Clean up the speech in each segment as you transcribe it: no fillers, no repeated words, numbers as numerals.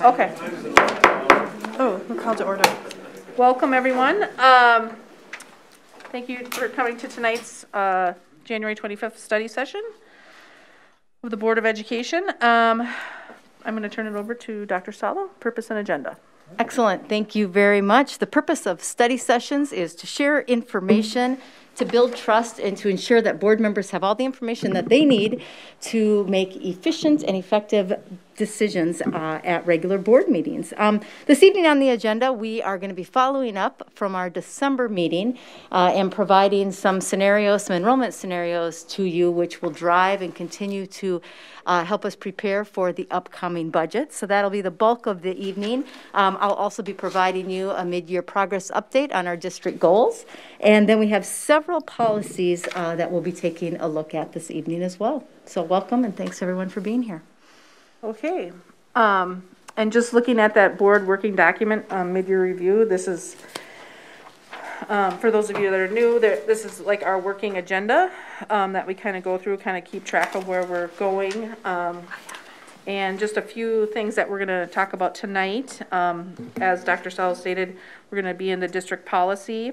Okay. Oh, we're called to order. Welcome, everyone. Thank you for coming to tonight's January 25th study session of the Board of Education. I'm going to turn it over to Dr. Salo, purpose and agenda. Excellent. Thank you very much. The purpose of study sessions is to share information, to build trust, and to ensure that board members have all the information that they need to make efficient and effective decisions at regular board meetings. This evening on the agenda, we are going to be following up from our December meeting and providing some scenarios, some enrollment scenarios to you, which will drive and continue to help us prepare for the upcoming budget. So that'll be the bulk of the evening. I'll also be providing you a mid-year progress update on our district goals. And then we have several policies that we'll be taking a look at this evening as well. So welcome, and thanks everyone for being here. Okay. And just looking at that board working document, mid-year review, this is, for those of you that are new, this is like our working agenda that we kind of go through, kind of keep track of where we're going. And just a few things that we're going to talk about tonight. As Dr. Sell stated, we're going to be in the district policy.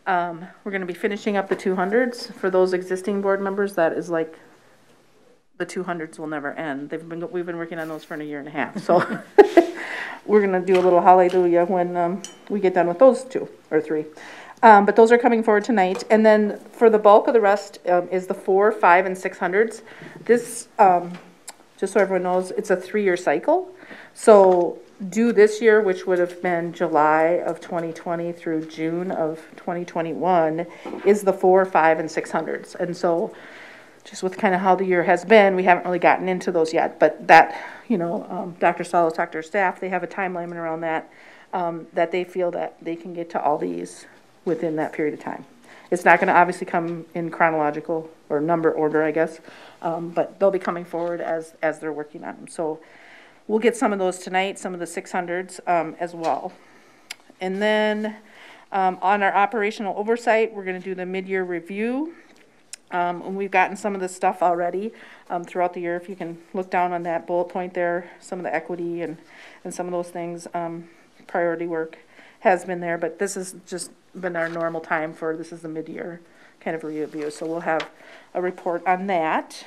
We're going to be finishing up the 200s. For those existing board members, that is like the 200s will never end. We've been working on those for a year and a half. So we're going to do a little hallelujah when we get done with those 2 or 3. But those are coming forward tonight. And then for the bulk of the rest is the 4, 5, and 600s. This, just so everyone knows, it's a 3-year cycle. So due this year, which would have been July of 2020 through June of 2021, is the 4, 5, and 600s. And so just with kind of how the year has been, we haven't really gotten into those yet, but that, you know, Dr. Salas talked to her staff, they have a time limit around that, that they feel that they can get to all these within that period of time. It's not going to obviously come in chronological or number order, I guess, but they'll be coming forward as they're working on them. So we'll get some of those tonight, some of the 600s as well. And then on our operational oversight, we're going to do the mid-year review. And we've gotten some of this stuff already throughout the year. If you can look down on that bullet point there, some of the equity and some of those things, priority work has been there. But this has just been our normal time for, this is the mid-year kind of review. So we'll have a report on that.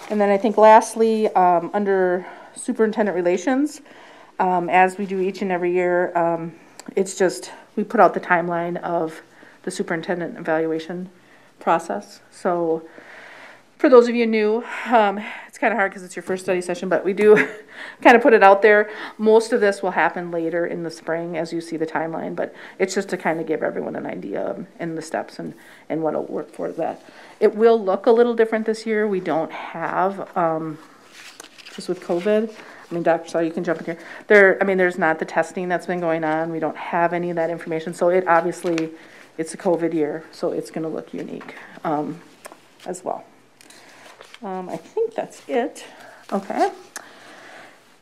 And then I think lastly, under superintendent relations, as we do each and every year, it's just, we put out the timeline of the superintendent evaluation process. So for those of you new, it's kind of hard because it's your first study session, but we do kind of put it out there. Most of this will happen later in the spring as you see the timeline, but it's just to kind of give everyone an idea in the steps and what will work for that. It will look a little different this year. We don't have, just with COVID, I mean, Dr. Saw, you can jump in here. There's not the testing that's been going on. We don't have any of that information. So it obviously, it's a COVID year, so it's going to look unique as well. I think that's it. Okay.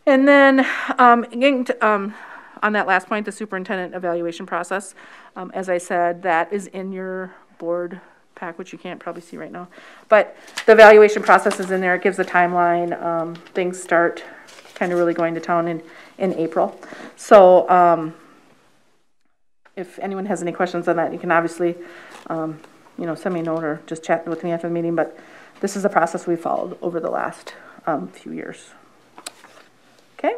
And then getting to, on that last point, the superintendent evaluation process, as I said, that is in your board pack, which you can't probably see right now. But the evaluation process is in there. It gives a timeline. Things start kind of really going to town in April. So if anyone has any questions on that, you can obviously, send me a note or just chat with me after the meeting. But this is a process we followed over the last few years. Okay.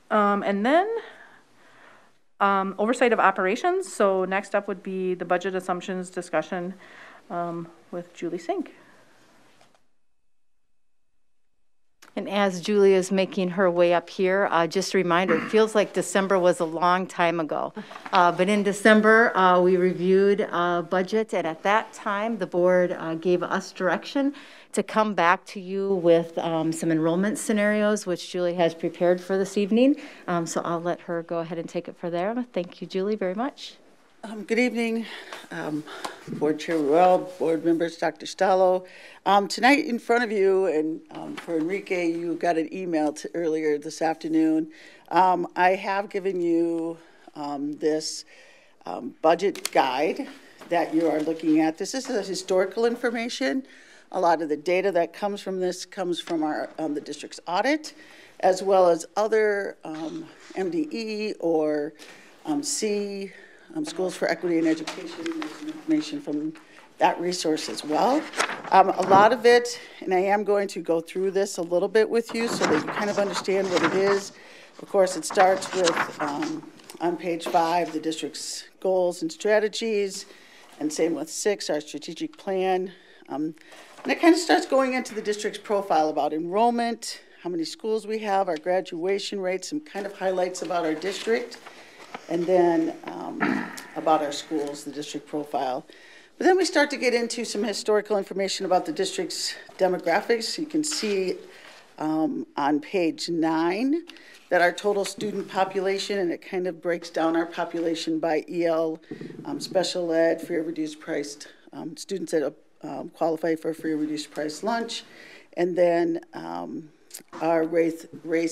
And then oversight of operations. So next up would be the budget assumptions discussion with Julie Sink. And as Julie is making her way up here, just a reminder, it feels like December was a long time ago. But in December, we reviewed budget, and at that time, the board gave us direction to come back to you with some enrollment scenarios, which Julie has prepared for this evening. So I'll let her go ahead and take it from there. Thank you, Julie, very much. Good evening, Board Chair Ruel, board members, Dr. Stallo. Tonight in front of you, and for Enrique, you got an email earlier this afternoon. I have given you this budget guide that you are looking at. This is historical information. A lot of the data that comes from this comes from our the district's audit. as well as other MDE or Schools for Equity and Education. There's some information from that resource as well. A lot of it, and I am going to go through this a little bit with you so that you kind of understand what it is. Of course, it starts with, on page 5, the district's goals and strategies, and same with 6, our strategic plan. And it kind of starts going into the district's profile about enrollment, how many schools we have, our graduation rates, some kind of highlights about our district, and then about our schools, the district profile. But then we start to get into some historical information about the district's demographics. You can see on page 9 that our total student population, and it kind of breaks down our population by EL, special ed, free or reduced priced students that qualify for free or reduced price lunch, and then our race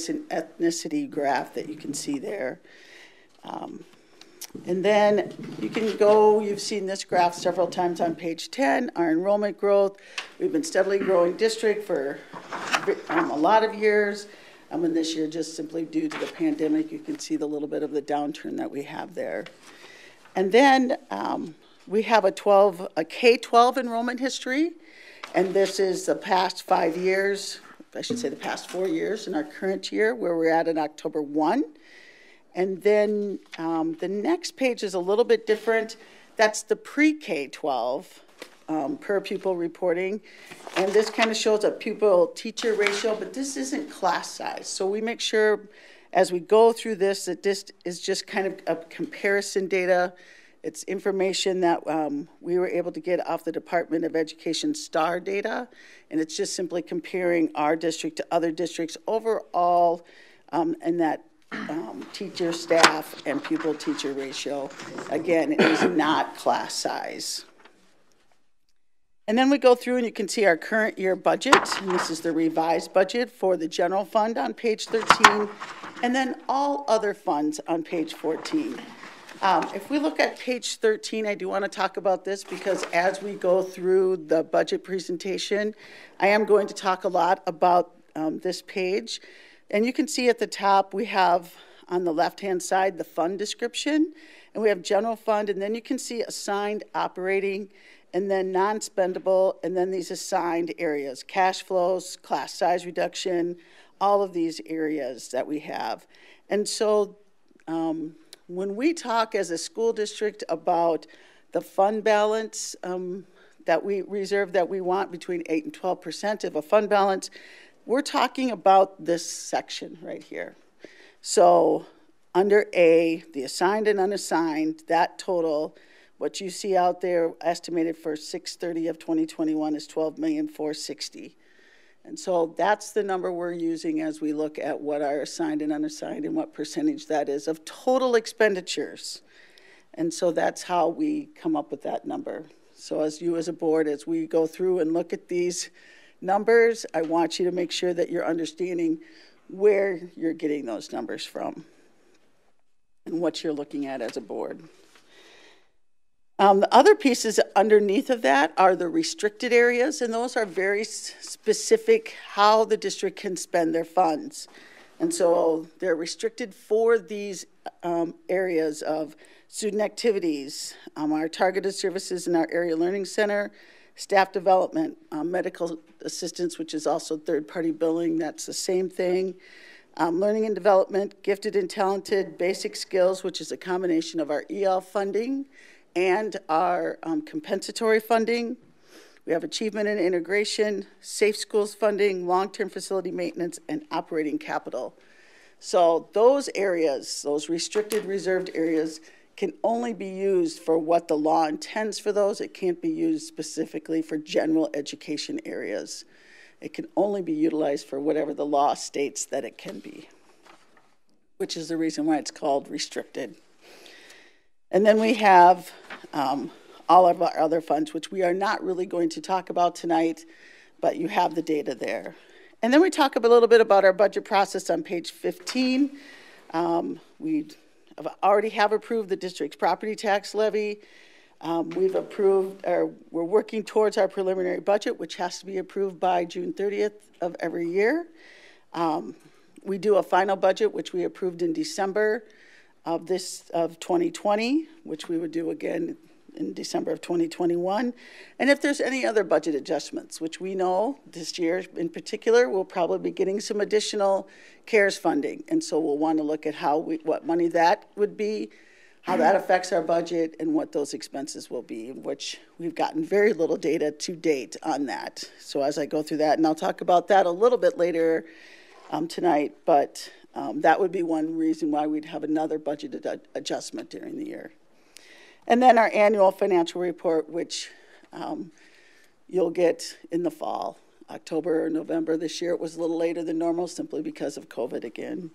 and ethnicity graph that you can see there. And then you can go, you've seen this graph several times on page 10, our enrollment growth. We've been steadily growing district for a lot of years. And this year, just simply due to the pandemic, you can see the little bit of the downturn that we have there. And then we have a K-12 enrollment history. And this is the past 5 years, I should say the past 4 years in our current year, where we're at in October 1. And then the next page is a little bit different. That's the pre-K-12 per pupil reporting. And this kind of shows a pupil-teacher ratio, but this isn't class size. So we make sure as we go through this that this is just kind of a comparison data. It's information that we were able to get off the Department of Education STAR data. And it's just simply comparing our district to other districts overall, and that teacher, staff, and pupil-teacher ratio. Again, it is not class size. And then we go through and you can see our current year budget, and this is the revised budget for the general fund on page 13, and then all other funds on page 14. If we look at page 13, I do want to talk about this because as we go through the budget presentation, I am going to talk a lot about this page. And you can see at the top, we have on the left-hand side, the fund description, and we have general fund, and then you can see assigned operating, and then non-spendable, and then these assigned areas, cash flows, class size reduction, all of these areas that we have. And so when we talk as a school district about the fund balance that we reserve that we want between 8 and 12% of a fund balance, we're talking about this section right here. So under A, the assigned and unassigned, that total, what you see out there estimated for 6/30 of 2021 is $12,460,000. And so that's the number we're using as we look at what our assigned and unassigned and what percentage that is of total expenditures. And so that's how we come up with that number. So as you as a board, as we go through and look at these numbers, I want you to make sure that you're understanding where you're getting those numbers from and what you're looking at as a board. The other pieces underneath of that are the restricted areas, and those are very specific how the district can spend their funds. And so they're restricted for these areas of student activities, our targeted services in our area learning center, staff development, medical assistance, which is also third-party billing, that's the same thing. Learning and development, gifted and talented, basic skills, which is a combination of our EL funding and our compensatory funding. We have achievement and integration, safe schools funding, long-term facility maintenance, and operating capital. So those areas, those restricted reserved areas, can only be used for what the law intends for those. It can't be used specifically for general education areas. It can only be utilized for whatever the law states that it can be, which is the reason why it's called restricted. And then we have all of our other funds, which we are not really going to talk about tonight, but you have the data there. And then we talk a little bit about our budget process on page 15. We already have approved the district's property tax levy. We've approved, or we're working towards our preliminary budget, which has to be approved by June 30th of every year. We do a final budget, which we approved in December of 2020, which we would do again in December of 2021. And if there's any other budget adjustments, which we know this year in particular, we'll probably be getting some additional CARES funding. And so we'll want to look at what money that would be, how that affects our budget, and what those expenses will be, which we've gotten very little data to date on that. So as I go through that, and I'll talk about that a little bit later tonight, but that would be one reason why we'd have another budget adjustment during the year. And then our annual financial report, which you'll get in the fall, October or November. This year it was a little later than normal simply because of COVID again.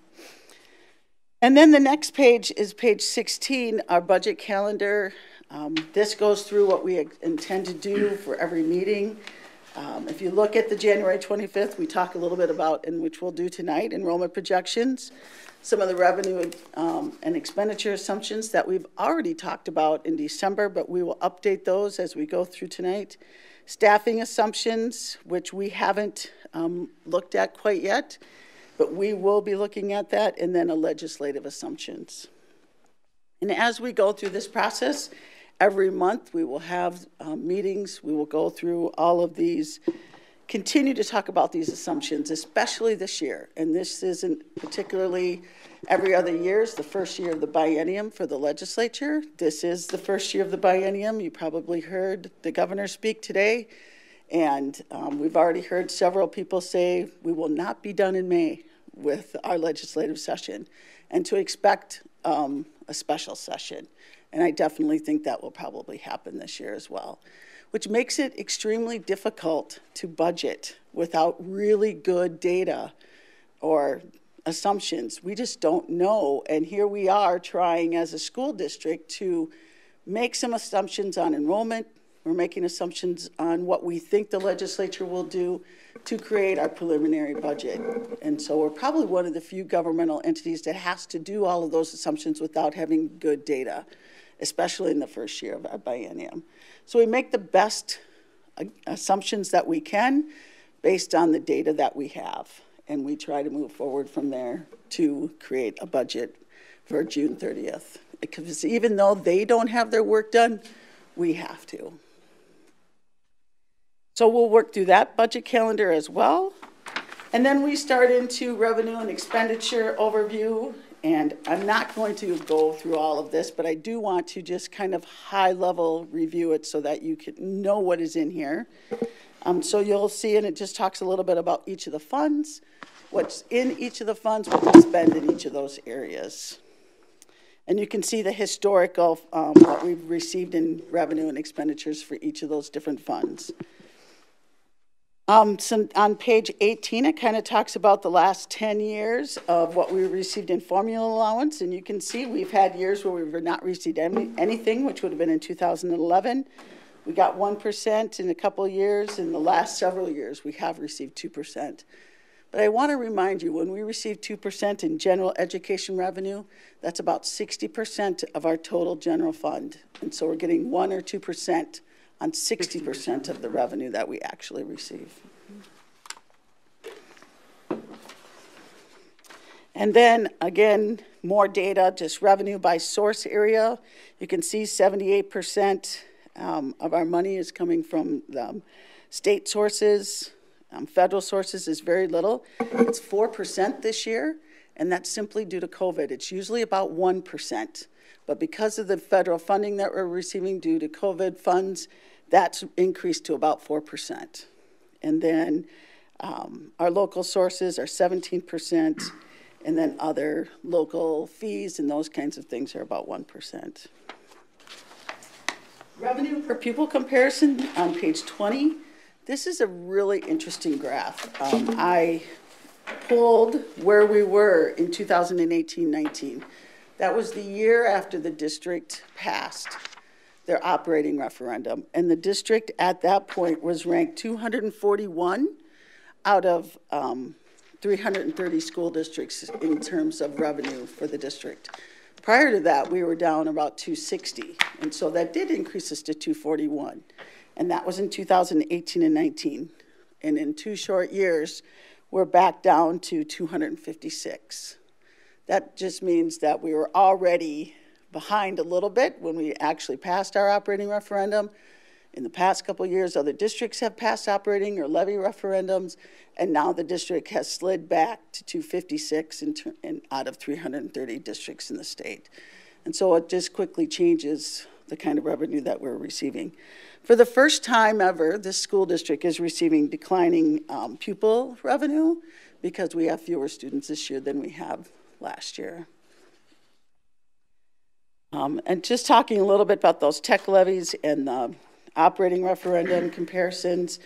And then the next page is page 16, our budget calendar. This goes through what we intend to do for every meeting. If you look at the January 25th, we talk a little bit about, and which we'll do tonight, enrollment projections, some of the revenue and expenditure assumptions that we've already talked about in December, but we will update those as we go through tonight. Staffing assumptions, which we haven't looked at quite yet, but we will be looking at that, and then a legislative assumptions. And as we go through this process, every month we will have meetings. We will go through all of these, continue to talk about these assumptions, especially this year. And this isn't particularly every other year. It's the first year of the biennium for the legislature. This is the first year of the biennium. You probably heard the governor speak today. And we've already heard several people say we will not be done in May with our legislative session, and to expect a special session. And I definitely think that will probably happen this year as well, which makes it extremely difficult to budget without really good data or assumptions. We just don't know. And here we are trying as a school district to make some assumptions on enrollment. We're making assumptions on what we think the legislature will do to create our preliminary budget. And so we're probably one of the few governmental entities that has to do all of those assumptions without having good data, especially in the first year of our biennium. So we make the best assumptions that we can based on the data that we have. And we try to move forward from there to create a budget for June 30th. Because even though they don't have their work done, we have to. So we'll work through that budget calendar as well. And then we start into revenue and expenditure overview. And I'm not going to go through all of this, but I do want to just kind of high level review it so that you can know what is in here. So you'll see, and it just talks a little bit about each of the funds, what's in each of the funds, what we spend in each of those areas. And you can see the historical, what we've received in revenue and expenditures for each of those different funds. So on page 18, it kind of talks about the last 10 years of what we received in formula allowance. And you can see we've had years where we've not received anything, which would have been in 2011. We got 1% in a couple of years. In the last several years, we have received 2%. But I want to remind you, when we receive 2% in general education revenue, that's about 60% of our total general fund. And so we're getting 1 or 2% on 60% of the revenue that we actually receive. And then again, more data, just revenue by source area. You can see 78% of our money is coming from the state sources. Federal sources is very little. It's 4% this year, and that's simply due to COVID. It's usually about 1%. But because of the federal funding that we're receiving due to COVID funds, that's increased to about 4%. And then our local sources are 17%, and then other local fees and those kinds of things are about 1%. Revenue per pupil comparison on page 20. This is a really interesting graph. I pulled where we were in 2018-19. That was the year after the district passed their operating referendum. And the district at that point was ranked 241 out of 330 school districts in terms of revenue for the district. Prior to that, we were down about 260. And so that did increase us to 241. And that was in 2018 and 19. And in 2 short years, we're back down to 256. That just means that we were already behind a little bit when we actually passed our operating referendum. In the past couple of years, other districts have passed operating or levy referendums, and now the district has slid back to 256 out of 330 districts in the state. And so it just quickly changes the kind of revenue that we're receiving. For the first time ever, this school district is receiving declining pupil revenue because we have fewer students this year than we have last year. And just talking a little bit about those tech levies and the operating referendum comparisons,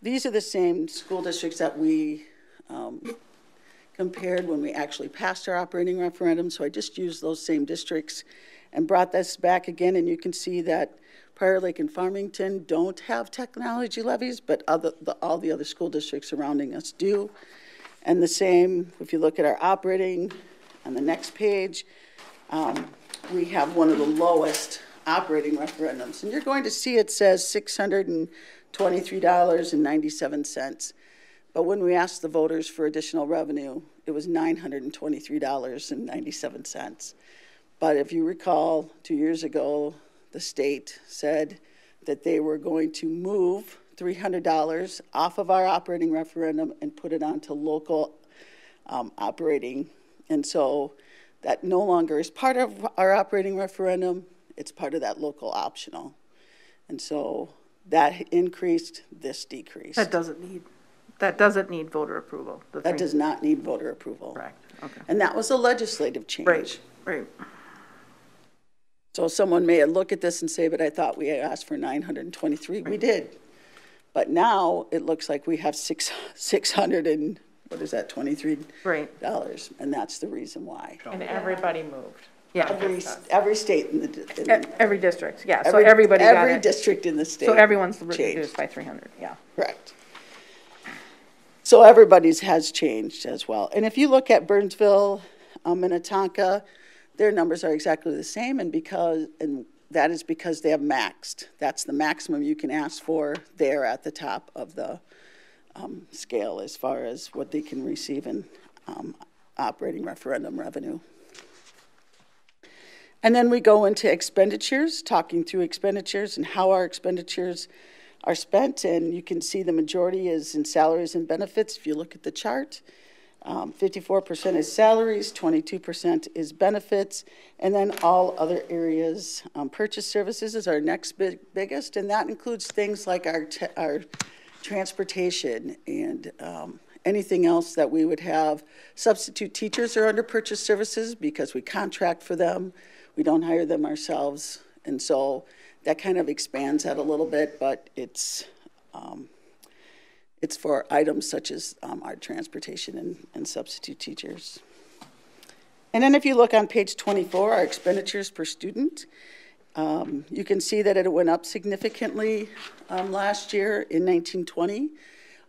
these are the same school districts that we compared when we actually passed our operating referendum. So I just used those same districts and brought this back again, and you can see that Prior Lake and Farmington don't have technology levies, but all the other school districts surrounding us do. And the same, if you look at our operating on the next page, we have one of the lowest operating referendums. And you're going to see it says $623.97. But when we asked the voters for additional revenue, it was $923.97. But if you recall, 2 years ago, the state said that they were going to move $300 off of our operating referendum and put it onto local operating. And so that no longer is part of our operating referendum. It's part of that local optional. And so that increased, this decreased. That doesn't need voter approval. That does not need voter approval. Correct. Okay. And that was a legislative change. Right. Right. So someone may look at this and say, but I thought we asked for 923. Right. We did. But now it looks like we have 600 and what is that, $23? Right. And that's the reason why. And everybody moved. Yeah. Every state in the every district. Yeah. So everybody got every it. district in the state. So everyone's reduced by 300. Yeah. Correct. So everybody's has changed as well. And if you look at Burnsville, Minnetonka, their numbers are exactly the same, and that is because they have maxed. That's the maximum you can ask for there at the top of the scale as far as what they can receive in operating referendum revenue. And then we go into expenditures, talking through expenditures and how our expenditures are spent, and you can see the majority is in salaries and benefits if you look at the chart. 54% is salaries, 22% is benefits, and then all other areas. Purchase services is our next biggest, and that includes things like our transportation and anything else that we would have. Substitute teachers are under purchase services because we contract for them. We don't hire them ourselves, and so that kind of expands that a little bit, but it's for items such as our transportation and substitute teachers. And then if you look on page 24, our expenditures per student, you can see that it went up significantly last year in 1920.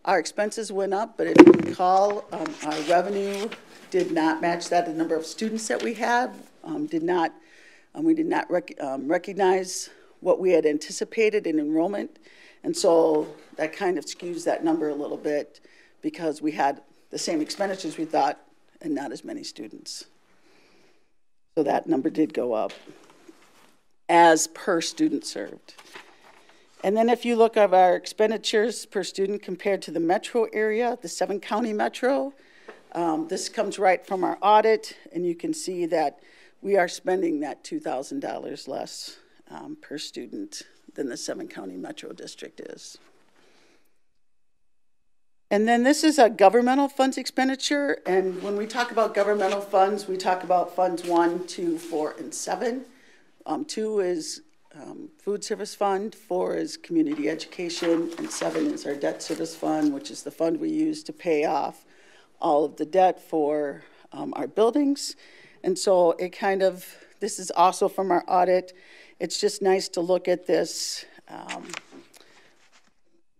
Our expenses went up, but if you recall, our revenue did not match that. The number of students that we had we did not recognize what we had anticipated in enrollment. And so that kind of skews that number a little bit because we had the same expenditures we thought and not as many students. So that number did go up as per student served. And then if you look at our expenditures per student compared to the metro area, the 7-county metro, this comes right from our audit, and you can see that we are spending that $2,000 less per student than the 7-county metro district is. And then this is a governmental funds expenditure, and when we talk about governmental funds, we talk about funds 1, 2, 4, and 7. 2 is food service fund, 4 is community education, and 7 is our debt service fund, which is the fund we use to pay off all of the debt for our buildings. And so it kind of, this is also from our audit. It's just nice to look at this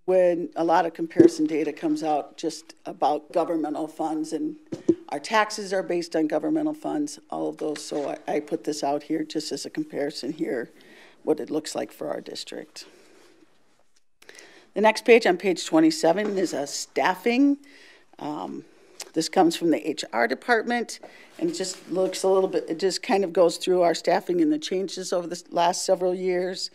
when a lot of comparison data comes out just about governmental funds, and our taxes are based on governmental funds, all of those. So I put this out here just as a comparison here, what it looks like for our district. The next page, on page 27, is a staffing This comes from the HR department, and it just looks a little bit, it just kind of goes through our staffing and the changes over the last several years.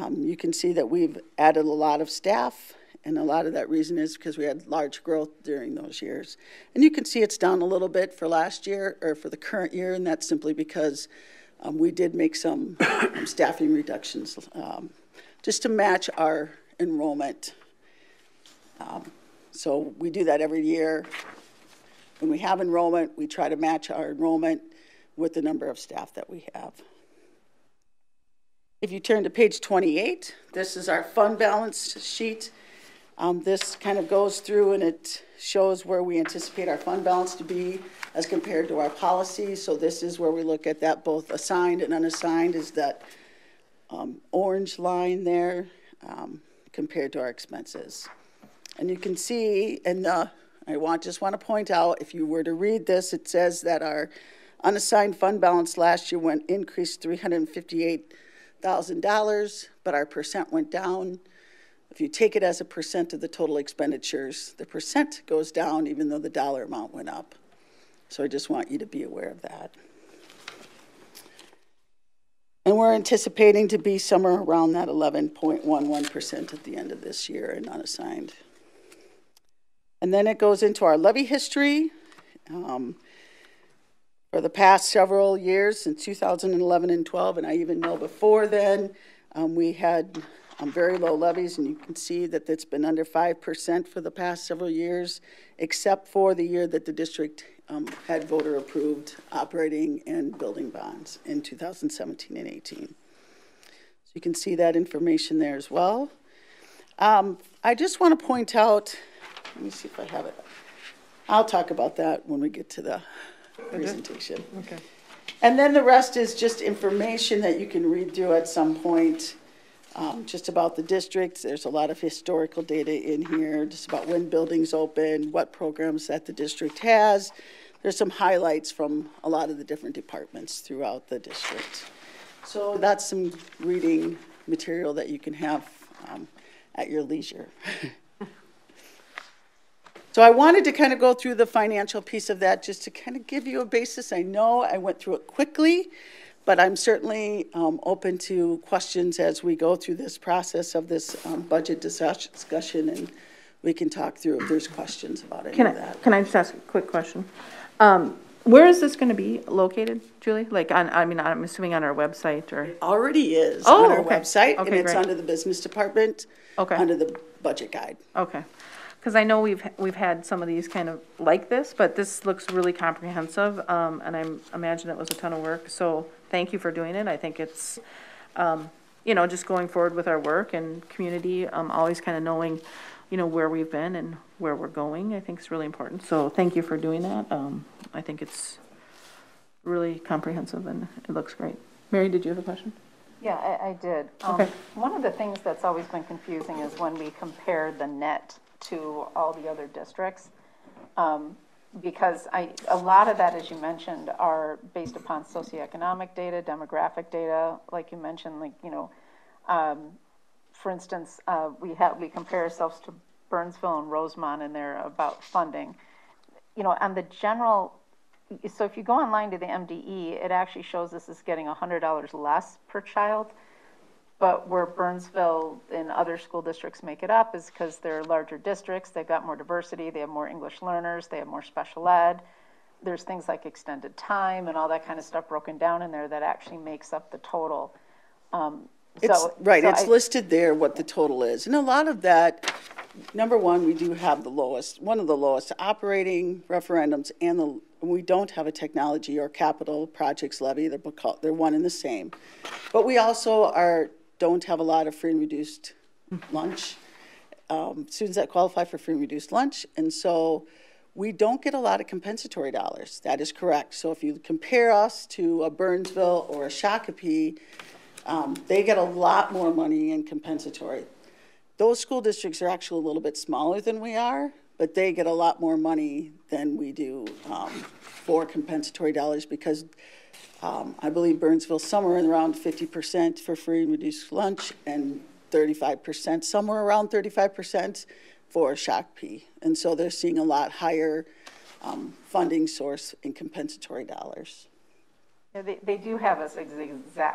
You can see that we've added a lot of staff, and a lot of that reason is because we had large growth during those years. And you can see it's down a little bit for last year, or for the current year, and that's simply because we did make some staffing reductions just to match our enrollment. So we do that every year. When we have enrollment, we try to match our enrollment with the number of staff that we have. If you turn to page 28, this is our fund balance sheet. This kind of goes through and it shows where we anticipate our fund balance to be as compared to our policy. So this is where we look at that both assigned and unassigned is that orange line there compared to our expenses. And you can see, and just want to point out, if you were to read this, it says that our unassigned fund balance last year increased $358,000, but our percent went down. If you take it as a percent of the total expenditures, the percent goes down even though the dollar amount went up. So I just want you to be aware of that. And we're anticipating to be somewhere around that 11.11% at the end of this year in unassigned. And then it goes into our levee history. For the past several years, since 2011 and 12, and I even know before then, we had very low levies, and you can see that it's been under 5% for the past several years, except for the year that the district had voter-approved operating and building bonds in 2017 and 18. So you can see that information there as well. I just want to point out, let me see if I have it. I'll talk about that when we get to the presentation. Okay. And then the rest is just information that you can read through at some point, just about the districts. There's a lot of historical data in here, just about when buildings open, what programs that the district has. There's some highlights from a lot of the different departments throughout the district. So that's some reading material that you can have at your leisure. So I wanted to kind of go through the financial piece of that just to kind of give you a basis. I know I went through it quickly, but I'm certainly open to questions as we go through this process of this budget discussion, and we can talk through if there's questions about any of that. Can I just ask a quick question? Where is this going to be located, Julie? Like I'm assuming on our website or? It already is on our website, and it's under the business department, under the budget guide. Okay. Because I know we've had some of these kind of like this, but this looks really comprehensive, and I imagine it was a ton of work. So thank you for doing it. I think it's, just going forward with our work and community, always kind of knowing, where we've been and where we're going. I think it's really important. So thank you for doing that. I think it's really comprehensive and it looks great. Mary, did you have a question? Yeah, I did. Okay. One of the things that's always been confusing is when we compare the net to all the other districts, because a lot of that, as you mentioned, are based upon socioeconomic data, demographic data, like you mentioned, for instance, we compare ourselves to Burnsville and Rosemont, and they're about funding, on the general. So if you go online to the MDE, it actually shows this is getting $100 less per child. But where Burnsville and other school districts make it up is because they're larger districts, they've got more diversity, they have more English learners, they have more special ed. There's things like extended time and all that kind of stuff broken down in there that actually makes up the total. It's listed there what the total is. And a lot of that, number one, we do have one of the lowest operating referendums, and we don't have a technology or capital projects levy. They're one and the same. But we also don't have a lot of free and reduced lunch, students that qualify for free and reduced lunch. And so we don't get a lot of compensatory dollars. That is correct. So if you compare us to a Burnsville or a Shakopee, they get a lot more money in compensatory. Those school districts are actually a little bit smaller than we are, but they get a lot more money than we do for compensatory dollars because I believe Burnsville somewhere around 50% for free and reduced lunch and 35%, somewhere around 35% for Shakopee. And so they're seeing a lot higher funding source in compensatory dollars. Yeah, they do have us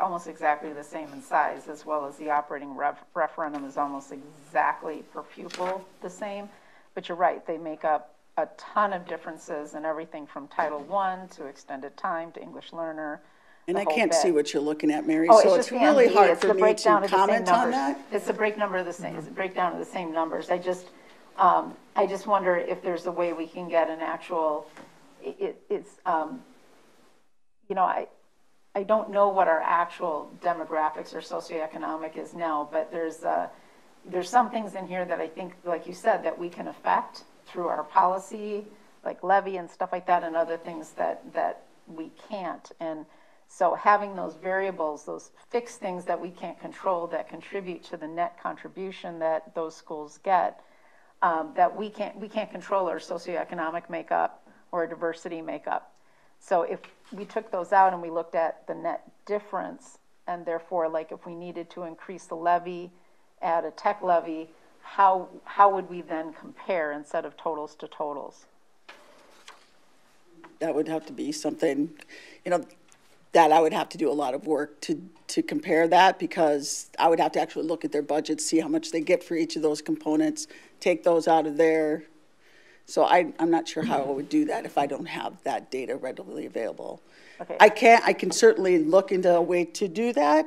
almost exactly the same in size, as well as the operating referendum is almost exactly per pupil the same. But you're right, they make up a ton of differences in everything from Title I to extended time to English learner. And I can't see what you're looking at, Mary, Oh, so it's it's really MD. hard It's for the me breakdown to of the same comment on numbers. that. It's the breakdown of the same. It's the breakdown of the same numbers. I just wonder if there's a way we can get an actual. You know, I don't know what our actual demographics or socioeconomic is now, but there's some things in here that I think, like you said, that we can affect through our policy, like levy and stuff like that, and other things that we can't. And so having those variables, those fixed things that we can't control that contribute to the net contribution that those schools get, that we can't control our socioeconomic makeup or diversity makeup. So if we took those out and we looked at the net difference, and therefore, like if we needed to increase the levy, add a tech levy, how would we then compare instead of totals to totals? That would have to be something, you know, that I would have to do a lot of work to compare that, because I would have to actually look at their budgets, see how much they get for each of those components, take those out of there. So I'm not sure how I would do that if I don't have that data readily available. Okay. I can certainly look into a way to do that,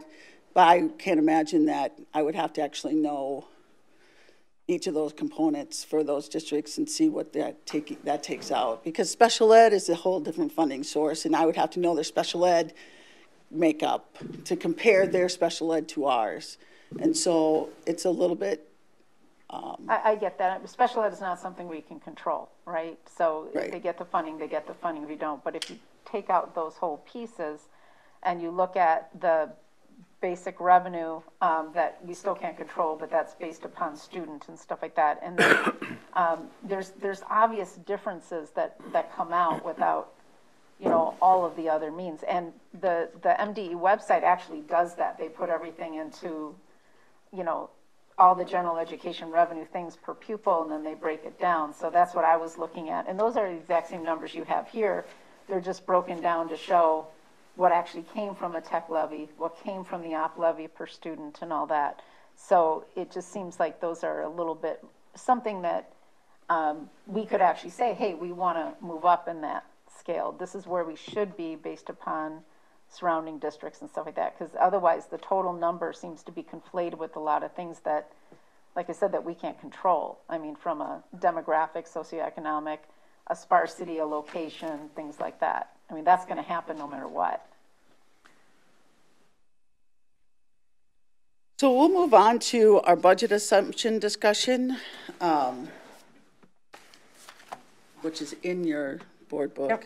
but I can't imagine that I would have to actually know each of those components for those districts and see what that takes out. Because special ed is a whole different funding source, and I would have to know their special ed makeup to compare their special ed to ours. And so it's a little bit. I get that. Special ed is not something we can control, right? So Right. If they get the funding, they get the funding. If you don't, but if you take out those whole pieces and you look at the basic revenue that we still can't control, but that's based upon student and stuff like that. And then there's obvious differences that come out without, you know, all of the other means. And the MDE website actually does that. They put everything into, you know, all the general education revenue things per pupil, and then they break it down. So that's what I was looking at. And those are the exact same numbers you have here. They're just broken down to show what actually came from a tech levy, what came from the op levy per student and all that. So it just seems like those are a little bit something that we could actually say, hey, we want to move up in that scale. This is where we should be based upon surrounding districts and stuff like that, because otherwise the total number seems to be conflated with a lot of things that, like I said, that we can't control. I mean, from a demographic, socioeconomic, a sparsity, a location, things like that. I mean, that's going to happen no matter what. So we'll move on to our budget assumption discussion, which is in your board book. Yep.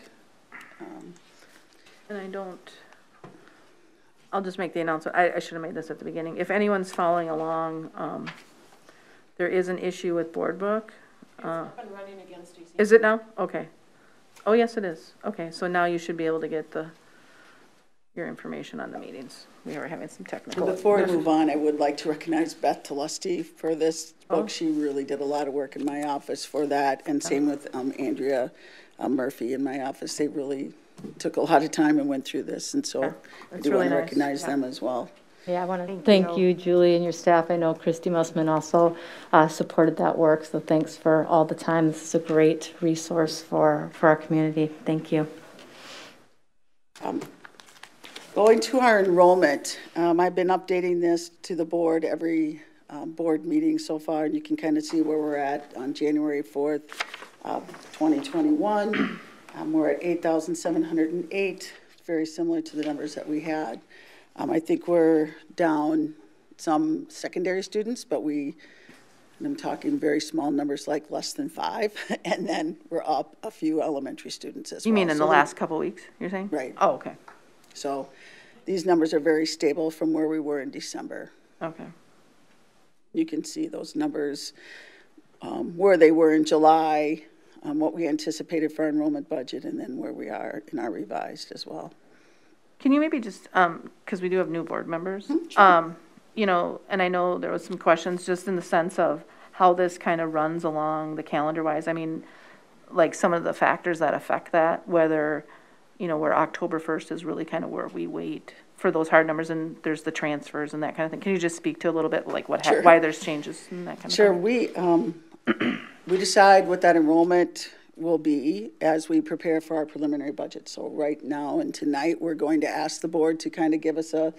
And I'll just make the announcement. I should have made this at the beginning. If anyone's following along, there is an issue with board book. It's up and running again, Stacey. Is it now? Okay. Oh, yes, it is. Okay, so now you should be able to get your information on the meetings. We were having some technical. And before I move on, I would like to recognize Beth Telusty for this book. Oh. She really did a lot of work in my office for that, and same with Andrea Murphy in my office. They really took a lot of time and went through this, and so I do really want to nice. recognize them as well. Yeah, I want to thank you, Julie, and your staff. I know Christy Mussman also supported that work, so thanks for all the time. This is a great resource for our community. Thank you. Going to our enrollment, I've been updating this to the board every board meeting so far, and you can kind of see where we're at on January 4th, 2021. We're at 8,708, very similar to the numbers that we had. I think we're down some secondary students, but and I'm talking very small numbers, like less than 5, and then we're up a few elementary students as well. You mean in the last couple weeks, you're saying? Right. Oh, okay. So these numbers are very stable from where we were in December. Okay. You can see those numbers, where they were in July, what we anticipated for our enrollment budget, and then where we are in our revised as well. Can you maybe just, because we do have new board members, Sure. you know, and I know there was some questions just in the sense of how this kind of runs along the calendar-wise. I mean, like some of the factors that affect that, whether, you know, where October 1st is really kind of where we wait for those hard numbers, and there's the transfers and that kind of thing. Can you just speak to a little bit like what, Sure. why there's changes and that kind of Sure. thing? We decide what that enrollment will be as we prepare for our preliminary budget. So right now and tonight, we're going to ask the board to kind of give us a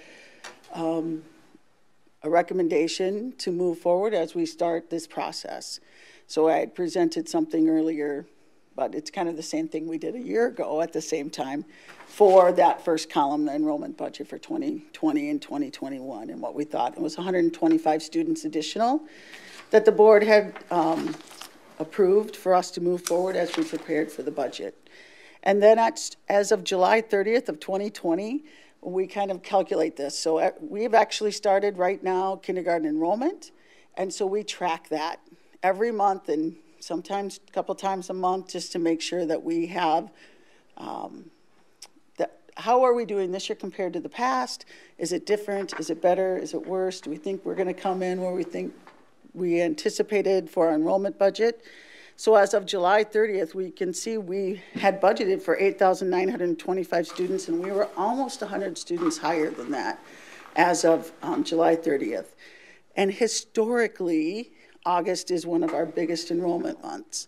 recommendation to move forward as we start this process. So I had presented something earlier, but it's kind of the same thing we did a year ago at the same time for that first column, the enrollment budget for 2020 and 2021, and what we thought. It was 125 students additional that the board had approved for us to move forward as we prepared for the budget. And then as of July 30th of 2020, we kind of calculate this. So we've actually started right now kindergarten enrollment, and so we track that every month and sometimes a couple times a month just to make sure that we have how are we doing this year compared to the past? Is it different? Is it better? Is it worse? Do we think we're going to come in where we think we anticipated for our enrollment budget? So as of July 30th, we can see we had budgeted for 8,925 students, and we were almost 100 students higher than that as of July 30th. And historically, August is one of our biggest enrollment months.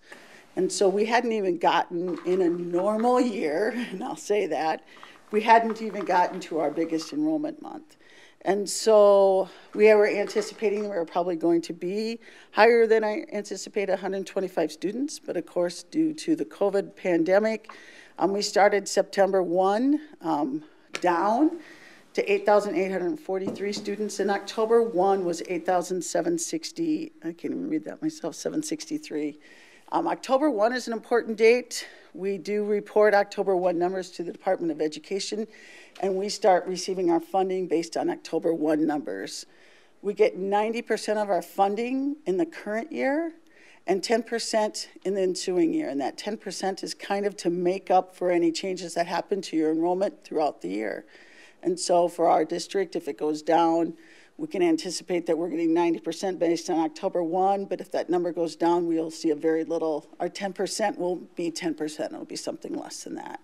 And so we hadn't even gotten, in a normal year, and I'll say that, we hadn't even gotten to our biggest enrollment month. And so we were anticipating we were probably going to be higher than I anticipated, 125 students. But of course, due to the COVID pandemic, we started September 1 down to 8,843 students. And October 1 was 8,760, I can't even read that myself, 763. October 1 is an important date. We do report October 1 numbers to the Department of Education, and we start receiving our funding based on October 1 numbers. We get 90% of our funding in the current year and 10% in the ensuing year. And that 10% is kind of to make up for any changes that happen to your enrollment throughout the year. And so for our district, if it goes down, we can anticipate that we're getting 90% based on October 1, but if that number goes down, we'll see a very little, our 10% will be 10%, it'll be something less than that.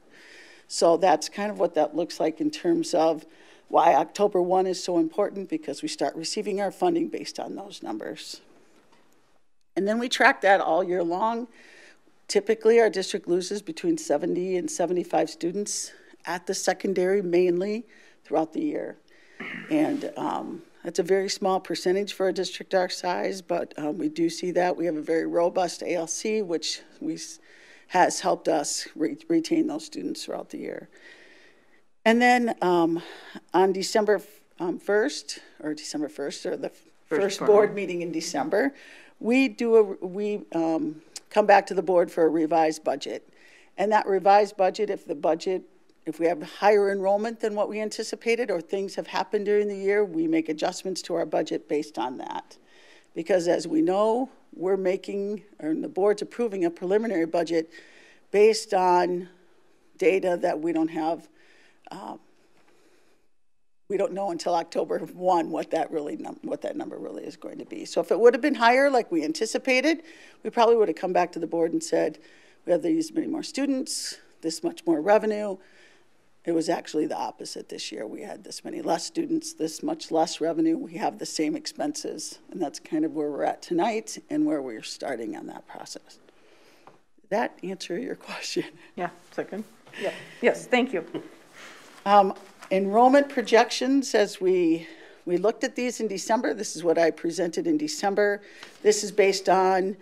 So that's kind of what that looks like in terms of why October 1 is so important, because we start receiving our funding based on those numbers. And then we track that all year long. Typically, our district loses between 70 and 75 students at the secondary, mainly throughout the year. And that's a very small percentage for a district our size, but we do see that. We have a very robust ALC, which has helped us retain those students throughout the year. And then on December 1st, or the first board meeting in December, we come back to the board for a revised budget. And that revised budget, if we have higher enrollment than what we anticipated or things have happened during the year, we make adjustments to our budget based on that. Because as we know, the board's approving a preliminary budget based on data that we don't have, we don't know until October 1 what that number really is going to be. So if it would have been higher like we anticipated, we probably would have come back to the board and said, we have these many more students, this much more revenue. It was actually the opposite this year. We had this many less students, this much less revenue. We have the same expenses, and that's kind of where we're at tonight and where we're starting on that process. Did that answer your question? Yeah, second. Yeah. Yes, thank you. Enrollment projections, as we looked at these in December, this is what I presented in December. This is based on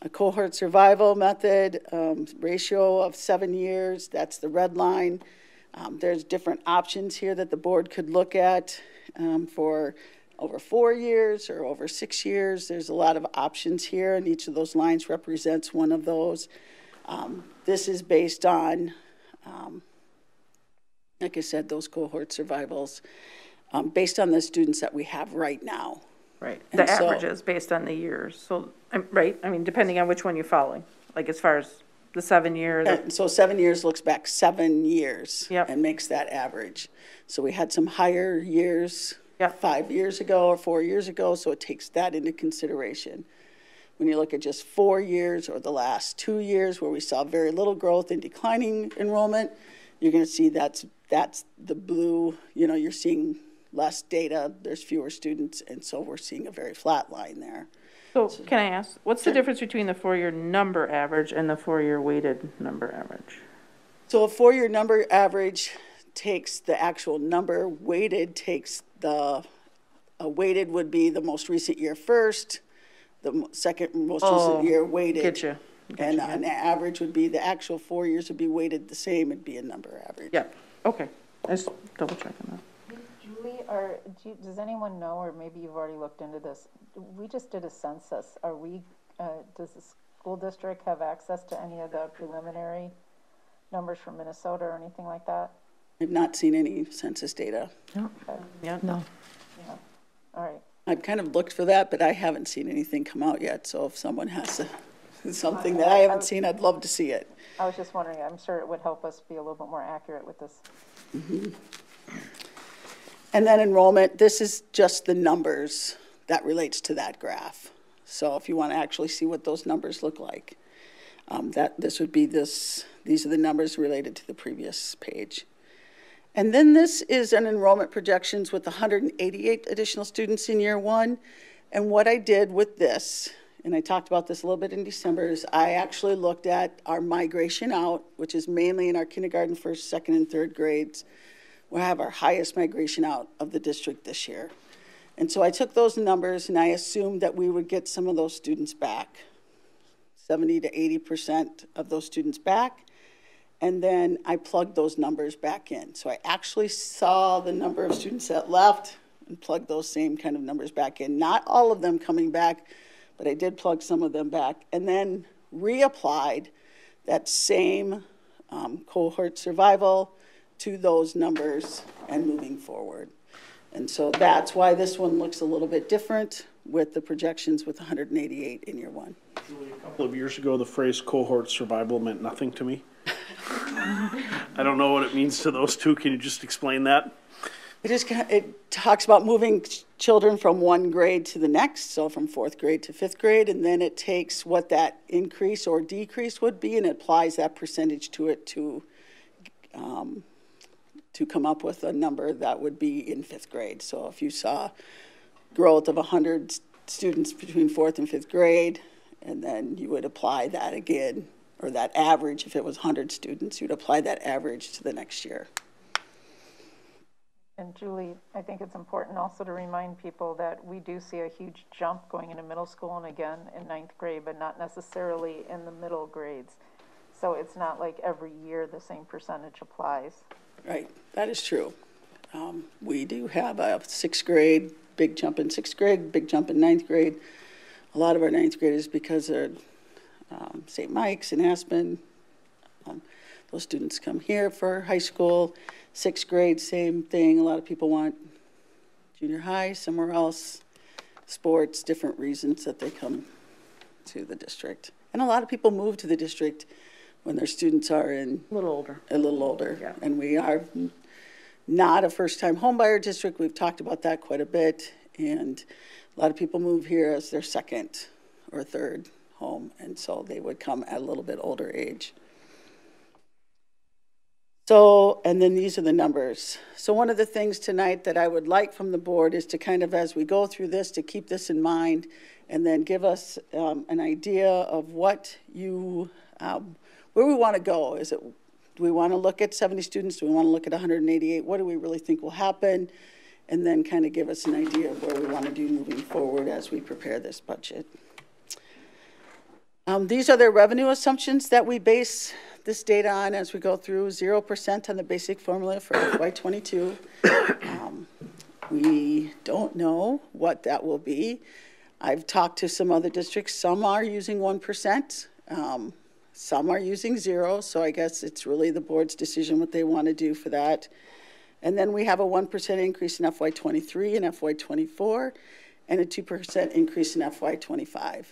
a cohort survival method, ratio of 7 years, that's the red line. There's different options here that the board could look at for over 4 years or over 6 years. There's a lot of options here, and each of those lines represents one of those. This is based on, like I said, those cohort survivals, based on the students that we have right now. Right, the averages based on the years, so, right, I mean, depending on which one you're following, like as far as the 7 years. So 7 years looks back 7 years. Yep. And makes that average. So we had some higher years 5 years ago or 4 years ago, so it takes that into consideration. When you look at just 4 years or the last 2 years where we saw very little growth and declining enrollment, you're going to see that's the blue, you know, you're seeing less data, there's fewer students, and so we're seeing a very flat line there. So can I ask, what's the difference between the 4-year number average and the 4-year weighted number average? So a 4-year number average takes the actual number, weighted takes a weighted would be the most recent year first, the second most recent year weighted. Get you. And an average would be the actual 4 years would be weighted the same, it'd be a number average. Yeah, okay. I just double checking that. Julie, does anyone know, or maybe you've already looked into this, we just did a census. Does the school district have access to any of the preliminary numbers from Minnesota or anything like that? I've not seen any census data. No. Yeah. No. Yeah. All right. I've kind of looked for that, but I haven't seen anything come out yet, so if someone has something that I haven't seen, I'd love to see it. I was just wondering, I'm sure it would help us be a little bit more accurate with this. Mm-hmm. And then enrollment, this is just the numbers that relates to that graph. So if you want to actually see what those numbers look like, these are the numbers related to the previous page. And then this is an enrollment projections with 188 additional students in year one. And what I did with this, and I talked about this a little bit in December, is I actually looked at our migration out, which is mainly in our kindergarten, first, second, and third grades. We'll have our highest migration out of the district this year. And so I took those numbers and I assumed that we would get some of those students back, 70 to 80% of those students back. And then I plugged those numbers back in. So I actually saw the number of students that left and plugged those same kind of numbers back in. Not all of them coming back, but I did plug some of them back. And then reapplied that same cohort survival to those numbers and moving forward. And so that's why this one looks a little bit different with the projections with 188 in year one. Julie, a couple of years ago, the phrase cohort survival meant nothing to me. I don't know what it means to those two. Can you just explain that? It talks about moving children from one grade to the next, so from 4th grade to 5th grade, and then it takes what that increase or decrease would be and it applies that percentage to it to come up with a number that would be in 5th grade. So if you saw growth of 100 students between 4th and 5th grade, and then you would apply that again, or that average, if it was 100 students, you'd apply that average to the next year. And Julie, I think it's important also to remind people that we do see a huge jump going into middle school and again in 9th grade, but not necessarily in the middle grades. So it's not like every year the same percentage applies. Right, that is true. We do have a 6th grade, big jump in 6th grade, big jump in 9th grade. A lot of our 9th graders, because they're St. Mike's and Aspen, those students come here for high school. 6th grade, same thing. A lot of people want junior high, somewhere else, sports, different reasons that they come to the district. And a lot of people move to the district when their students are in A little older. Yeah. And we are not a first-time homebuyer district. We've talked about that quite a bit. And a lot of people move here as their second or third home. And so they would come at a little bit older age. So, and then these are the numbers. So one of the things tonight that I would like from the board is to kind of, as we go through this, to keep this in mind and then give us an idea of what you, where we want to go. Do we want to look at 70 students? Do we want to look at 188? What do we really think will happen? And then kind of give us an idea of where we want to do moving forward as we prepare this budget. These are the revenue assumptions that we base this data on as we go through. 0% on the basic formula for FY22. We don't know what that will be. I've talked to some other districts. Some are using 1%. Some are using 0. So I guess it's really the board's decision what they want to do for that. And then we have a 1% increase in FY23 and FY24 and a 2% increase in FY25.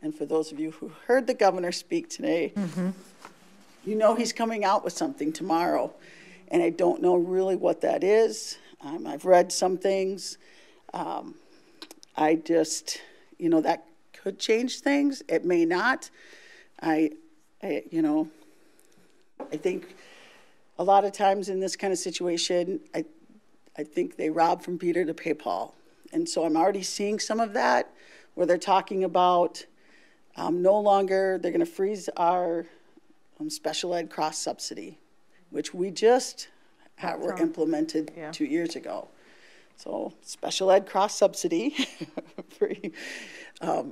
And for those of you who heard the governor speak today, you know he's coming out with something tomorrow. And I don't know really what that is. I've read some things. I just, that could change things. It may not. I think a lot of times in this kind of situation, I think they rob from Peter to pay Paul. And so I'm already seeing some of that where they're talking about no longer, they're going to freeze our special ed cross subsidy, which we just were implemented 2 years ago. So special ed cross subsidy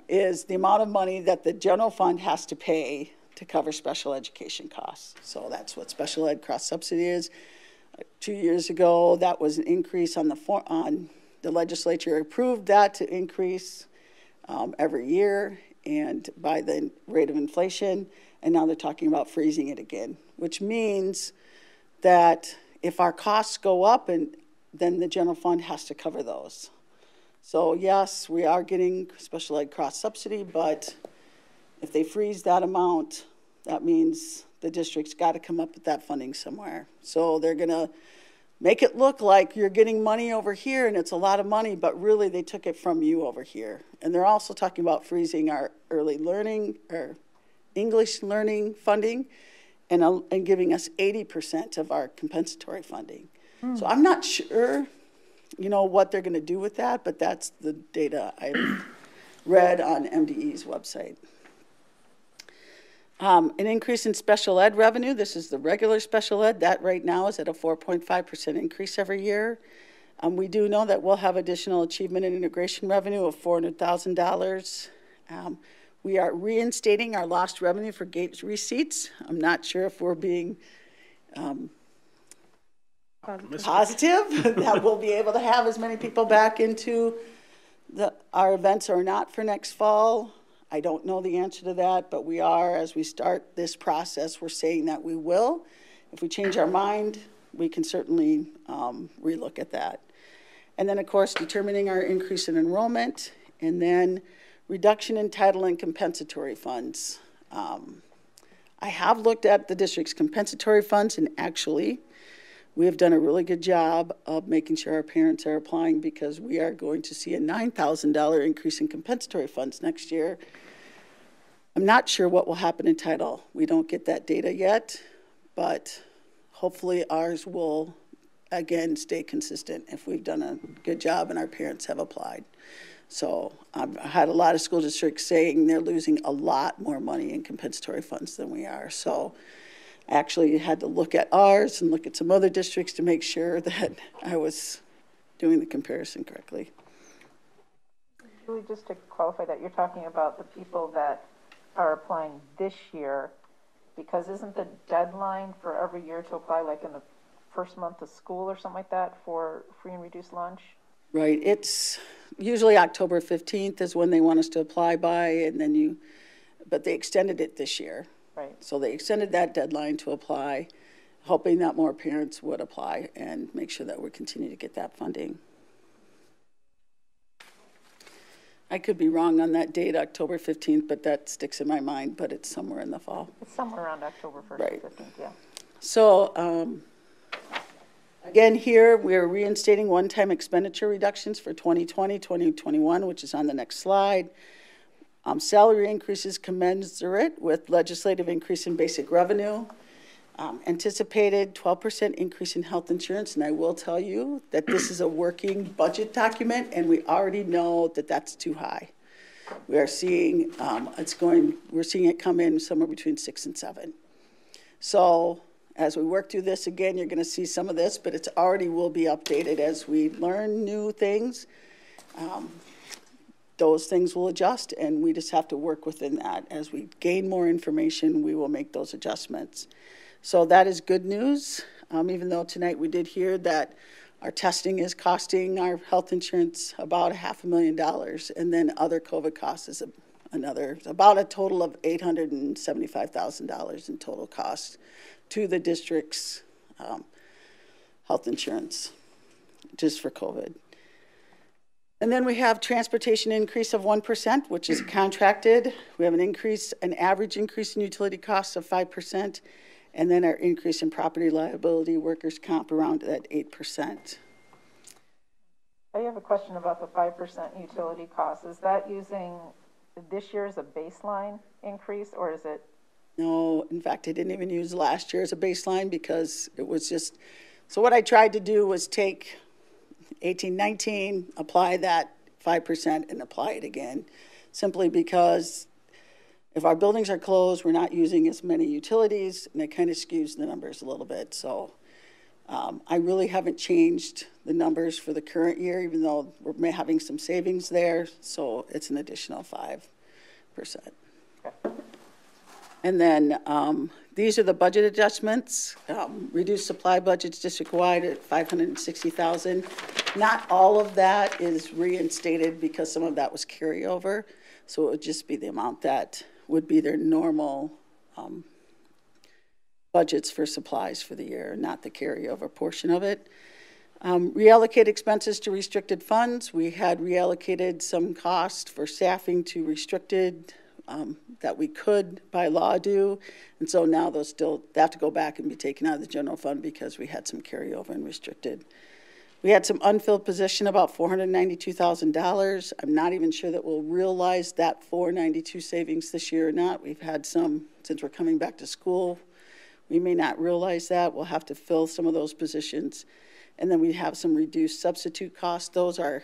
is the amount of money that the general fund has to pay to cover special education costs. So that's what special ed cross subsidy is. 2 years ago, that was an increase on the legislature approved that to increase every year and by the rate of inflation. And now they're talking about freezing it again, which means that if our costs go up, and then the general fund has to cover those. So yes, we are getting special ed cross subsidy, but if they freeze that amount, that means the district's got to come up with that funding somewhere. So they're going to make it look like you're getting money over here and it's a lot of money, but really they took it from you over here. And they're also talking about freezing our early learning or English learning funding and giving us 80% of our compensatory funding. So I'm not sure, what they're going to do with that, but that's the data I've read on MDE's website. An increase in special ed revenue. This is the regular special ed. That right now is at a 4.5% increase every year. We do know that we'll have additional achievement and integration revenue of $400,000. We are reinstating our lost revenue for gate receipts. I'm not sure if we're being positive that we'll be able to have as many people back into our events or not for next fall. I don't know the answer to that, but we are, as we start this process, we're saying that we will. If we change our mind, we can certainly relook at that. And then, of course, determining our increase in enrollment, and then reduction in title and compensatory funds. I have looked at the district's compensatory funds, and actually, we have done a really good job of making sure our parents are applying, because we are going to see a $9,000 increase in compensatory funds next year. I'm not sure what will happen in title. We don't get that data yet, but hopefully ours will, again, stay consistent if we've done a good job and our parents have applied. So I've had a lot of school districts saying they're losing a lot more money in compensatory funds than we are. So I actually had to look at ours and look at some other districts to make sure that I was doing the comparison correctly. Julie, just to qualify that, you're talking about the people that are applying this year, because isn't the deadline for every year to apply like in the first month of school or something like that for free and reduced lunch? Right, it's usually October 15th is when they want us to apply by, and then but they extended it this year. Right. So they extended that deadline to apply, hoping that more parents would apply and make sure that we continue to get that funding. I could be wrong on that date, October 15th, but that sticks in my mind, but it's somewhere in the fall. It's somewhere around October 1st right. or 15th, yeah. So, again, here we're reinstating one-time expenditure reductions for 2020, 2021, which is on the next slide. Salary increases commensurate with legislative increase in basic revenue. Anticipated 12% increase in health insurance, and I will tell you that this is a working budget document, and we already know that that's too high. We are seeing we're seeing it come in somewhere between 6 and 7. So as we work through this again, you're going to see some of this, but it's already will be updated as we learn new things. Those things will adjust, and we just have to work within that. As we gain more information, we will make those adjustments. So that is good news, even though tonight we did hear that our testing is costing our health insurance about $500,000, and then other COVID costs is about a total of $875,000 in total costs to the district's health insurance just for COVID. And then we have transportation increase of 1%, which is contracted. We have an average increase in utility costs of 5%, and then our increase in property liability, workers' comp around at 8%. I have a question about the 5% utility cost. Is that using this year as a baseline increase, or is it? No, in fact, I didn't even use last year as a baseline because it was just, so what I tried to do was take 18, 19, apply that 5% and apply it again, simply because if our buildings are closed, we're not using as many utilities, and it kind of skews the numbers a little bit. So I really haven't changed the numbers for the current year, even though we're having some savings there. So it's an additional 5%. And then these are the budget adjustments. Reduced supply budgets district-wide at $560,000. Not all of that is reinstated because some of that was carryover. So it would just be the amount that would be their normal budgets for supplies for the year, not the carryover portion of it. Reallocate expenses to restricted funds. We had reallocated some cost for staffing to restricted that we could by law do. And so now those still, they have to go back and be taken out of the general fund because we had some carryover and restricted. We had some unfilled position, about $492,000. I'm not even sure that we'll realize that $492 savings this year or not. We've had some, since we're coming back to school, we may not realize that. We'll have to fill some of those positions. And then we have some reduced substitute costs. Those are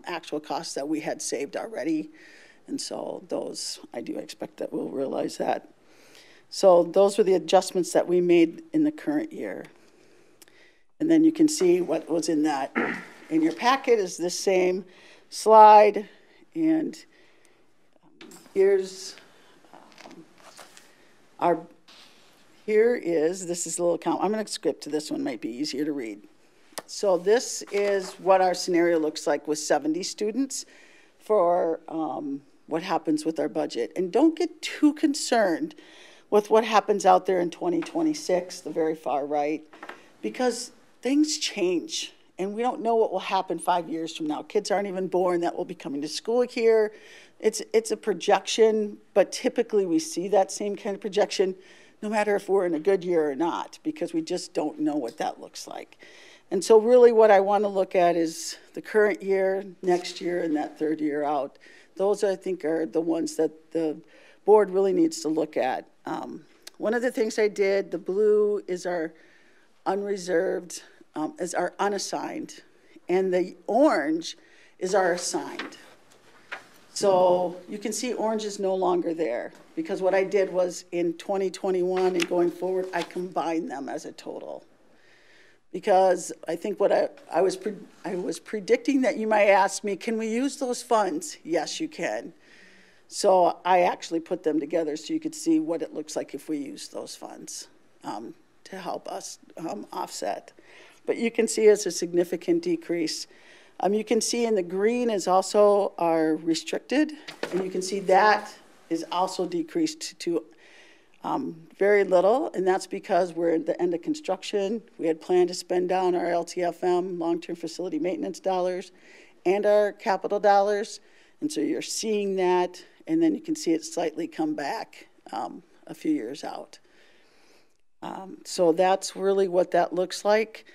actual costs that we had saved already. And so those, I do expect that we'll realize that. So those were the adjustments that we made in the current year. And then you can see what was in that. In your packet is this same slide. And here's this is a little count. I'm going to skip to this one, might be easier to read. So this is what our scenario looks like with 70 students for what happens with our budget. And don't get too concerned with what happens out there in 2026, the very far right, because things change and we don't know what will happen 5 years from now. Kids aren't even born that will be coming to school here. It's a projection, but typically we see that same kind of projection no matter if we're in a good year or not, because we just don't know what that looks like. And so really what I want to look at is the current year, next year, and that third year out. Those, I think, are the ones that the board really needs to look at. One of the things I did, the blue is our unreserved, is our unassigned, and the orange is our assigned. So you can see orange is no longer there, because what I did was in 2021 and going forward, I combined them as a total. Because I think what I was predicting that you might ask me, can we use those funds? Yes, you can. So I actually put them together so you could see what it looks like if we use those funds to help us offset. But you can see it's a significant decrease. You can see in the green is also our restricted, and you can see that is also decreased to very little, and that's because we're at the end of construction. We had planned to spend down our LTFM, long-term facility maintenance dollars, and our capital dollars, and so you're seeing that, and then you can see it slightly come back a few years out. So that's really what that looks like.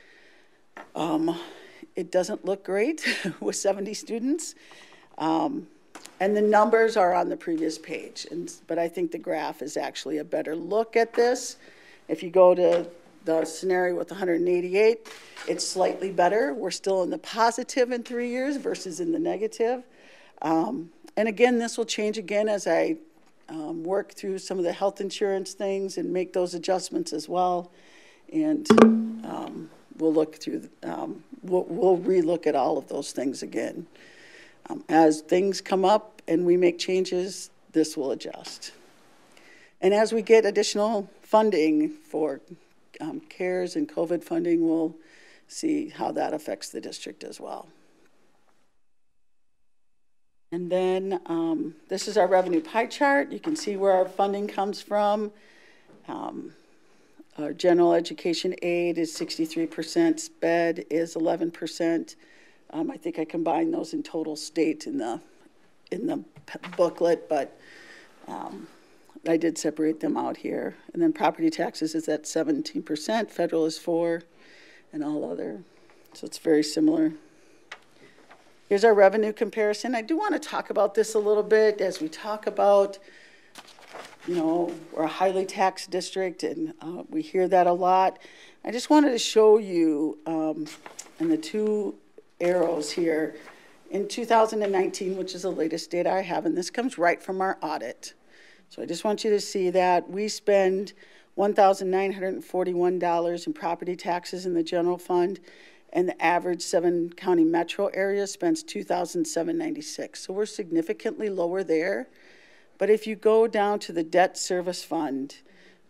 It doesn't look great with 70 students. And the numbers are on the previous page, but I think the graph is actually a better look at this. If you go to the scenario with 188, it's slightly better. We're still in the positive in 3 years versus in the negative. And again, this will change again as I work through some of the health insurance things and make those adjustments as well. And we'll look through, we'll relook at all of those things again. As things come up and we make changes, this will adjust. And as we get additional funding for CARES and COVID funding, we'll see how that affects the district as well. And then this is our revenue pie chart. You can see where our funding comes from. Our general education aid is 63%, SPED is 11%. I think I combined those in total state in the booklet, but I did separate them out here. And then property taxes is at 17%, federal is 4%, and all other. So it's very similar. Here's our revenue comparison. I do want to talk about this a little bit as we talk about, you know, we're a highly taxed district, and we hear that a lot. I just wanted to show you in the two arrows here, in 2019, which is the latest data I have, and this comes right from our audit. So I just want you to see that we spend $1,941 in property taxes in the general fund, and the average 7-county metro area spends $2,796. So we're significantly lower there. But if you go down to the debt service fund,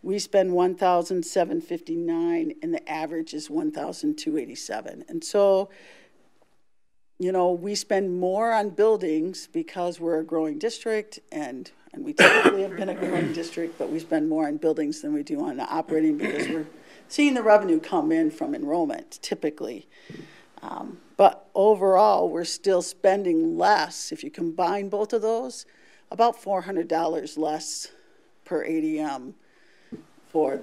we spend $1,759, and the average is $1,287. And so, you know, we spend more on buildings because we're a growing district, and we typically have been a growing district, but we spend more on buildings than we do on the operating because we're seeing the revenue come in from enrollment, typically. But overall, we're still spending less. If you combine both of those, about $400 less per ADM for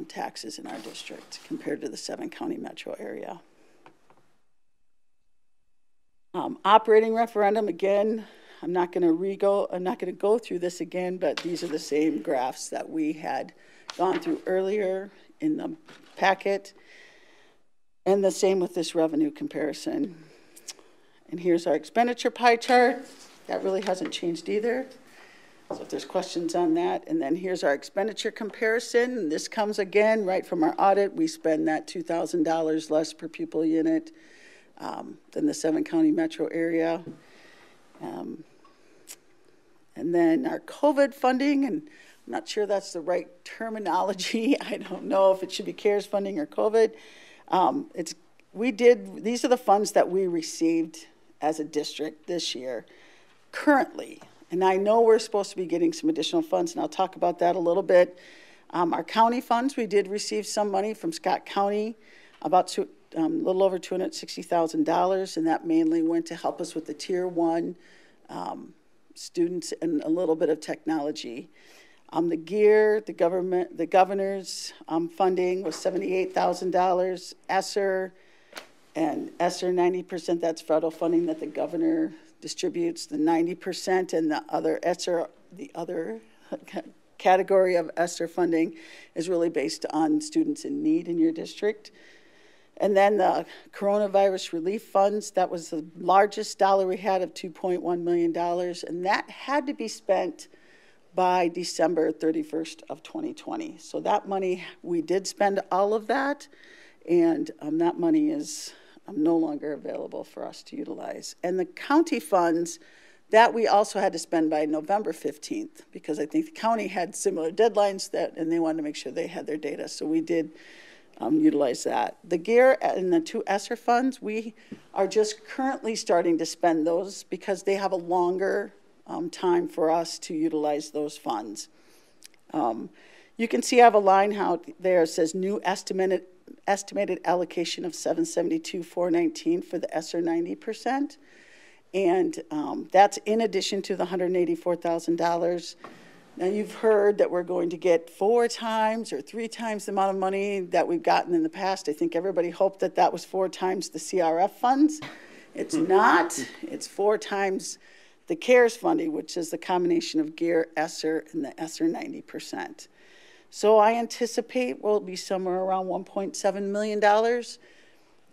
taxes in our district compared to the 7-county metro area. Operating referendum, again, I'm not going to go through this again, but these are the same graphs that we had gone through earlier in the packet, and the same with this revenue comparison. And here's our expenditure pie chart. That really hasn't changed either. So if there's questions on that, and then here's our expenditure comparison. And this comes again right from our audit. We spend that $2,000 less per pupil unit than the 7-county metro area. And then our COVID funding, and I'm not sure that's the right terminology. I don't know if it should be CARES funding or COVID. These are the funds that we received as a district this year currently. And I know we're supposed to be getting some additional funds, and I'll talk about that a little bit. Our county funds, we did receive some money from Scott County, about a little over $260,000, and that mainly went to help us with the Tier 1 students and a little bit of technology. The GEAR, the governor's funding was $78,000. ESSER, and ESSER 90%, that's federal funding that the governor distributes, the 90%, and the other ESSER, the other category of ESSER funding is really based on students in need in your district. And then the coronavirus relief funds, that was the largest dollar we had of $2.1 million, and that had to be spent by December 31st of 2020. So that money, we did spend all of that, and that money is no longer available for us to utilize. And the county funds, that we also had to spend by November 15th, because I think the county had similar deadlines and they wanted to make sure they had their data. So we did utilize that. The GEAR and the 2 ESSER funds, we are just currently starting to spend those because they have a longer time for us to utilize those funds. You can see I have a line out there that says new estimated allocation of $772,419 for the ESSER 90%. And that's in addition to the $184,000. Now you've heard that we're going to get 4 times or 3 times the amount of money that we've gotten in the past. I think everybody hoped that that was 4 times the CRF funds. It's not. It's 4 times the CARES funding, which is the combination of GEAR, ESSER, and the ESSER 90%. So I anticipate we'll be somewhere around $1.7 million.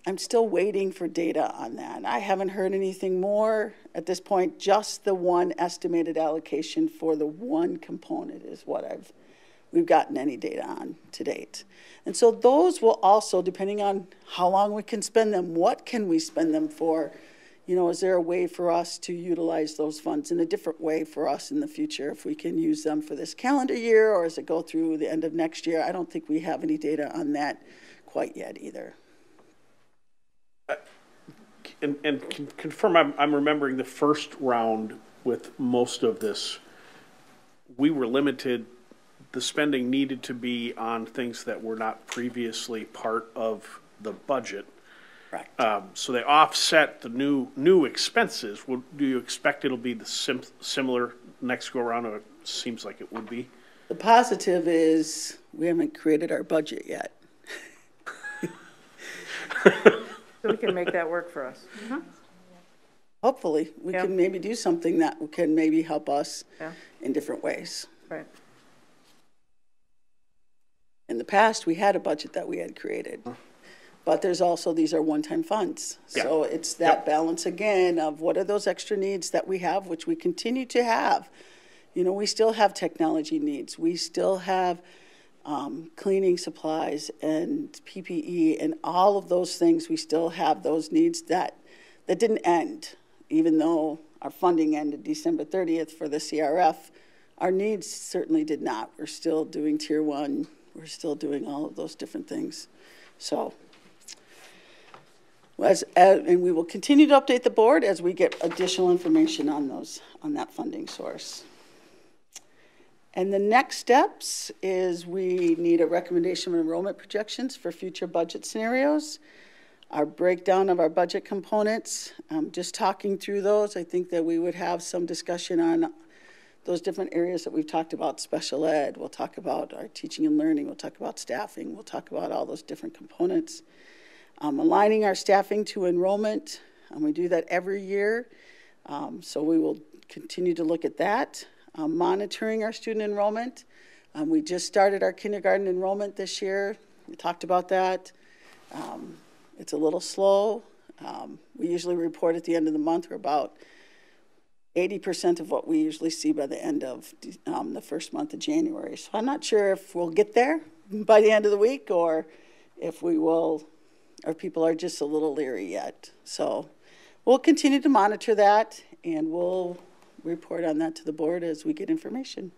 I'm still waiting for data on that. I haven't heard anything more at this point. Just the one estimated allocation for the one component is what we've gotten any data on to date. And so those will also, depending on how long we can spend them, what can we spend them for? You know, is there a way for us to utilize those funds in a different way for us in the future if we can use them for this calendar year, or as it go through the end of next year? I don't think we have any data on that quite yet either. And confirm, I'm remembering the first round with most of this, we were limited, the spending needed to be on things that were not previously part of the budget. Right. So they offset the new expenses. Do you expect it'll be the similar next go around, or it seems like it would be? The positive is we haven't created our budget yet. So we can make that work for us. hopefully, we Yeah. can maybe do something that can maybe help us Yeah. in different ways. Right. In the past, we had a budget that we had created, but there's also, these are one-time funds. So it's that balance again of what are those extra needs that we have, which we continue to have. You know, we still have technology needs. We still have cleaning supplies and PPE and all of those things. We still have those needs that didn't end, even though our funding ended December 30th for the CRF. Our needs certainly did not. We're still doing tier 1. We're still doing all of those different things. So, and we will continue to update the board as we get additional information on that funding source. And the next steps is we need a recommendation of enrollment projections for future budget scenarios. Our breakdown of our budget components, just talking through those, I think that we would have some discussion on those different areas that we've talked about, special ed, we'll talk about our teaching and learning, we'll talk about staffing, we'll talk about all those different components. Aligning our staffing to enrollment, we do that every year, so we will continue to look at that. Monitoring our student enrollment. We just started our kindergarten enrollment this year. We talked about that. It's a little slow. We usually report at the end of the month. We're about 80% of what we usually see by the end of the first month of January. So I'm not sure if we'll get there by the end of the week or if we will, or people are just a little leery yet. So we'll continue to monitor that and we'll report on that to the board as we get information.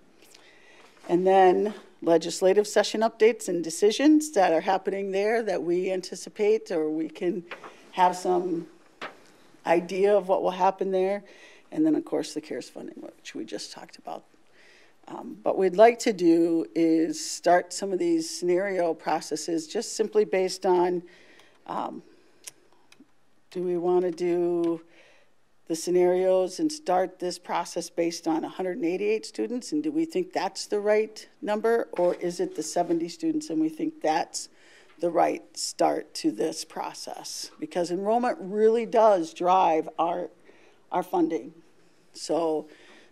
And then legislative session updates and decisions that are happening there that we anticipate or we can have some idea of what will happen there. And then, of course, the CARES funding, which we just talked about. What we'd like to do is start some of these scenario processes just simply based on, do we want to do the scenarios and start this process based on 188 students? And do we think that's the right number? Or is it the 70 students and we think that's the right start to this process? Because enrollment really does drive our funding. So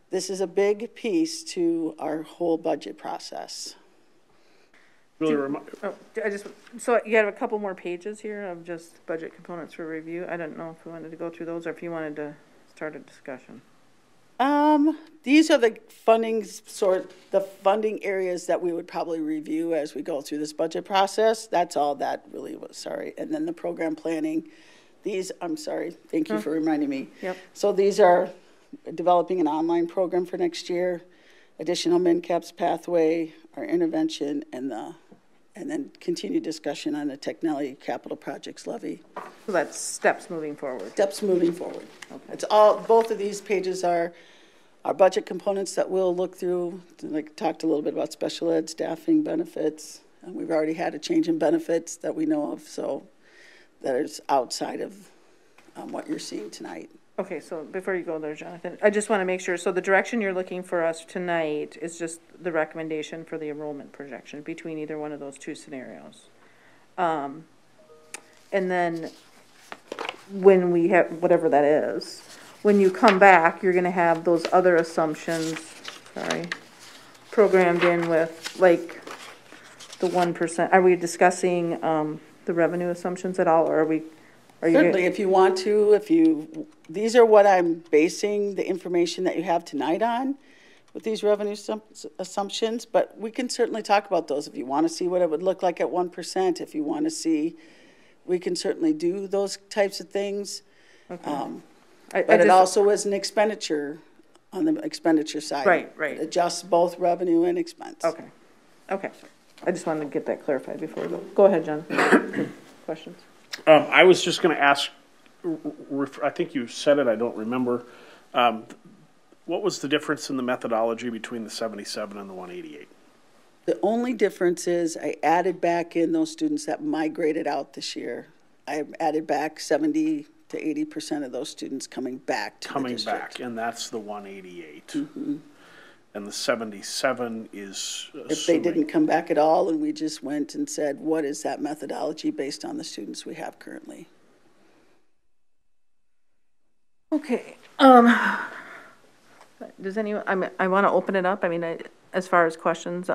this is a big piece to our whole budget process. Really So you have a couple more pages here of just budget components for review. I don't know if we wanted to go through those or if you wanted to start a discussion. These are the funding areas that we would probably review as we go through this budget process. That's all that really was, sorry. And then the program planning. These, I'm sorry, thank you for reminding me. Yep. So these are developing an online program for next year, additional MNCAPS pathway, our intervention, and then continued discussion on the technology capital projects levy. So that's steps moving forward. Steps moving forward. Okay. It's all, both of these pages are our budget components that we'll look through. Like talked a little bit about special ed, staffing, benefits, and we've already had a change in benefits that we know of, so that is outside of what you're seeing tonight. Okay, so before you go there, Jonathan, I just want to make sure, so the direction you're looking for us tonight is just the recommendation for the enrollment projection between either one of those two scenarios. And then when we have, whatever that is, when you come back, you're going to have those other assumptions, programmed in with like the 1%. Are we discussing the revenue assumptions at all, or are we? Certainly, if you want to, these are what I'm basing the information that you have tonight on with these revenue assumptions, but we can certainly talk about those. If you want to see what it would look like at 1%, if you want to see, we can certainly do those types of things. Okay. But it also is an expenditure on the expenditure side. Right. It adjusts both revenue and expense. Okay. I just wanted to get that clarified before we go. Go ahead, Jonathan. Questions? I was just going to ask, I think you said it, I don't remember. What was the difference in the methodology between the 77 and the 188? The only difference is I added back in those students that migrated out this year. I added back 70 to 80% of those students coming back to the district. Coming back, and that's the 188. Mm-hmm. And the 77 is if they didn't come back at all, and we just went and said, what is that methodology based on the students we have currently? Okay, does anyone, I want to open it up, I mean, as far as questions,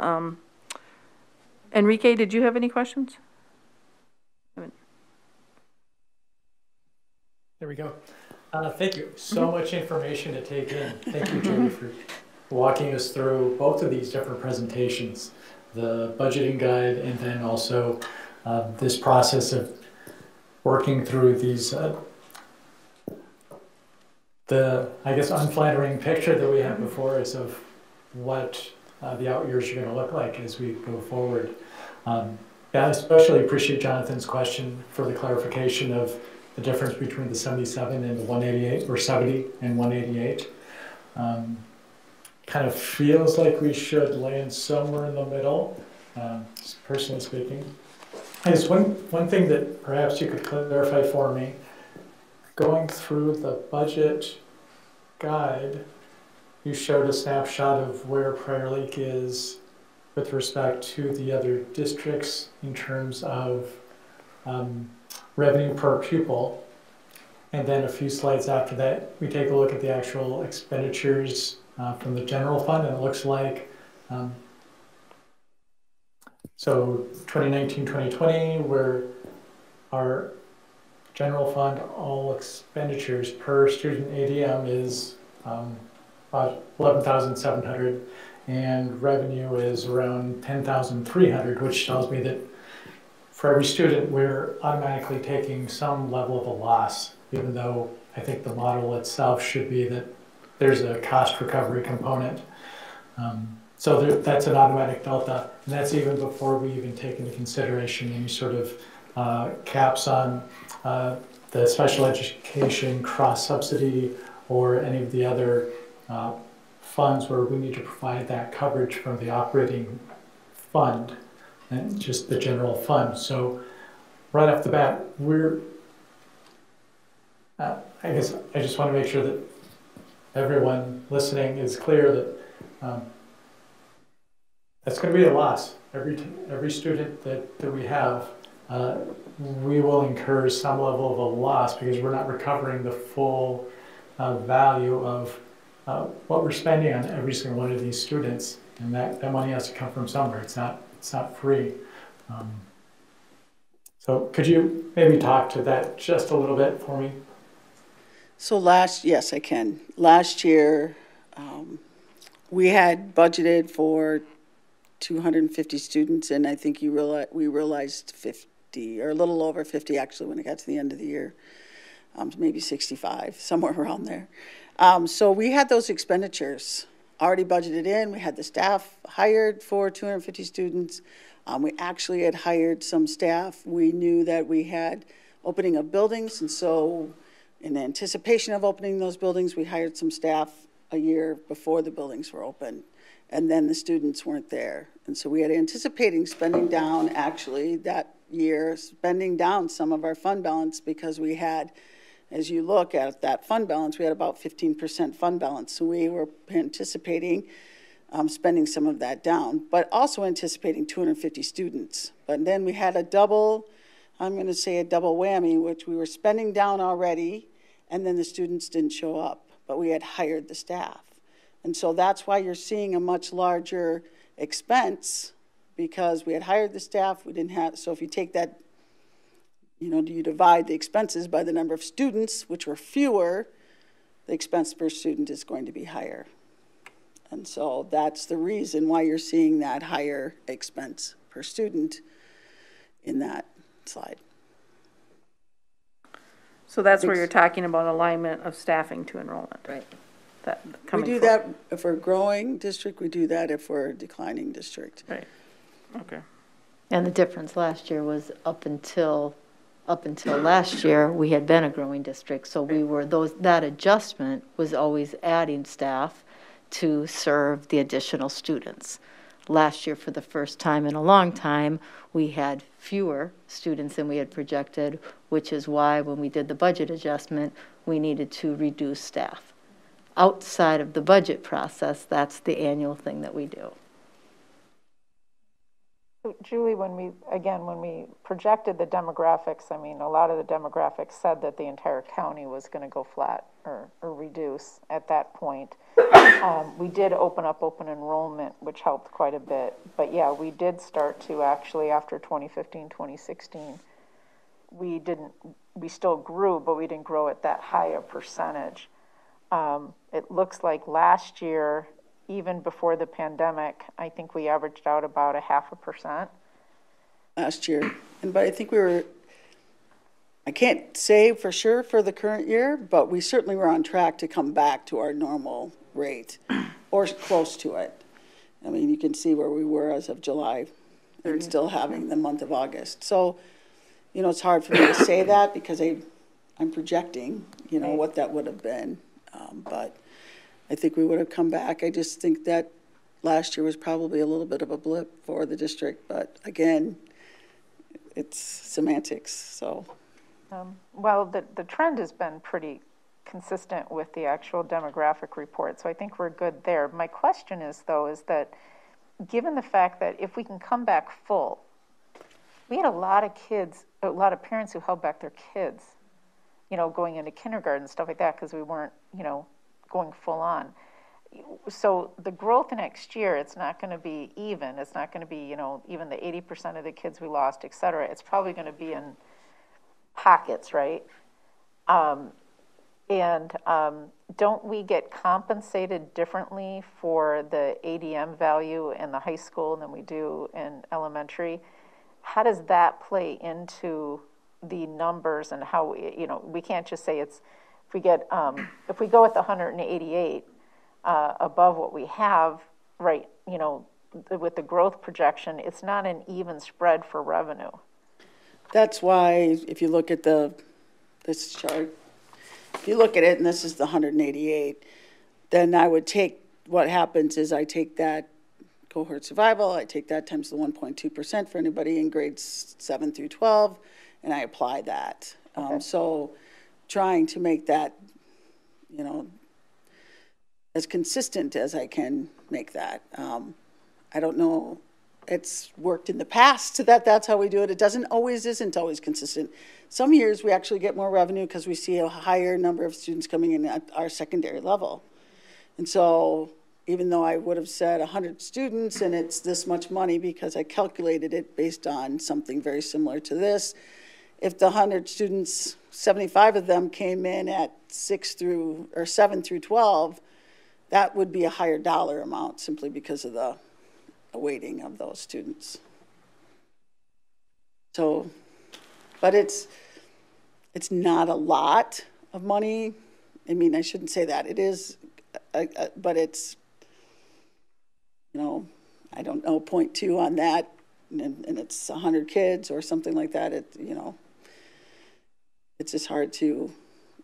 Enrique, did you have any questions? There we go. Thank you. So much information to take in. Thank you, Jody, for walking us through both of these different presentations, the budgeting guide and then also this process of working through these, the, I guess, unflattering picture that we have before us of what the out years are going to look like as we go forward. Yeah, I especially appreciate Jonathan's question for the clarification of the difference between the 77 and the 188, or 70 and 188. Kind of feels like we should land somewhere in the middle, personally speaking. I guess one thing that perhaps you could clarify for me, going through the budget guide, you showed a snapshot of where Prior Lake is with respect to the other districts in terms of revenue per pupil. And then a few slides after that, we take a look at the actual expenditures from the general fund, and it looks like, so 2019-2020, where our general fund, all expenditures per student ADM is about 11,700, and revenue is around 10,300, which tells me that for every student, we're automatically taking some level of a loss, even though I think the model itself should be that there's a cost recovery component. So that's an automatic delta, and that's even before we even take into consideration any sort of caps on the special education cross-subsidy or any of the other funds where we need to provide that coverage from the operating fund and just the general fund. So right off the bat, we're, I guess I just want to make sure that everyone listening is clear that that's going to be a loss. Every student that we have, we will incur some level of a loss because we're not recovering the full value of what we're spending on every single one of these students, and that money has to come from somewhere. It's not free. So could you maybe talk to that just a little bit for me? So yes, I can. Last year, we had budgeted for 250 students, and I think we realized 50, or a little over 50 actually when it got to the end of the year, maybe 65, somewhere around there. So we had those expenditures already budgeted in. We had the staff hired for 250 students. We actually had hired some staff. We knew that we had opening of buildings, and so in anticipation of opening those buildings, we hired some staff a year before the buildings were open, and then the students weren't there. And so we had anticipating spending down, actually, that year, spending down some of our fund balance because we had, as you look at that fund balance, we had about 15% fund balance. So we were anticipating spending some of that down, but also anticipating 250 students. But then we had a double, I'm going to say a double whammy, which we were spending down already, and then the students didn't show up, but we had hired the staff. And so that's why you're seeing a much larger expense, because we had hired the staff, we didn't have, so if you take that, you divide the expenses by the number of students, which were fewer, the expense per student is going to be higher. And so that's the reason why you're seeing that higher expense per student in that slide. So that's where you're talking about alignment of staffing to enrollment. Right. We do that if we're a growing district, we do that if we're a declining district. Right, okay. And the difference last year was up until last year, we had been a growing district. So we were, that adjustment was always adding staff to serve the additional students. Last year, for the first time in a long time, we had fewer students than we had projected, which is why when we did the budget adjustment, we needed to reduce staff. Outside of the budget process, that's the annual thing that we do. Julie, when we projected the demographics, I mean, a lot of the demographics said that the entire county was going to go flat or reduce at that point. We did open up open enrollment, which helped quite a bit. But yeah, we did start to actually, after 2015, 2016, we still grew, but we didn't grow at that high a percentage. It looks like last year, even before the pandemic, I think we averaged out about 0.5%. Last year. But I think I can't say for sure for the current year, but we certainly were on track to come back to our normal rate or close to it. I mean, you can see where we were as of July and still having the month of August. So, you know, it's hard for me to say that because I'm projecting, you know, what that would have been. But I think we would have come back. I just think that last year was probably a little bit of a blip for the district. But again, it's semantics, so. Well, the trend has been pretty consistent with the actual demographic report, so I think we're good there. My question is, though, is that given the fact that if we can come back full, we had a lot of parents who held back their kids, you know, going into kindergarten and stuff like that because we weren't, you know, going full on. So the growth next year, it's not going to be even. It's not going to be, you know, even the 80% of the kids we lost, et cetera. It's probably going to be in pockets, right? Don't we get compensated differently for the ADM value in the high school than we do in elementary? How does that play into the numbers and how, you know, we can't just say it's, if we go with the 188 above what we have, right, you know, with the growth projection, it's not an even spread for revenue. That's why if you look at this chart, if you look at it and this is the 188, then I would take, what happens is I take that cohort survival, I take that times the 1.2% for anybody in grades 7 through 12, and I apply that. Okay. So trying to make that, you know, as consistent as I can make that. I don't know, it's worked in the past that's how we do it. It isn't always consistent. Some years we actually get more revenue because we see a higher number of students coming in at our secondary level. And so even though I would have said 100 students and it's this much money because I calculated it based on something very similar to this, if the 100 students, 75 of them came in at 7 through 12, that would be a higher dollar amount simply because of the weighting of those students. So, but it's not a lot of money. I mean, I shouldn't say that. It is, but it's, you know, I don't know, 0.2 on that, and it's 100 kids or something like that. It, you know, it's just hard to,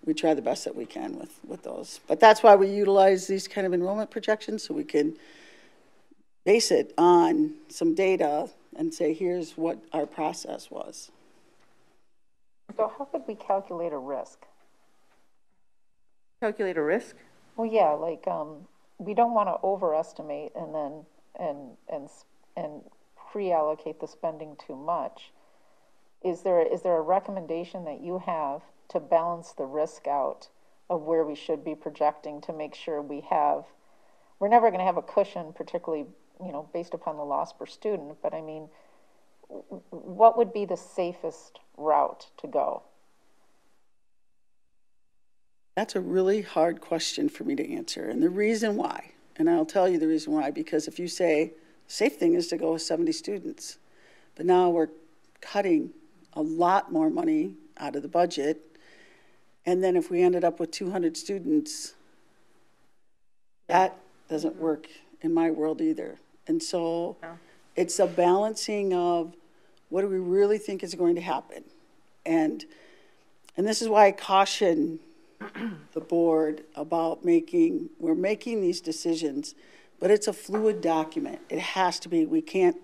we try the best that we can with those. But that's why we utilize these kind of enrollment projections, so we can base it on some data and say, here's what our process was. So how could we calculate a risk? Calculate a risk? Well, yeah, like we don't want to overestimate and then and pre-allocate the spending too much. Is there a recommendation that you have to balance the risk out of where we should be projecting to make sure we're never going to have a cushion, particularly, you know, based upon the loss per student, but I mean, what would be the safest route to go? That's a really hard question for me to answer. And the reason why, and I'll tell you the reason why, because if you say the safe thing is to go with 70 students, but now we're cutting a lot more money out of the budget. And then if we ended up with 200 students, that doesn't work in my world either. And so it's a balancing of what do we really think is going to happen. And this is why I caution the board about we're making these decisions, but it's a fluid document. It has to be. We can't,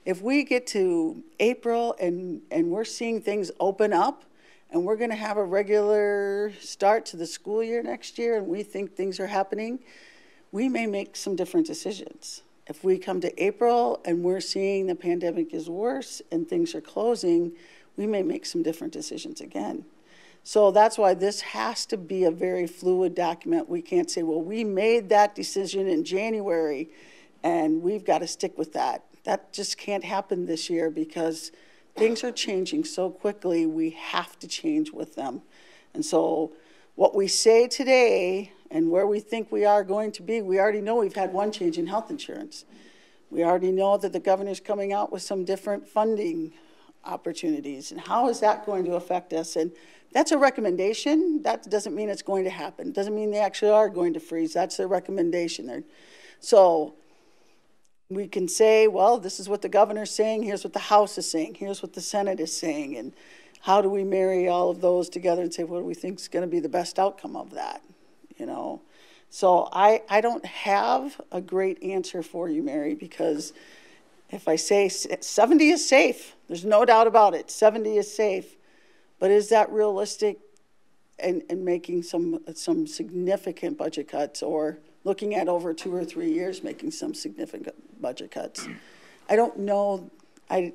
if we get to April and we're seeing things open up and we're going to have a regular start to the school year next year and we think things are happening, we may make some different decisions. if we come to April and we're seeing the pandemic is worse and things are closing, we may make some different decisions again. So that's why this has to be a very fluid document. We can't say, well, we made that decision in January and we've got to stick with that. That just can't happen this year because things are changing so quickly, we have to change with them. And so what we say today and where we think we are going to be, we already know we've had one change in health insurance. We already know that the governor's coming out with some different funding opportunities. And how is that going to affect us? And that's a recommendation. That doesn't mean it's going to happen. Doesn't mean they actually are going to freeze. That's their recommendation. So we can say, well, this is what the governor's saying. Here's what the House is saying. Here's what the Senate is saying. And how do we marry all of those together and say, what do we think is going to be the best outcome of that? You know, so I don't have a great answer for you, Mary, because if I say 70 is safe, there's no doubt about it. 70 is safe. But is that realistic in making some significant budget cuts, or looking at over 2 or 3 years making some significant budget cuts? I don't know. I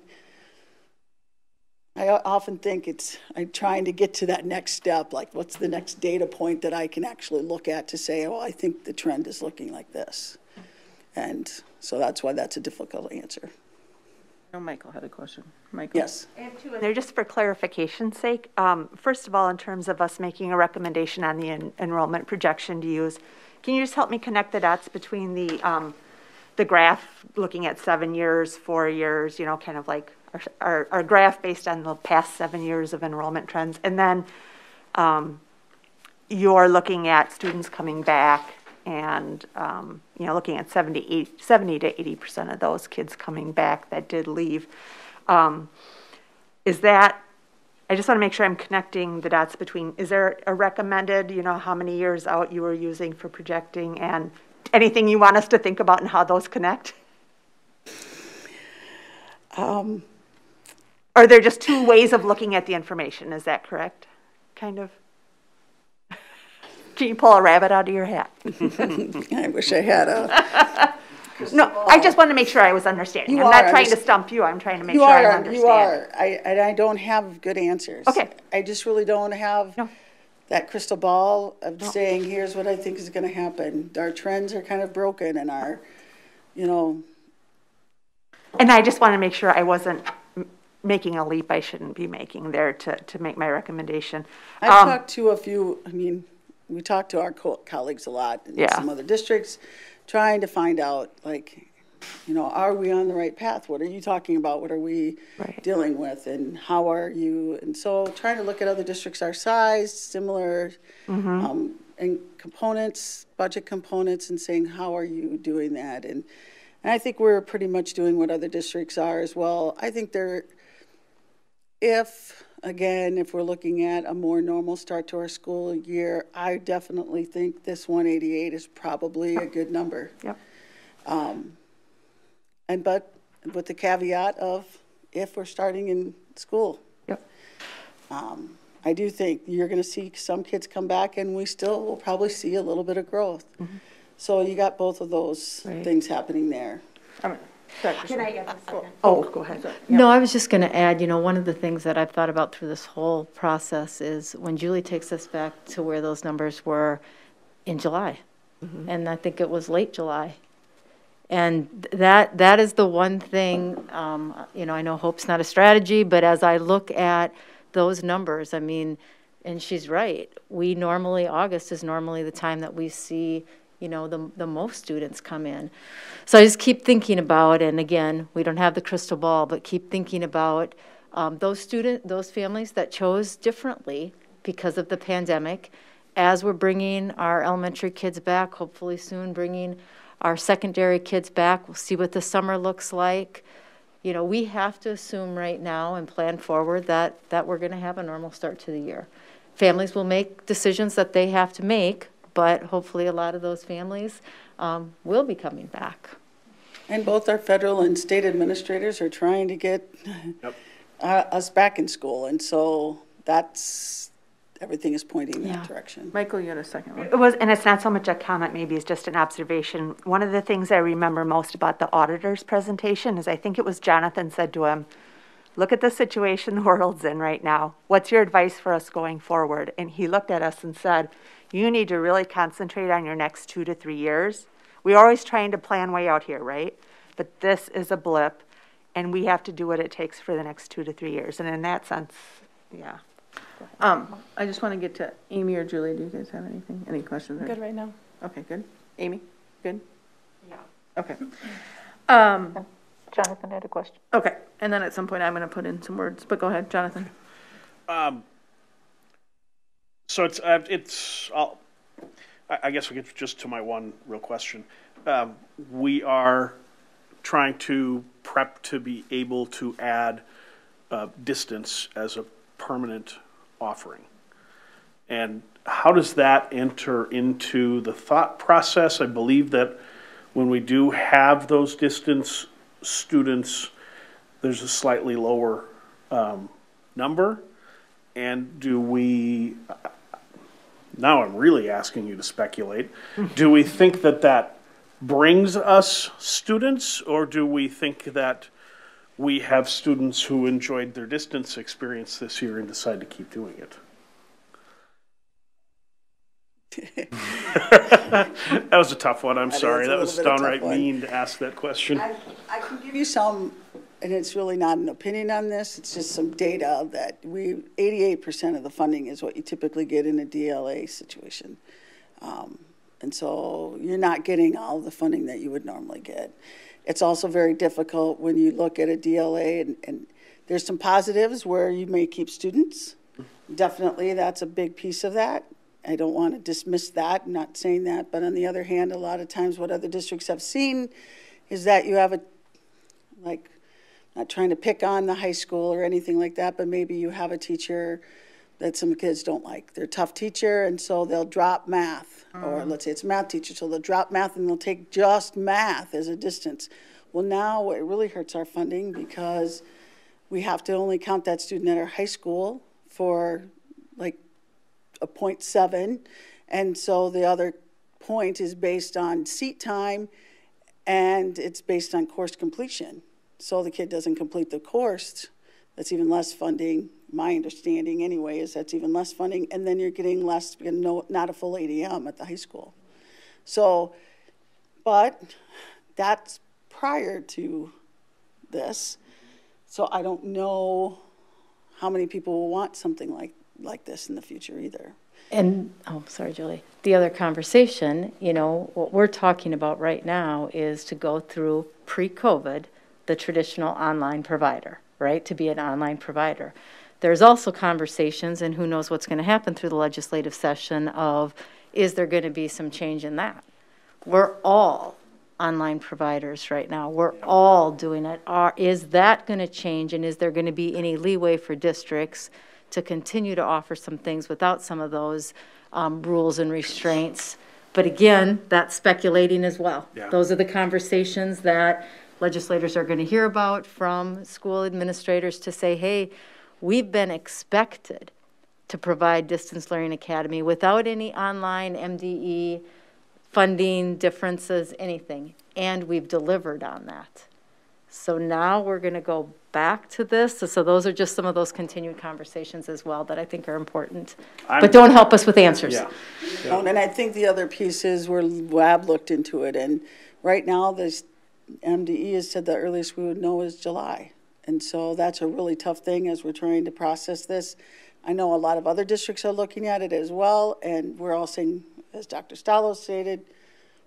often think I'm trying to get to that next step, like what's the next data point that I can actually look at to say, oh, I think the trend is looking like this. And so that's why that's a difficult answer. Oh, Michael had a question. Michael? Yes. I have two in there just for clarification's sake. First of all, in terms of us making a recommendation on the enrollment projection to use, can you just help me connect the dots between the graph looking at 7 years, 4 years, you know, kind of like our graph based on the past 7 years of enrollment trends, and then you're looking at students coming back and, you know, looking at 70 to 80% of those kids coming back that did leave. Is that, I just want to make sure I'm connecting the dots between, is there a recommended, you know, how many years out you were using for projecting, and anything you want us to think about and how those connect? Are there just two ways of looking at the information? Is that correct? Kind of. Can you pull a rabbit out of your hat? I wish I had a... No, I just want to make sure I was understanding. I'm not trying to stump you. I'm trying to make sure I understand. You are. I don't have good answers. Okay. I just really don't have that crystal ball of saying, here's what I think is going to happen. Our trends are kind of broken, and our, you know. And I just want to make sure I wasn't making a leap I shouldn't be making there to make my recommendation. I've talked to a few, I mean, we talk to our colleagues a lot in some other districts, trying to find out, like, you know, are we on the right path? What are you talking about? What are we dealing with? And how are you? And so trying to look at other districts our size, similar, and components, budget components, and saying, how are you doing that? And I think we're pretty much doing what other districts are as well. I think if we're looking at a more normal start to our school year, I definitely think this 188 is probably a good number. Yep. But with the caveat of if we're starting in school. Yep. I do think you're going to see some kids come back, and we still will probably see a little bit of growth. So you got both of those things happening there. Can I add a second? Oh, go ahead. No, I was just going to add, you know, one of the things that I've thought about through this whole process is when Julie takes us back to where those numbers were in July. And I think it was late July. And that is the one thing, you know, I know hope's not a strategy, but as I look at those numbers, I mean, and she's right, August is normally the time that we see, you know, the most students come in. So I just keep thinking about, and again, we don't have the crystal ball, but keep thinking about those families that chose differently because of the pandemic, as we're bringing our elementary kids back, hopefully soon bringing our secondary kids back. We'll see what the summer looks like. You know, we have to assume right now and plan forward that we're going to have a normal start to the year. Families will make decisions that they have to make, but hopefully a lot of those families will be coming back. And both our federal and state administrators are trying to get us back in school. And so that's everything is pointing that direction. Michael, you had a second one. It was, and it's not so much a comment, maybe it's just an observation. One of the things I remember most about the auditor's presentation is I think it was Jonathan said to him, look at the situation the world's in right now. What's your advice for us going forward? And he looked at us and said, you need to really concentrate on your next 2 to 3 years. We're always trying to plan way out here, right? But this is a blip, and we have to do what it takes for the next 2 to 3 years. And in that sense, yeah. I just want to get to Amy or Julie. Do you guys have anything? Any questions? Good right now. Okay, good. Amy, good? Yeah. Okay. Jonathan had a question. Okay, and then at some point I'm going to put in some words, but go ahead, Jonathan. So I guess we get just to my one real question. We are trying to prep to be able to add distance as a permanent offering. And how does that enter into the thought process? I believe that when we do have those distance students, there's a slightly lower number. And do we, now I'm really asking you to speculate, do we think that that brings us students, or do we think that we have students who enjoyed their distance experience this year and decide to keep doing it? That was a tough one. I'm sorry. That was downright mean to ask that question. I can give you some, and it's really not an opinion on this, it's just some data that 88% of the funding is what you typically get in a DLA situation. And so you're not getting all of the funding that you would normally get. It's also very difficult when you look at a DLA, and there's some positives where you may keep students. Definitely, that's a big piece of that. I don't want to dismiss that, I'm not saying that, but on the other hand, a lot of times what other districts have seen is that you have not trying to pick on the high school or anything like that, but maybe you have a teacher that some kids don't like. They're a tough teacher, and so they'll drop math, or let's say it's a math teacher, so they'll drop math and they'll take just math as a distance. Well, now it really hurts our funding because we have to only count that student at our high school for like a 0.7, and so the other point is based on seat time, and it's based on course completion. So the kid doesn't complete the course, that's even less funding. My understanding anyway is that's even less funding, and then you're getting less, not a full ADM at the high school. So, but that's prior to this, so I don't know how many people will want something like this in the future either. And, oh, sorry, Julie. The other conversation, what we're talking about right now is to go through pre-COVID, the traditional online provider, right? To be an online provider. There's also conversations, and who knows what's going to happen through the legislative session of, is there going to be some change in that? We're all online providers right now. We're all doing it. Is that going to change, and is there going to be any leeway for districts to continue to offer some things without some of those rules and restraints? But again, that's speculating as well. Yeah. Those are the conversations that legislators are going to hear about from school administrators to say, hey, we've been expected to provide distance learning academy without any online MDE funding differences, anything, and we've delivered on that. So now we're going to go back to this. So those are just some of those continued conversations as well that I think are important, but don't help us with answers. Yeah. And I think the other piece is where Lab looked into it, and right now this MDE has said the earliest we would know is July. And so that's a really tough thing as we're trying to process this. I know a lot of other districts are looking at it as well, and we're all saying, as Dr. Stallo stated,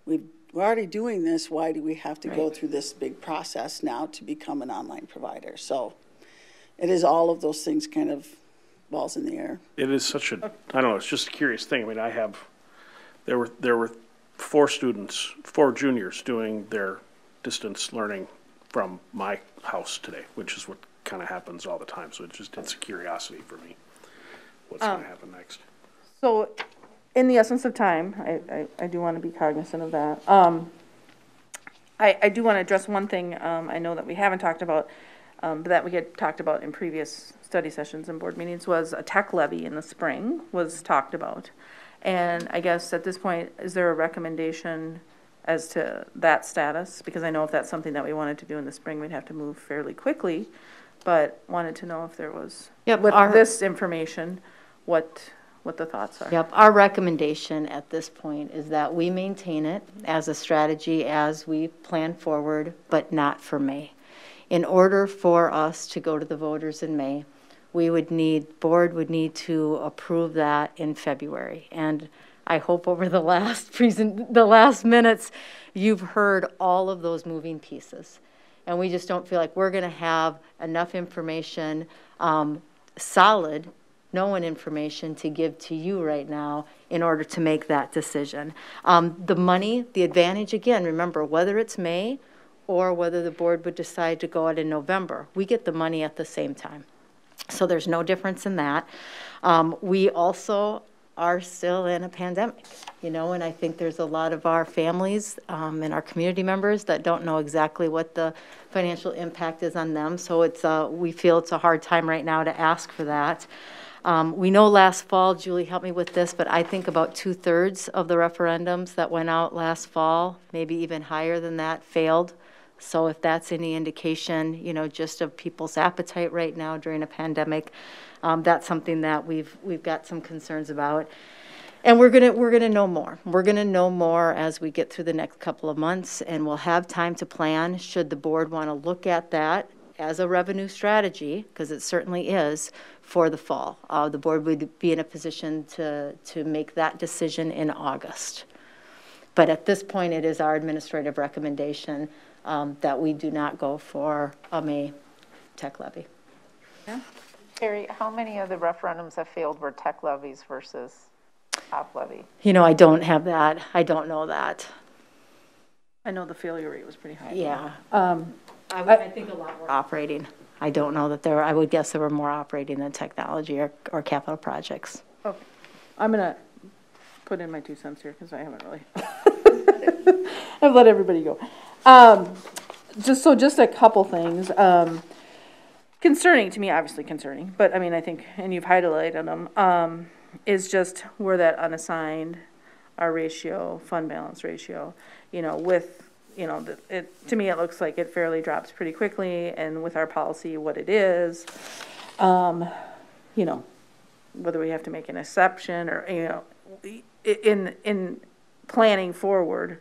we're already doing this. Why do we have to go through this big process now to become an online provider? So it is all of those things kind of balls in the air. It is such a, I don't know, it's just a curious thing. I mean, there were 4 juniors doing their distance learning from my house today, which is what kind of happens all the time. So it's a curiosity for me. What's going to happen next? So in the essence of time, I do want to be cognizant of that. I do want to address one thing I know that we haven't talked about. that we had talked about in previous study sessions and board meetings, was a tech levy in the spring was talked about. And I guess at this point, is there a recommendation as to that status? Because I know if that's something that we wanted to do in the spring, we'd have to move fairly quickly, but wanted to know if there was, with this information, what the thoughts are. Yep, our recommendation at this point is that we maintain it as a strategy as we plan forward, but not for May. In order for us to go to the voters in May, board would need to approve that in February. And I hope over the last minutes, you've heard all of those moving pieces. And we just don't feel like we're gonna have enough information, solid, known information to give to you right now in order to make that decision. The money, the advantage, again, remember, whether it's May or whether the board would decide to go out in November, we get the money at the same time. So there's no difference in that. We also are still in a pandemic, and I think there's a lot of our families and our community members that don't know exactly what the financial impact is on them. So we feel it's a hard time right now to ask for that. We know last fall, Julie helped me with this, but I think about 2/3 of the referendums that went out last fall, maybe even higher than that, failed. So if that's any indication, just of people's appetite right now during a pandemic, that's something that we've got some concerns about. And we're gonna know more. We're gonna know more as we get through the next couple of months, and we'll have time to plan should the board want to look at that as a revenue strategy, because it certainly is, for the fall. The board would be in a position to make that decision in August. But at this point, it is our administrative recommendation that we do not go for a May tech levy. Yeah. Terry, how many of the referendums have failed were tech levies versus top levy? I don't have that. I don't know that. I know the failure rate was pretty high. Yeah. I think a lot were operating. I don't know that I would guess there were more operating than technology or capital projects. Okay. I'm going to put in my 2 cents here because I haven't really. I've let everybody go. Just a couple things. Concerning to me, obviously concerning, but I think, and you've highlighted them, is just where that unassigned, our ratio, fund balance ratio, with, to me, it looks like it fairly drops pretty quickly, and with our policy, what it is, whether we have to make an exception or, in planning forward,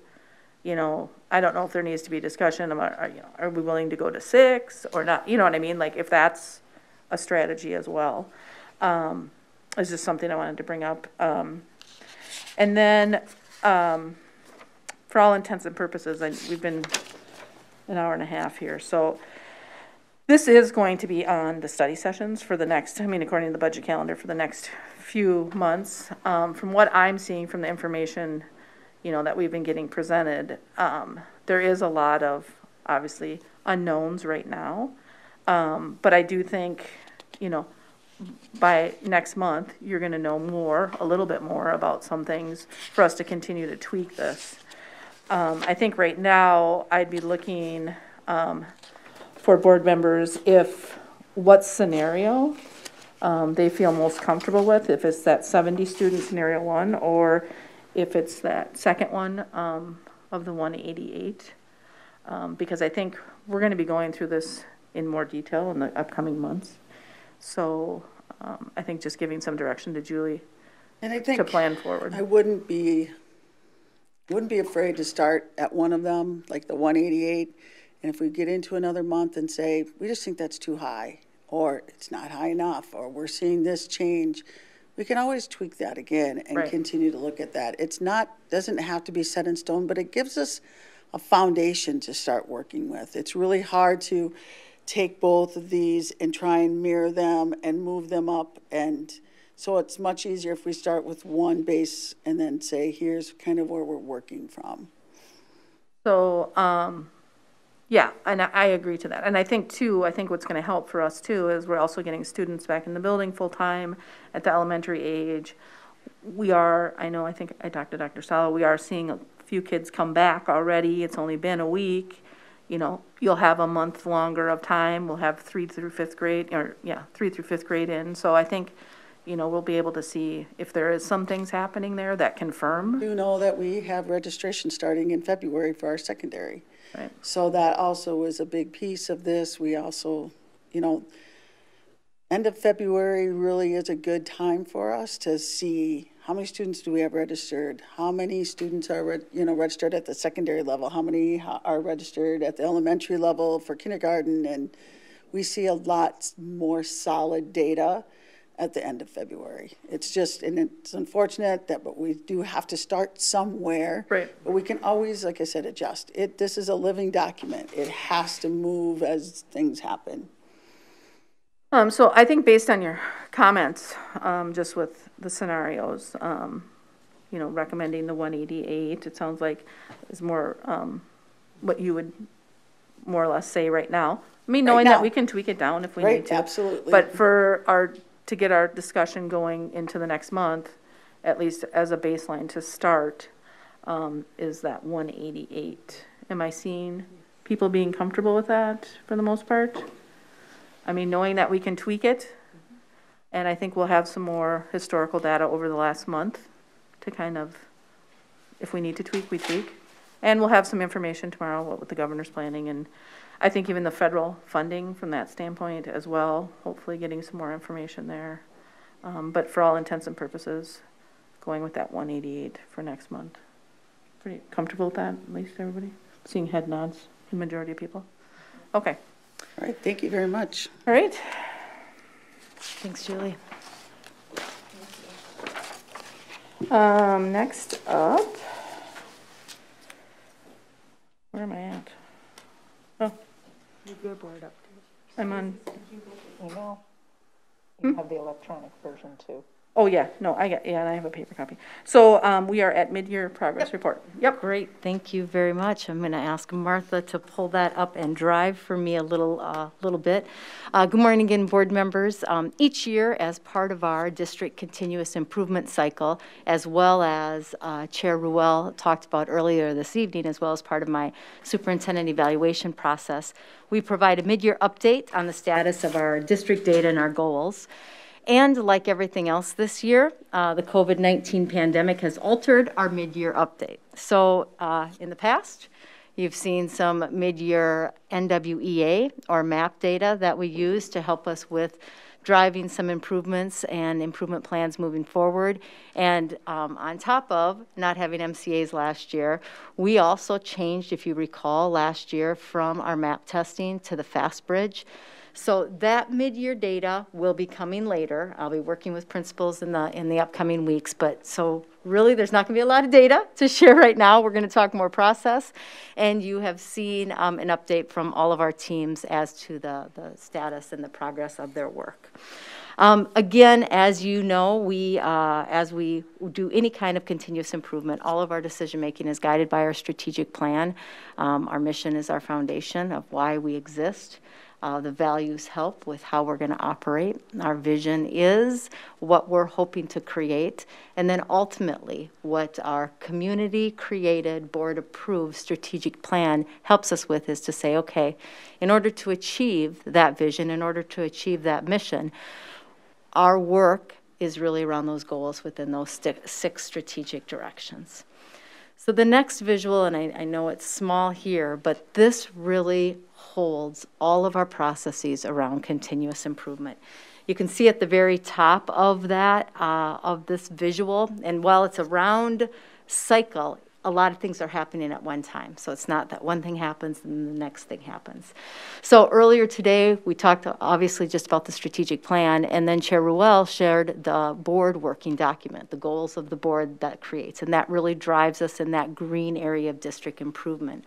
I don't know if there needs to be discussion about, are we willing to go to 6 or not? You know what I mean? Like if that's a strategy as well. It's just something I wanted to bring up. And then, for all intents and purposes, we've been an hour and a half here. So this is going to be on the study sessions for the next, according to the budget calendar, for the next few months. From what I'm seeing from the information that we've been getting presented, there is a lot of, obviously, unknowns right now. But I do think, by next month, you're going to know a little bit more about some things for us to continue to tweak this. I think right now, I'd be looking for board members what scenario they feel most comfortable with, if it's that 70 student scenario 1, or if it's that second one of the 188, because I think we're going to be going through this in more detail in the upcoming months. So I think just giving some direction to Julie and I think to plan forward. I wouldn't be afraid to start at one of them, like the 188, and if we get into another month and say, we just think that's too high, or it's not high enough, or we're seeing this change, we can always tweak that again and continue to look at that. Doesn't have to be set in stone, but it gives us a foundation to start working with. It's really hard to take both of these and try and mirror them and move them up. And so it's much easier if we start with one base and then say, here's kind of where we're working from. So, yeah, and I agree to that. And I think what's going to help for us too is we're also getting students back in the building full time at the elementary age. I think I talked to Dr. Salo, we are seeing a few kids come back already. It's only been a week. you know, you'll have a month longer of time. We'll have 3 through 5th grade, or yeah, 3 through 5th grade in. So I think, you know, we'll be able to see if there is some things happening there that confirm. You know that we have registration starting in February for our secondary. Right. So that also is a big piece of this. We also, you know, end of February really is a good time for us to see how many students do we have registered, how many students are, registered at the secondary level, how many are registered at the elementary level for kindergarten, and we see a lot more solid data at the end of February. It's just, and it's unfortunate that, but we do have to start somewhere. Right. But we can always, like I said, adjust. This is a living document. It has to move as things happen. So I think based on your comments, just with the scenarios, you know, recommending the 188, it sounds like is more what you would more or less say right now. I mean, knowing that we can tweak it down if we need to. Absolutely. But to get our discussion going into the next month, at least as a baseline to start, is that 188. Am I seeing people being comfortable with that for the most part? I mean, knowing that we can tweak it, and I think we'll have some more historical data over the last month to kind of, if we need to tweak, we tweak. And we'll have some information tomorrow, what with the governor's planning, and I think even the federal funding from that standpoint as well, hopefully getting some more information there. But for all intents and purposes, going with that 188 for next month. Pretty comfortable with that, at least everybody? Seeing head nods, the majority of people. Okay. All right, thank you very much. All right. Thanks, Julie. Next up, where am I at? Oh, Your board update. I'm on. Email. You have the electronic version too. Oh, yeah, no, and I have a paper copy. So we are at mid-year progress report. Yep. Great, thank you very much. I'm going to ask Martha to pull that up and drive for me a little bit. Good morning again, board members. Each year, as part of our district continuous improvement cycle, as well as Chair Ruel talked about earlier this evening, as well as part of my superintendent evaluation process, we provide a mid-year update on the status of our district data and our goals. And like everything else this year, the COVID-19 pandemic has altered our mid-year update. So in the past, you've seen some mid-year NWEA or MAP data that we use to help us with driving some improvements and improvement plans moving forward. And on top of not having MCAs last year, we also changed, if you recall, last year from our MAP testing to the Fast Bridge. So that mid-year data will be coming later. I'll be working with principals in the upcoming weeks, but so really there's not going to be a lot of data to share right now. We're going to talk more process, and you have seen an update from all of our teams as to the status and the progress of their work. Again, as you know, as we do any kind of continuous improvement, all of our decision making is guided by our strategic plan. Our mission is our foundation of why we exist. The values help with how we're going to operate. Our vision is what we're hoping to create, and then ultimately what our community-created, board-approved strategic plan helps us with is to say, okay, in order to achieve that vision, in order to achieve that mission, our work is really around those goals within those 6 strategic directions. So the next visual, and I know it's small here, but this really holds all of our processes around continuous improvement. You can see at the very top of that, of this visual, and while it's a round cycle, a lot of things are happening at one time. So it's not that one thing happens and the next thing happens. So earlier today, we talked obviously just about the strategic plan, and then Chair Ruel shared the board working document, the goals of the board that creates, and that really drives us in that green area of district improvement.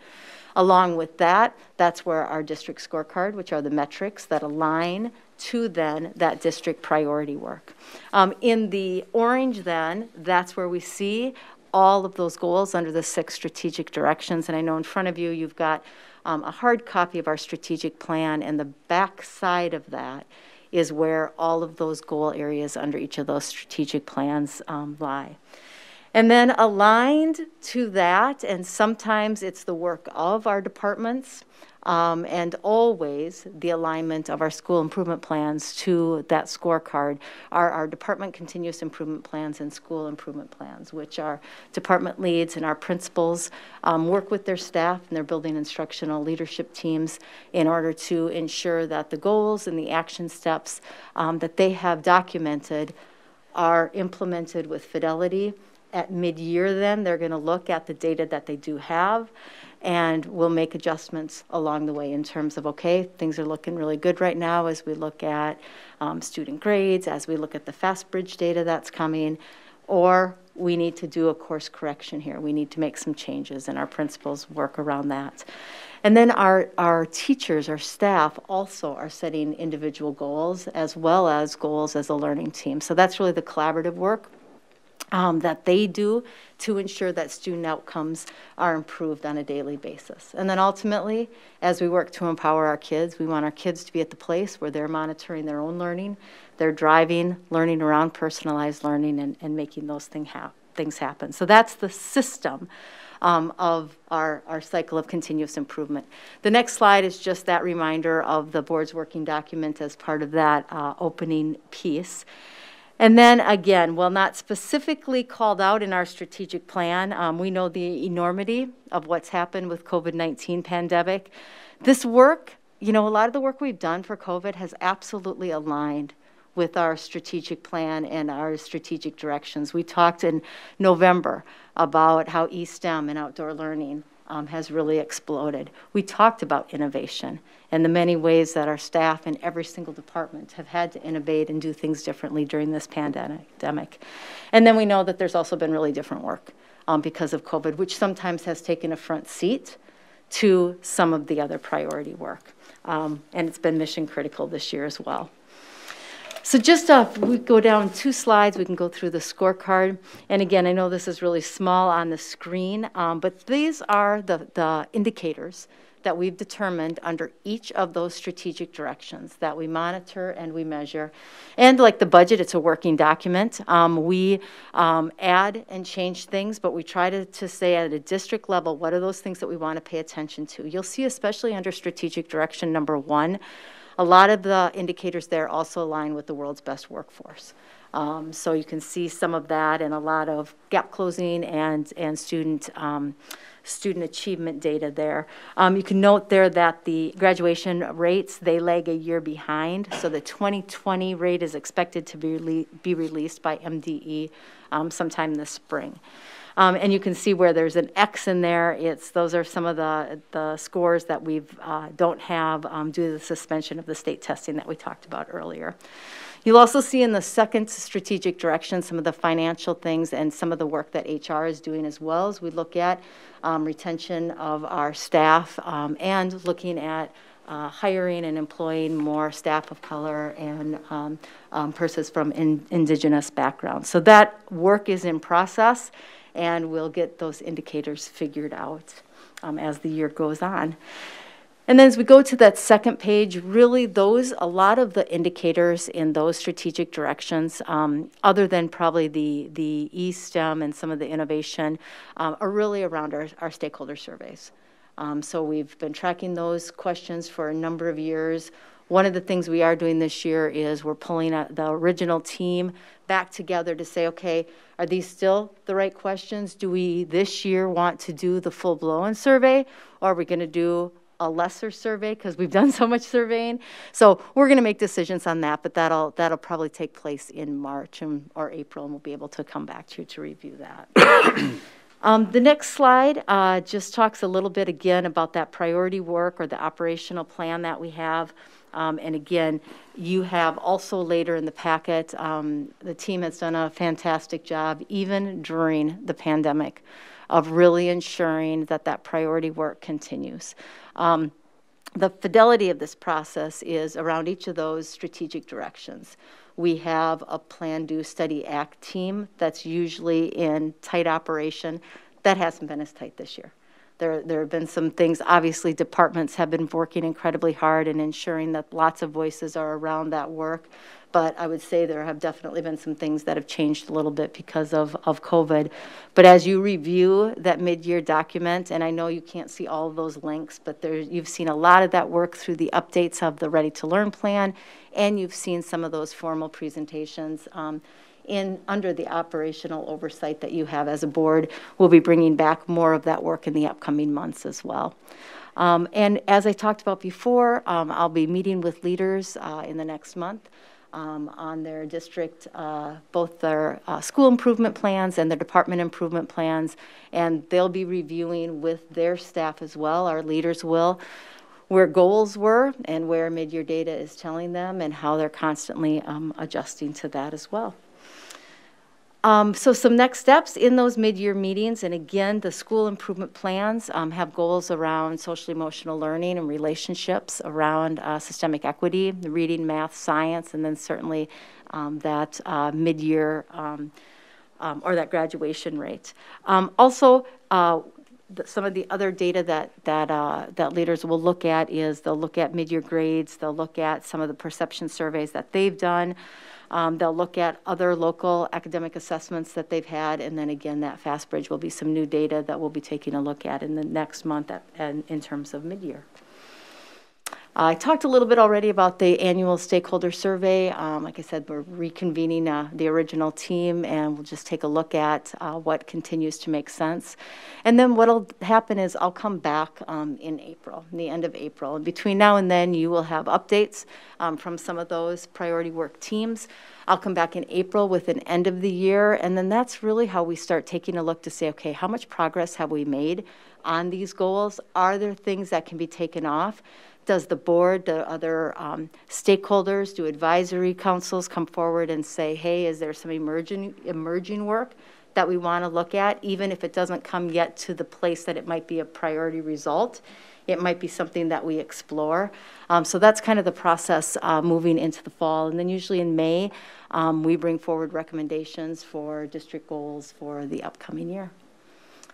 Along with that, that's where our district scorecard, which are the metrics that align to then that district priority work. In the orange then, that's where we see all of those goals under the 6 strategic directions. And I know in front of you, you've got a hard copy of our strategic plan, and the back side of that is where all of those goal areas under each of those strategic plans lie. And then aligned to that, and sometimes it's the work of our departments, and always the alignment of our school improvement plans to that scorecard are our department continuous improvement plans and school improvement plans, which our department leads and our principals work with their staff and their building instructional leadership teams in order to ensure that the goals and the action steps that they have documented are implemented with fidelity. At mid-year then, they're going to look at the data that they do have, and we'll make adjustments along the way in terms of, okay, things are looking really good right now as we look at student grades, as we look at the FastBridge data that's coming, or we need to do a course correction here. We need to make some changes, and our principals work around that. And then our teachers, our staff also are setting individual goals as well as goals as a learning team. So that's really the collaborative work that they do to ensure that student outcomes are improved on a daily basis. And then ultimately, as we work to empower our kids, we want our kids to be at the place where they're monitoring their own learning, they're driving, learning around personalized learning, and making those things happen. So that's the system of our cycle of continuous improvement. The next slide is just that reminder of the board's working document as part of that opening piece. And then again, while not specifically called out in our strategic plan, we know the enormity of what's happened with COVID-19 pandemic. This work, you know, a lot of the work we've done for COVID has absolutely aligned with our strategic plan and our strategic directions. We talked in November about how eSTEM and outdoor learning has really exploded. We talked about innovation and the many ways that our staff in every single department have had to innovate and do things differently during this pandemic. And then we know that there's also been really different work because of COVID, which sometimes has taken a front seat to some of the other priority work. And it's been mission critical this year as well. So just we go down 2 slides, we can go through the scorecard. And again, I know this is really small on the screen, but these are the indicators that we've determined under each of those strategic directions that we monitor and we measure. And like the budget, it's a working document. We add and change things, but we try to say at a district level, what are those things that we want to pay attention to? You'll see, especially under strategic direction number 1, a lot of the indicators there also align with the world's best workforce. So you can see some of that and a lot of gap closing and student achievement data there. You can note there that the graduation rates, they lag a year behind. So the 2020 rate is expected to be released by MDE sometime this spring. And you can see where there's an X in there. Those are some of the scores that we don't have due to the suspension of the state testing that we talked about earlier. You'll also see in the second strategic direction some of the financial things and some of the work that HR is doing as well as we look at retention of our staff and looking at hiring and employing more staff of color and persons from indigenous backgrounds. So that work is in process, and we'll get those indicators figured out as the year goes on. And then as we go to that second page, really a lot of the indicators in those strategic directions, other than probably the eSTEM and some of the innovation, are really around our stakeholder surveys. So we've been tracking those questions for a number of years. One of the things we are doing this year is we're pulling the original team back together to say, okay, are these still the right questions? Do we this year want to do the full-blown survey, or are we going to do a lesser survey because we've done so much surveying? So we're going to make decisions on that, but that'll probably take place in March or April, and we'll be able to come back to you to review that. The next slide just talks a little bit again about that priority work or the operational plan that we have. And again, you have also later in the packet, the team has done a fantastic job, even during the pandemic, of really ensuring that priority work continues. The fidelity of this process is around each of those strategic directions. We have a plan, do, study, act team that's usually in tight operation. That hasn't been as tight this year. There have been some things, obviously departments have been working incredibly hard and ensuring that lots of voices are around that work. But I would say there have definitely been some things that have changed a little bit because of COVID. But as you review that mid-year document, and I know you can't see all of those links, but you've seen a lot of that work through the updates of the Ready to Learn plan, and you've seen some of those formal presentations under the operational oversight that you have as a board. We'll be bringing back more of that work in the upcoming months as well. And as I talked about before, I'll be meeting with leaders in the next month on their district, both their school improvement plans and their department improvement plans, and they'll be reviewing with their staff as well, our leaders will, where goals were and where mid-year data is telling them and how they're constantly adjusting to that as well. So some next steps in those mid-year meetings, and again, the school improvement plans have goals around social emotional learning and relationships, around systemic equity, the reading, math, science, and then certainly that mid-year or that graduation rate. Also, some of the other data that leaders will look at is they'll look at mid-year grades, they'll look at some of the perception surveys that they've done. They'll look at other local academic assessments that they've had, and then again, that Fast Bridge will be some new data that we'll be taking a look at in the next month in terms of mid-year. I talked a little bit already about the annual stakeholder survey. Like I said, we're reconvening the original team, and we'll just take a look at what continues to make sense. And then what'll happen is I'll come back in April, in the end of April. And between now and then, you will have updates from some of those priority work teams. I'll come back in April with an end of the year, and then that's really how we start taking a look to say, okay, how much progress have we made on these goals? Are there things that can be taken off? Does the board, the other stakeholders, do advisory councils come forward and say, hey, is there some emerging work that we want to look at, even if it doesn't come yet to the place that it might be a priority result? It might be something that we explore. So that's kind of the process moving into the fall. And then usually in May, we bring forward recommendations for district goals for the upcoming year.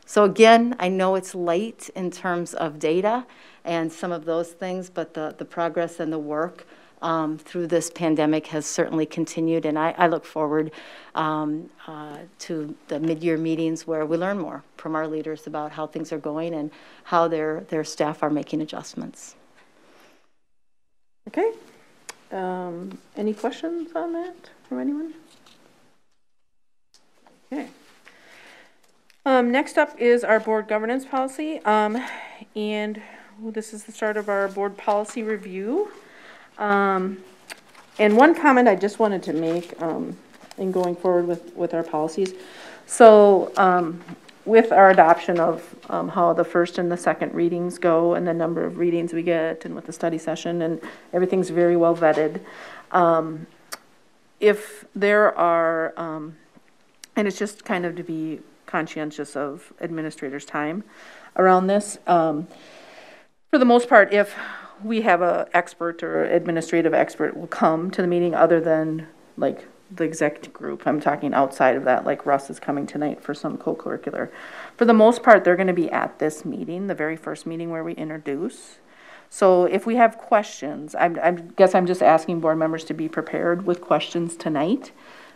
So again, I know it's late in terms of data and some of those things, but the progress and the work through this pandemic has certainly continued, and I look forward to the mid-year meetings where we learn more from our leaders about how things are going and how their staff are making adjustments. Okay. Any questions on that from anyone? Okay. Next up is our board governance policy, and this is the start of our board policy review. And one comment I just wanted to make in going forward with our policies. So with our adoption of how the first and the second readings go and the number of readings we get and with the study session, and everything's very well vetted. If there are, and it's just kind of to be conscientious of administrators' time around this. For the most part, if we have an expert or administrative expert will come to the meeting other than like the executive group, I'm talking outside of that, like Russ is coming tonight for some co-curricular. For the most part, they're going to be at this meeting, the very first meeting where we introduce. So if we have questions, I guess I'm just asking board members to be prepared with questions tonight,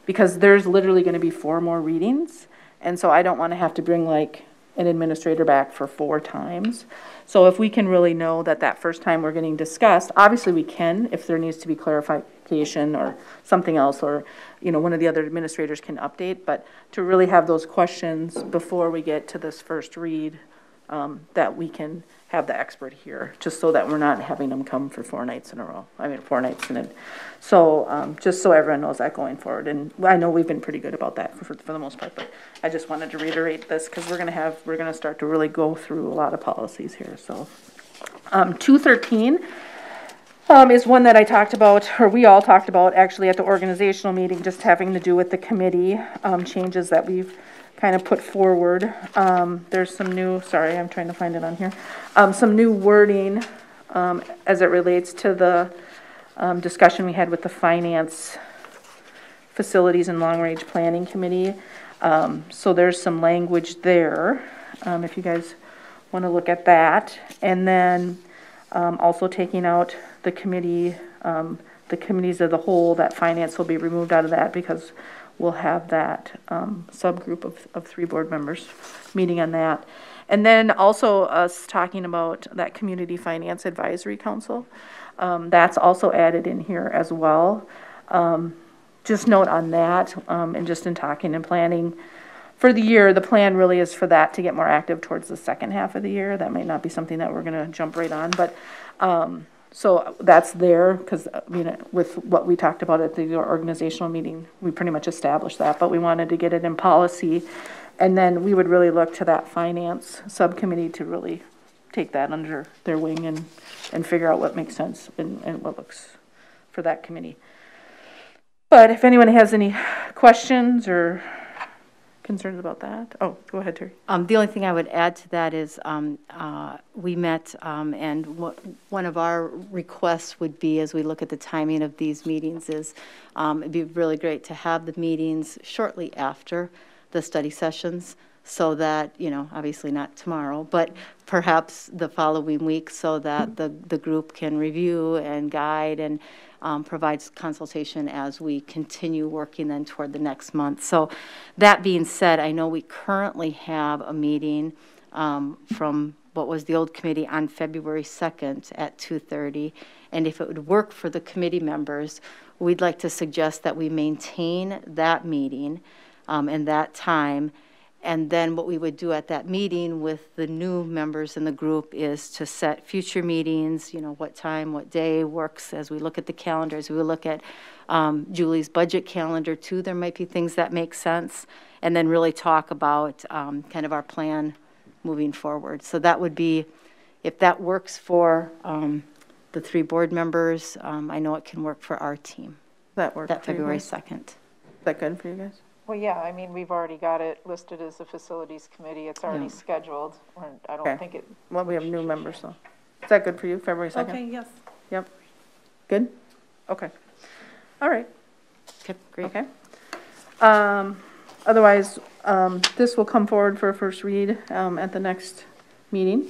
because there's literally going to be 4 more readings. And so I don't want to have to bring like an administrator back for 4 times. So if we can really know that that first time we're getting discussed, obviously we can, if there needs to be clarification or something else, or, you know, one of the other administrators can update, but to really have those questions before we get to this first read, that we can have the expert here, just so that we're not having them come for 4 nights in a row. I mean, 4 nights in it. So just so everyone knows that going forward. And I know we've been pretty good about that for the most part, but I just wanted to reiterate this because we're going to start to really go through a lot of policies here. So 213 is one that I talked about, or we all talked about actually at the organizational meeting, just having to do with the committee changes that we've kind of put forward. There's some new, sorry, I'm trying to find it on here, some new wording as it relates to the discussion we had with the Finance, Facilities, and Long Range Planning Committee. So there's some language there. If you guys want to look at that. And then also taking out the committees of the whole, that finance will be removed out of that because we'll have that subgroup of 3 board members meeting on that. And then also us talking about that Community Finance Advisory Council. That's also added in here as well. Just note on that, and just in talking and planning for the year, the plan really is for that to get more active towards the second half of the year. That may not be something that we're going to jump right on, but so that's there because with what we talked about at the organizational meeting, we pretty much established that, but we wanted to get it in policy. And then we would really look to that finance subcommittee to really take that under their wing and figure out what makes sense and what looks for that committee. But if anyone has any questions or concerns about that, oh, go ahead, Terry. The only thing I would add to that is we met, and one of our requests would be, as we look at the timing of these meetings, is it'd be really great to have the meetings shortly after the study sessions, so that, obviously not tomorrow, but perhaps the following week, so that the group can review and guide and provides consultation as we continue working then toward the next month. So that being said, I know we currently have a meeting from what was the old committee on February 2nd at 2:30. And if it would work for the committee members, we'd like to suggest that we maintain that meeting and that time. And then what we would do at that meeting with the new members in the group is to set future meetings, what time, what day works as we look at the calendars. We look at Julie's budget calendar too. There might be things that make sense. And then really talk about kind of our plan moving forward. So that would be, if that works for the 3 board members, I know it can work for our team. That works. That February 2nd. Is that good for you guys? Well, yeah, I mean, we've already got it listed as a facilities committee. It's already scheduled. I don't think it. Well, we have new members, so. Is that good for you, February 2nd? Okay, yes. Yep. Good? Okay. All right. Okay, great. Okay. Otherwise, this will come forward for a first read at the next meeting,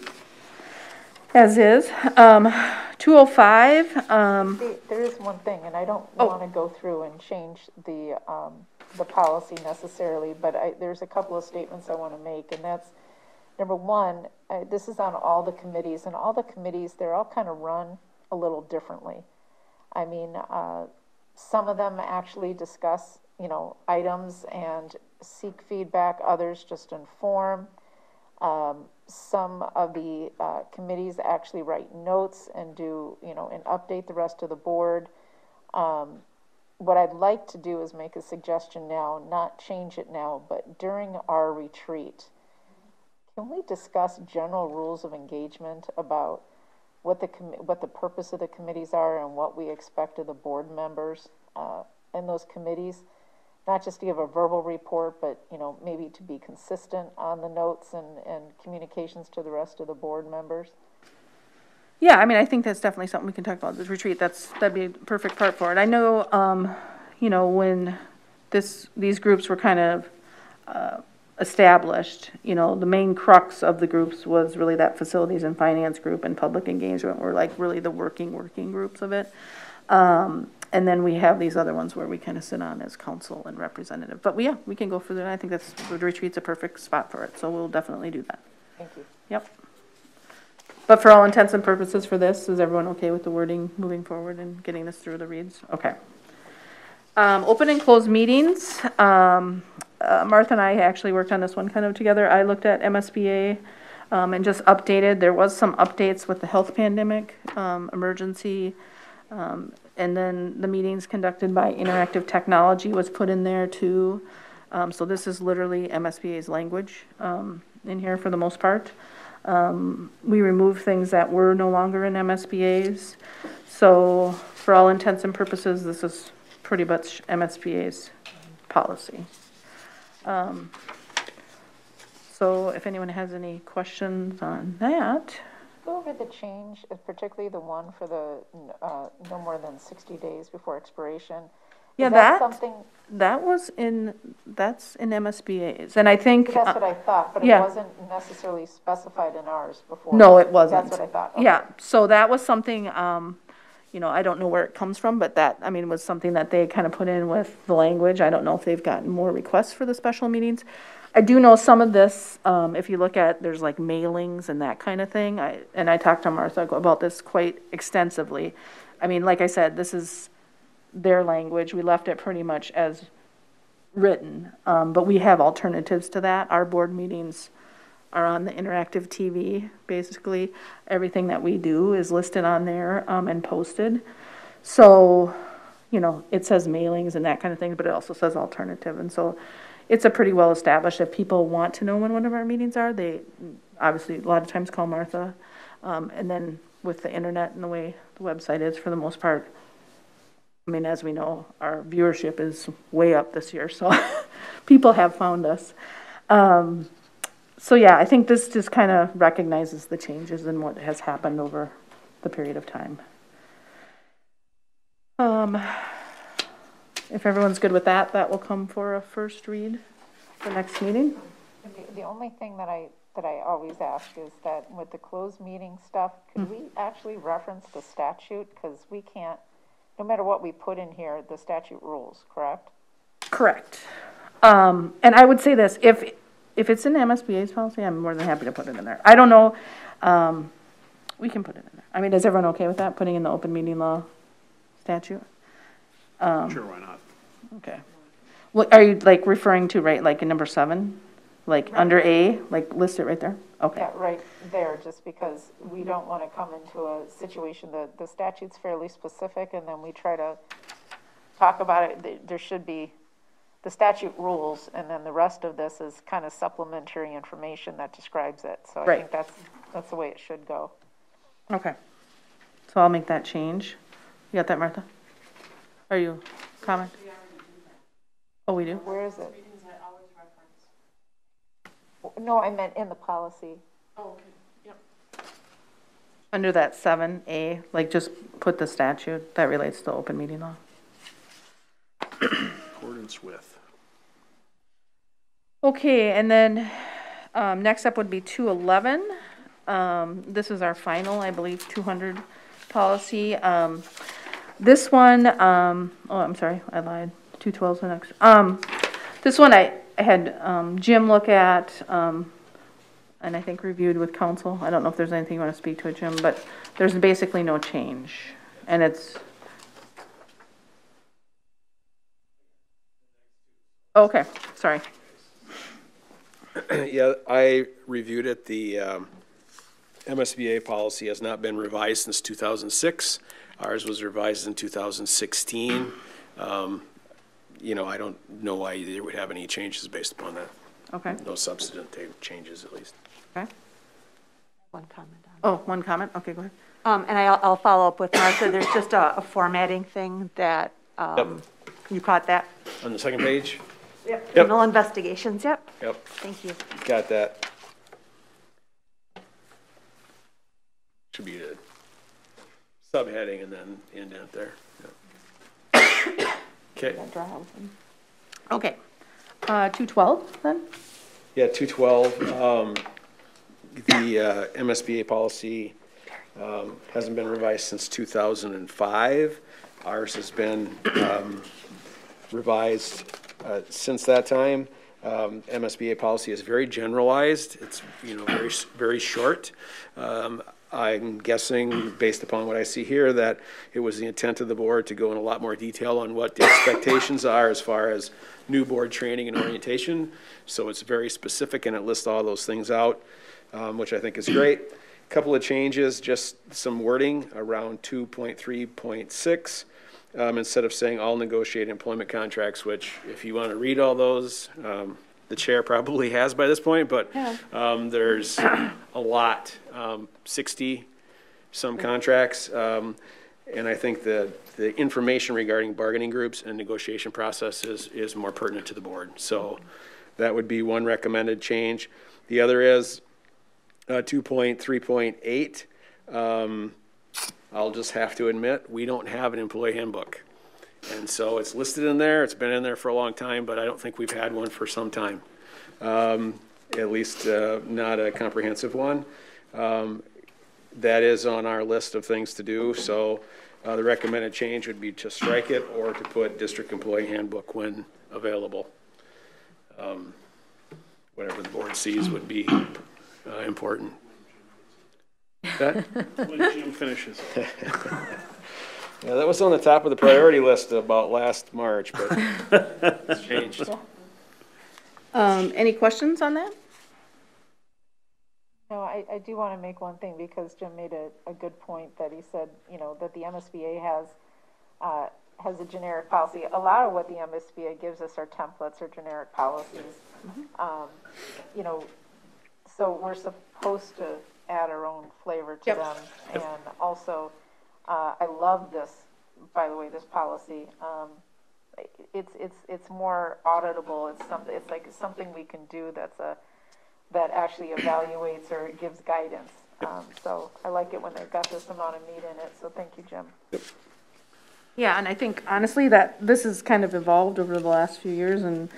as is. 205. There is one thing, and I don't want to go through and change the policy necessarily, but there's a couple of statements I want to make, and that's, number one, this is on all the committees, and all the committees, they're all kind of run a little differently. I mean, some of them actually discuss, items and seek feedback, others just inform. Some of the committees actually write notes and do, and update the rest of the board. What I'd like to do is make a suggestion now, not change it now, but during our retreat, can we discuss general rules of engagement about what the purpose of the committees are and what we expect of the board members in those committees? Not just to give a verbal report, but maybe to be consistent on the notes and communications to the rest of the board members. Yeah, I mean, I think that's definitely something we can talk about at this retreat. That'd be a perfect part for it. I know, when these groups were kind of established, the main crux of the groups was really that facilities and finance group, and public engagement were like really the working groups of it. And then we have these other ones where we kind of sit on as council and representative. But we can go further. I think the retreat's a perfect spot for it. So we'll definitely do that. Thank you. Yep. But for all intents and purposes for this, is everyone okay with the wording moving forward and getting this through the reads? Okay. Open and closed meetings. Martha and I actually worked on this one kind of together. I looked at MSBA and just updated. There was some updates with the health pandemic, emergency, and then the meetings conducted by Interactive Technology was put in there too. So this is literally MSBA's language in here for the most part. We removed things that were no longer in MSBA's. So for all intents and purposes, this is pretty much MSBA's policy. So if anyone has any questions on that. Go over the change, particularly the one for the no more than 60 days before expiration. Yeah, Is that that, something, that's in MSBA's, and I think. that's what I thought, but it yeah. wasn't necessarily specified in ours before. No, it wasn't. That's what I thought. Okay. Yeah, so that was something, you know, I don't know where it comes from, but that, I mean, was something that they kind of put in with the language. I don't know if they've gotten more requests for the special meetings. I do know some of this, if you look at, there's like mailings and that kind of thing. And I talked to Martha about this quite extensively. I mean, like I said, this is their language. We left it pretty much as written, but we have alternatives to that. Our board meetings are on the interactive TV. Basically, everything that we do is listed on there and posted. So, you know, it says mailings and that kind of thing, but it also says alternative. And so it's a pretty well established. If people want to know when one of our meetings are, they obviously a lot of times call Martha. And then with the internet and the way the website is for the most part, I mean, as we know, our viewership is way up this year. So people have found us. So yeah, I think this just kind of recognizes the changes in what has happened over the period of time. If everyone's good with that, that will come for a first read for next meeting. The only thing that I always ask is that with the closed meeting stuff, could we actually reference the statute? Because we can't, no matter what we put in here, the statute rules, correct? Correct. And I would say this, if it's in MSBA's policy, I'm more than happy to put it in there. I don't know, we can put it in there. I mean, is everyone okay with that, putting in the open meeting law statute? Sure, why not? Okay. What are you like referring to, right, like in number 7? Like right. Under A, like list it right there? Okay. Yeah, right there, just because we don't want to come into a situation that the statute's fairly specific and then we try to talk about it. There should be the statute rules, and then the rest of this is kind of supplementary information that describes it. So I think that's the way it should go. Okay. So I'll make that change. You got that, Martha? Are you comment? Oh, we do? Where is it? No, I meant in the policy. Oh, okay. Yep. Under that 7A, like just put the statute that relates to open meeting law. Accordance with. Okay, and then next up would be 211. This is our final, I believe, 200 policy. This one, oh, I'm sorry, I lied. 212 is the next. This one I had Jim look at, and I think reviewed with council. I don't know if there's anything you want to speak to it, Jim, but there's basically no change. And it's, okay, sorry. Yeah, I reviewed it. The MSBA policy has not been revised since 2006. Ours was revised in 2016. You know, I don't know why they would have any changes based upon that. Okay. No substantive changes, at least. Okay. One comment on Oh, one comment? Okay, go ahead. and I'll follow up with Martha. There's just a formatting thing that, you caught that? On the second page? Yep. Criminal investigations, yep. Yep. Thank you. Got that. Should be a subheading and then indent there. Yep. Okay. Okay. 212 then? Yeah, 212. The MSBA policy hasn't been revised since 2005. Ours has been revised since that time. MSBA policy is very generalized. It's, you know, very, very short. I'm guessing, based upon what I see here, that it was the intent of the board to go in a lot more detail on what the expectations are as far as new board training and orientation. So it's very specific and it lists all those things out, which I think is great. A couple of changes, just some wording around 2.3.6. Instead of saying all negotiated employment contracts, which if you want to read all those, the chair probably has by this point, but there's a lot, 60 some contracts, and I think the information regarding bargaining groups and negotiation processes is more pertinent to the board. So that would be one recommended change. The other is 2.3.8. I'll just have to admit, we don't have an employee handbook. And so it's listed in there. It's been in there for a long time, but I don't think we've had one for some time. At least not a comprehensive one. That is on our list of things to do. So the recommended change would be to strike it or to put district employee handbook when available. Whatever the board sees would be important. That? When Jim finishes. Yeah, that was on the top of the priority list about last March, but it's changed. Any questions on that? No, I do want to make one thing, because Jim made a good point that he said, you know, that the MSBA has a generic policy. A lot of what the MSBA gives us are templates or generic policies. You know, so we're supposed to add our own flavor to them. And also, I love this, by the way, this policy. It's more auditable. It's like something we can do that actually evaluates or gives guidance. So I like it when they've got this amount of meat in it. So thank you, Jim. Yeah, and I think honestly that this has kind of evolved over the last few years, and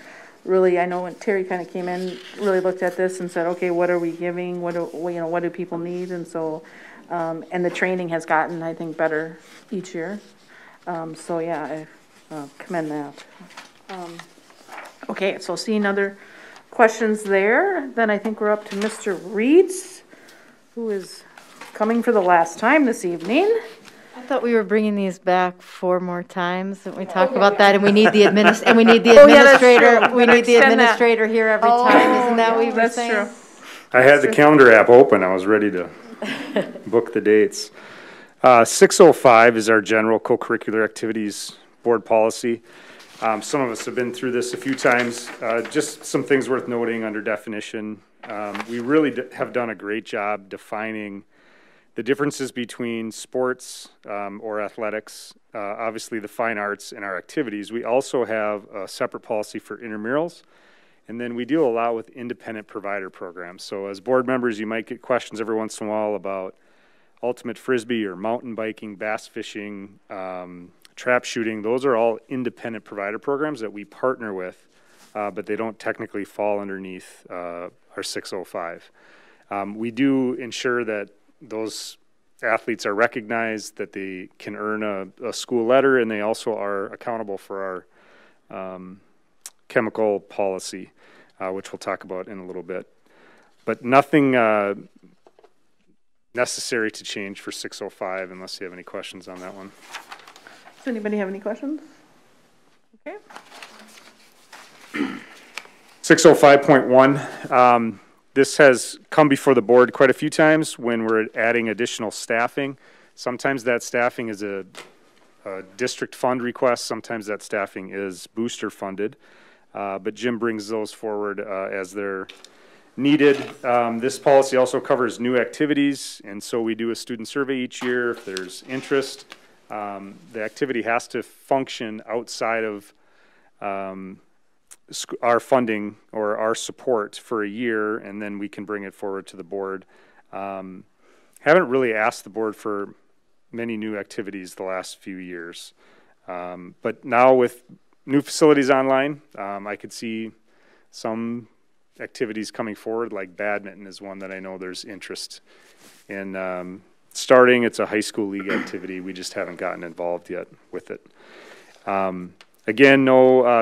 really, I know when Terry kind of came in, really looked at this and said, okay, what are we giving? What do people need? And so, and the training has gotten, I think, better each year. So yeah, I commend that. Okay, so seeing other questions there, then I think we're up to Mr. Reeds, who is coming for the last time this evening. I thought we were bringing these back 4 more times, and we talked about that, and we need the administrator. We need the administrator here every time. Isn't that what you were saying? True. I had the calendar app open. I was ready to book the dates. 605 is our general co-curricular activities board policy. Some of us have been through this a few times. Just some things worth noting under definition. We really have done a great job defining the differences between sports or athletics, obviously the fine arts, and our activities. We also have a separate policy for intramurals, and then we deal a lot with independent provider programs. So as board members, you might get questions every once in a while about ultimate frisbee or mountain biking, bass fishing, trap shooting. Those are all independent provider programs that we partner with, but they don't technically fall underneath our 605. We do ensure that those athletes are recognized, that they can earn a school letter, and they also are accountable for our chemical policy, which we'll talk about in a little bit. But nothing necessary to change for 605 unless you have any questions on that one. Does anybody have any questions? Okay. 605.1. This has come before the board quite a few times when we're adding additional staffing. Sometimes that staffing is a district fund request. Sometimes that staffing is booster funded. But Jim brings those forward as they're needed. This policy also covers new activities, and so we do a student survey each year. If there's interest, the activity has to function outside of our funding or our support for a year, and then we can bring it forward to the board. Haven't really asked the board for many new activities the last few years. But now with new facilities online, I could see some activities coming forward, like badminton is one that I know there's interest in starting. It's a high school league activity. We just haven't gotten involved yet with it. Again,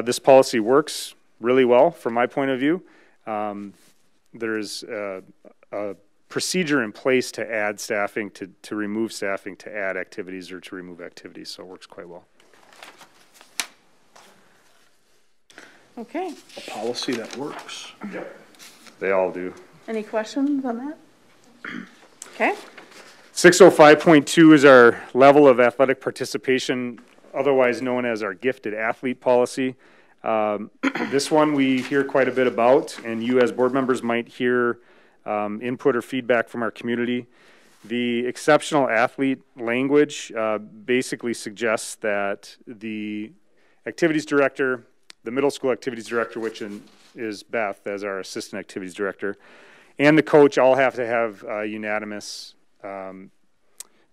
this policy works really well from my point of view. There's a procedure in place to add staffing, to remove staffing, to add activities, or to remove activities, so it works quite well. Okay. A policy that works. Yep. They all do. Any questions on that? Okay. 605.2 is our level of athletic participation, otherwise known as our gifted athlete policy. This one we hear quite a bit about, and you as board members might hear input or feedback from our community. The exceptional athlete language basically suggests that the activities director, the middle school activities director, which is Beth as our assistant activities director, and the coach all have to have a unanimous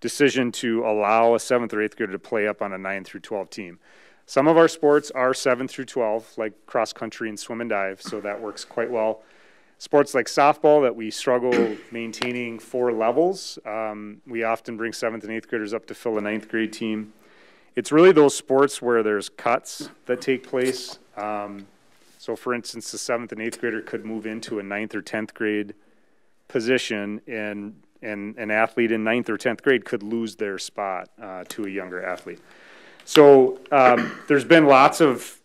decision to allow a 7th or 8th grader to play up on a 9 through 12 team. Some of our sports are 7 through 12, like cross country and swim and dive, so that works quite well. Sports like softball that we struggle maintaining 4 levels. We often bring 7th and 8th graders up to fill a 9th grade team. It's really those sports where there's cuts that take place. So for instance, the 7th and 8th grader could move into a 9th or 10th grade position, and an athlete in 9th or 10th grade could lose their spot to a younger athlete. So there's been lots of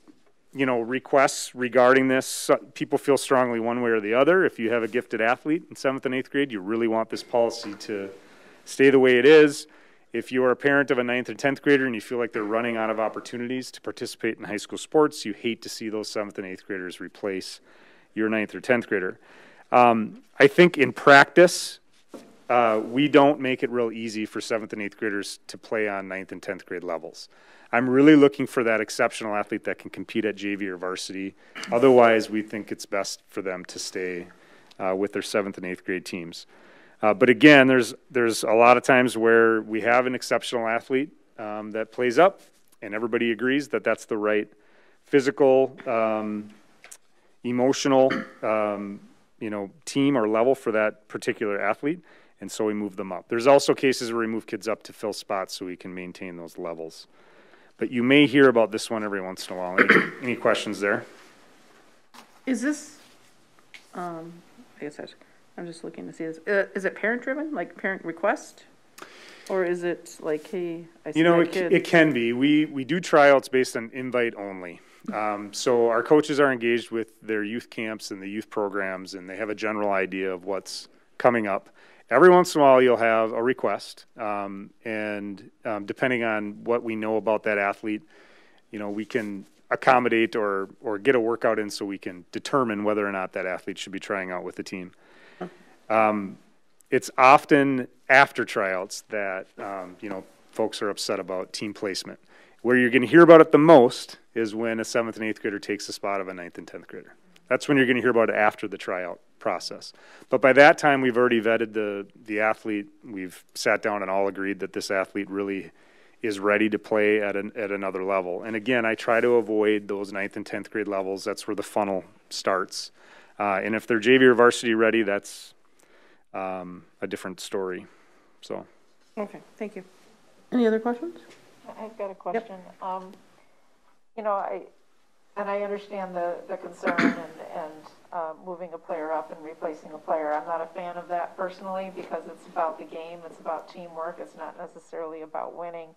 requests regarding this. So people feel strongly one way or the other. If you have a gifted athlete in 7th and 8th grade, you really want this policy to stay the way it is. If you're a parent of a 9th or 10th grader and you feel like they're running out of opportunities to participate in high school sports, you hate to see those 7th and 8th graders replace your 9th or 10th grader. I think in practice, we don't make it real easy for 7th and 8th graders to play on 9th and 10th grade levels. I'm really looking for that exceptional athlete that can compete at JV or varsity. Otherwise, we think it's best for them to stay with their 7th and 8th grade teams. But again, there's a lot of times where we have an exceptional athlete that plays up, and everybody agrees that that's the right physical, emotional, team or level for that particular athlete, and so we move them up. There's also cases where we move kids up to fill spots so we can maintain those levels. But you may hear about this one every once in a while. Any questions there? Is this, I guess I'm just looking to see this. Is it parent-driven, like parent request? Or is it like, hey, I see that kid? It can be. We do tryouts based on invite only. So our coaches are engaged with their youth camps and the youth programs, and they have a general idea of what's coming up. Every once in a while, you'll have a request, and depending on what we know about that athlete, we can accommodate or get a workout in so we can determine whether or not that athlete should be trying out with the team. It's often after tryouts that folks are upset about team placement. Where you're going to hear about it the most is when a 7th and 8th grader takes the spot of a 9th and 10th grader. That's when you're going to hear about it after the tryout process. But by that time, we've already vetted the athlete. We've sat down and all agreed that this athlete really is ready to play at another level. And again, I try to avoid those 9th and 10th grade levels. That's where the funnel starts. And if they're JV or varsity ready, that's a different story. So. Okay, thank you. Any other questions? I've got a question. Yep. I understand the concern and moving a player up and replacing a player. I'm not a fan of that personally because it's about the game. It's about teamwork. It's not necessarily about winning.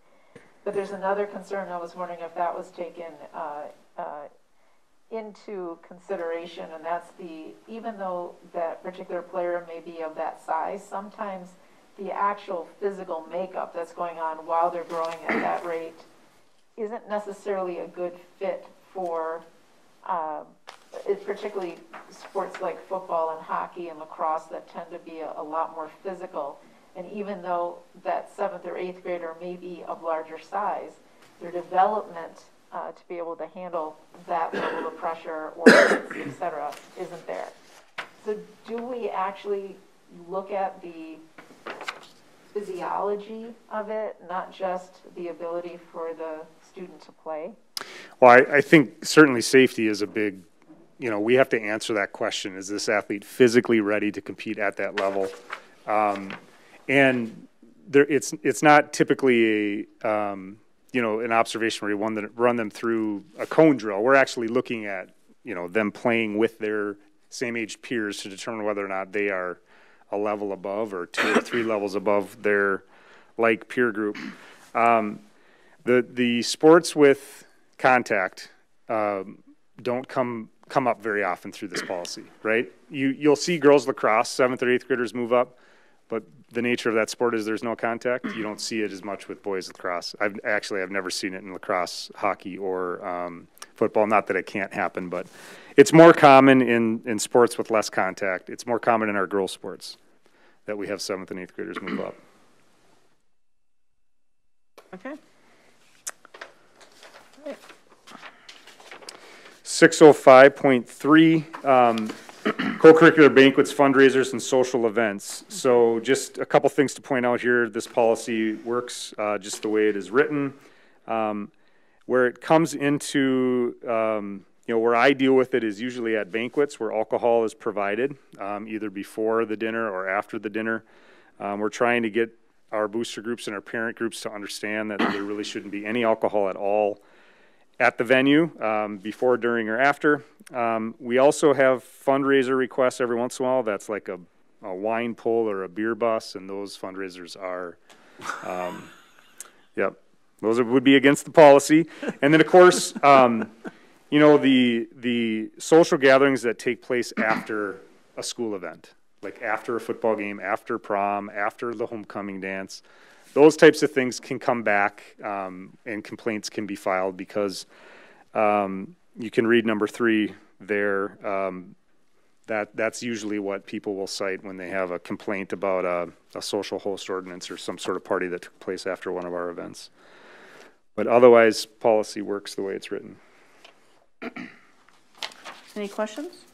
But there's another concern. I was wondering if that was taken into consideration, and that's even though that particular player may be of that size, sometimes the actual physical makeup that's going on while they're growing at that rate isn't necessarily a good fit for particularly sports like football and hockey and lacrosse that tend to be a lot more physical. And even though that 7th or 8th grader may be of larger size, their development to be able to handle that level of pressure or et cetera isn't there. So do we actually look at the physiology of it, not just the ability for the student to play? Well, I think certainly safety is a big, we have to answer that question. Is this athlete physically ready to compete at that level? And it's not typically an observation where you run them through a cone drill. We're actually looking at, them playing with their same age peers to determine whether or not they are a level above or 2 or 3 levels above their like peer group. The sports with contact don't come up very often through this policy, right? You'll see girls lacrosse, 7th or 8th graders move up, but the nature of that sport is there's no contact. You don't see it as much with boys lacrosse. I've never seen it in lacrosse, hockey, or football. Not that it can't happen, but it's more common in sports with less contact. It's more common in our girls' sports that we have 7th and 8th graders move up. Okay. 605.3, co-curricular banquets, fundraisers, and social events. So just a couple things to point out here. This policy works just the way it is written. Where it comes into, where I deal with it is usually at banquets where alcohol is provided, either before the dinner or after the dinner. We're trying to get our booster groups and our parent groups to understand that there really shouldn't be any alcohol at all at the venue, before, during, or after. We also have fundraiser requests every once in a while. That's like a wine pull or a beer bus, and those fundraisers are, yep, those would be against the policy. And then, of course, the social gatherings that take place after a school event, like after a football game, after prom, after the homecoming dance, those types of things can come back, and complaints can be filed because you can read number 3 there. That's usually what people will cite when they have a complaint about a social host ordinance or some sort of party that took place after one of our events. But otherwise, policy works the way it's written. Any questions?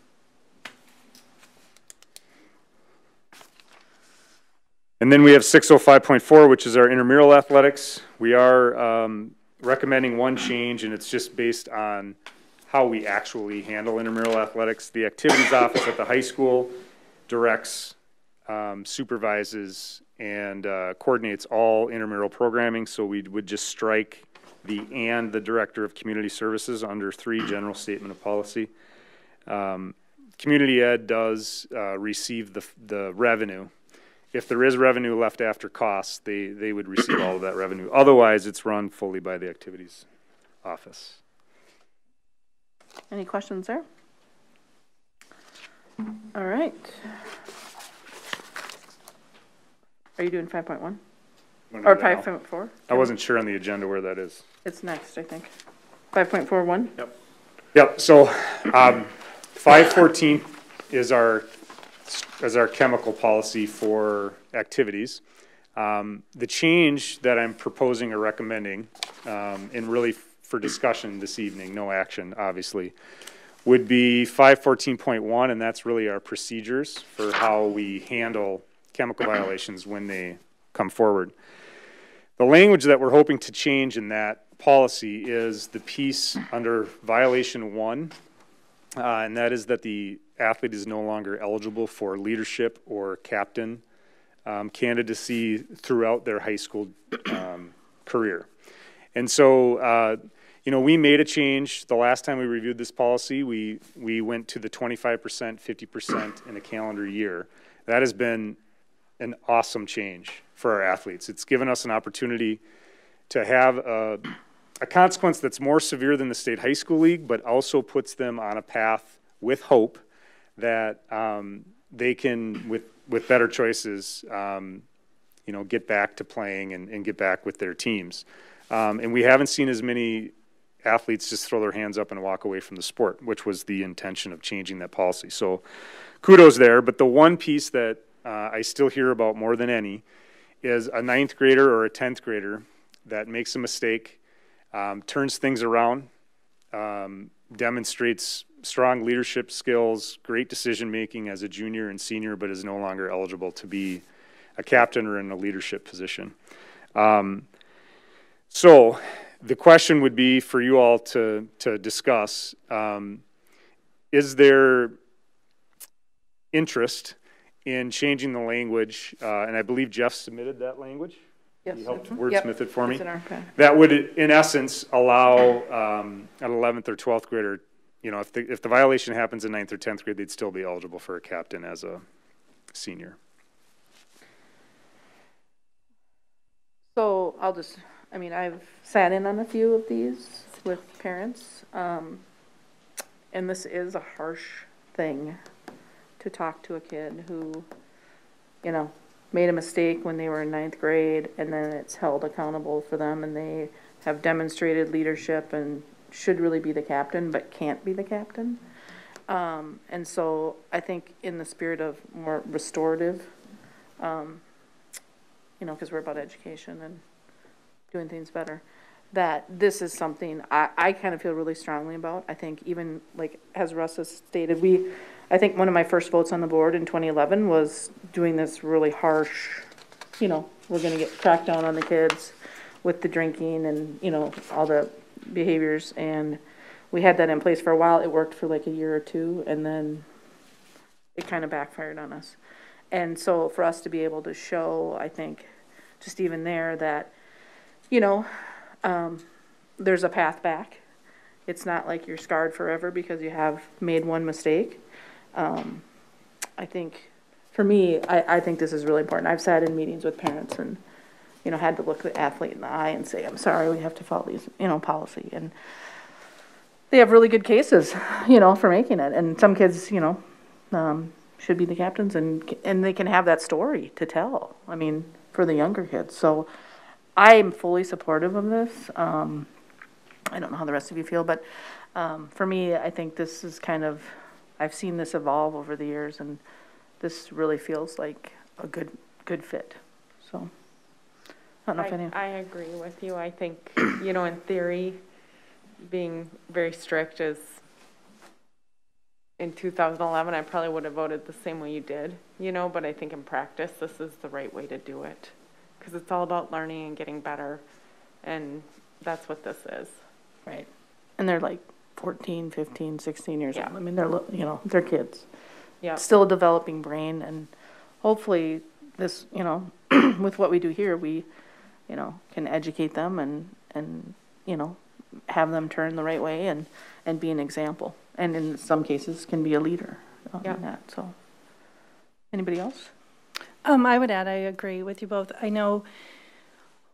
And then we have 605.4, which is our intramural athletics. We are recommending one change, and it's just based on how we actually handle intramural athletics. The activities office at the high school directs, supervises, and coordinates all intramural programming, so we would just strike the director of community services under 3 general statement of policy. Community ed does receive the revenue. If there is revenue left after costs, they would receive all of that revenue. Otherwise, it's run fully by the activities office. Any questions there? All right. Are you doing 5.1? Or 5.4? I wasn't sure on the agenda where that is. It's next, I think. 5.41? Yep, so 514 is our chemical policy for activities. The change that I'm proposing or recommending, and really for discussion this evening, no action obviously, would be 514.1, and that's really our procedures for how we handle chemical violations when they come forward. The language that we're hoping to change in that policy is the piece under violation 1, and that is that the athlete is no longer eligible for leadership or captain candidacy throughout their high school career. And so, we made a change the last time we reviewed this policy. We went to the 25%, 50% in a calendar year. That has been an awesome change for our athletes. It's given us an opportunity to have a consequence that's more severe than the state high school league, but also puts them on a path with hope that they can, with better choices, get back to playing and get back with their teams. And we haven't seen as many athletes just throw their hands up and walk away from the sport, which was the intention of changing that policy. So kudos there. But the one piece that I still hear about more than any is a 9th grader or a 10th grader that makes a mistake, turns things around, demonstrates strong leadership skills, great decision making as a junior and senior, but is no longer eligible to be a captain or in a leadership position. So the question would be for you all to discuss, is there interest in changing the language, and I believe Jeff submitted that language? Yes. He helped wordsmith it for me. It's in our pack. That would, in essence, allow an 11th or 12th grader, if the violation happens in 9th or 10th grade, they'd still be eligible for a captain as a senior. So I've sat in on a few of these with parents, and this is a harsh thing to talk to a kid who, made a mistake when they were in 9th grade, and then it's held accountable for them, and they have demonstrated leadership and should really be the captain, but can't be the captain. And so I think in the spirit of more restorative, because we're about education and doing things better, that this is something I kind of feel really strongly about. I think even, like, as Russ has stated, I think one of my first votes on the board in 2011 was doing this really harsh, we're going to crack down on the kids with the drinking and, all the behaviors, and we had that in place for a while. It worked for like a year or two, and then it kind of backfired on us. And so for us to be able to show, I think, just even there that, you know, there's a path back. It's not like you're scarred forever because you have made one mistake. I think, for me, I think this is really important. I've sat in meetings with parents and, you know, had to look the athlete in the eye and say, I'm sorry, we have to follow these, you know, policy. And they have really good cases, you know, for making it. And some kids, you know, should be the captains, and they can have that story to tell. I mean, for the younger kids. So I'm fully supportive of this. I don't know how the rest of you feel, but for me, I think this is kind of, I've seen this evolve over the years, and this really feels like a good fit. So I don't know if any. I agree with you. I think, you know, in theory, being very strict is, in 2011, I probably would have voted the same way you did, you know, but I think in practice, this is the right way to do it, because it's all about learning and getting better, and that's what this is. Right. And they're like 14, 15, 16 years Yeah. old. I mean, they're, you know, they're kids. Yeah. Still a developing brain, and hopefully this, you know, with what we do here, we, you know, can educate them and, you know, have them turn the right way and be an example. And in some cases can be a leader in that. So anybody else? I would add, I agree with you both. I know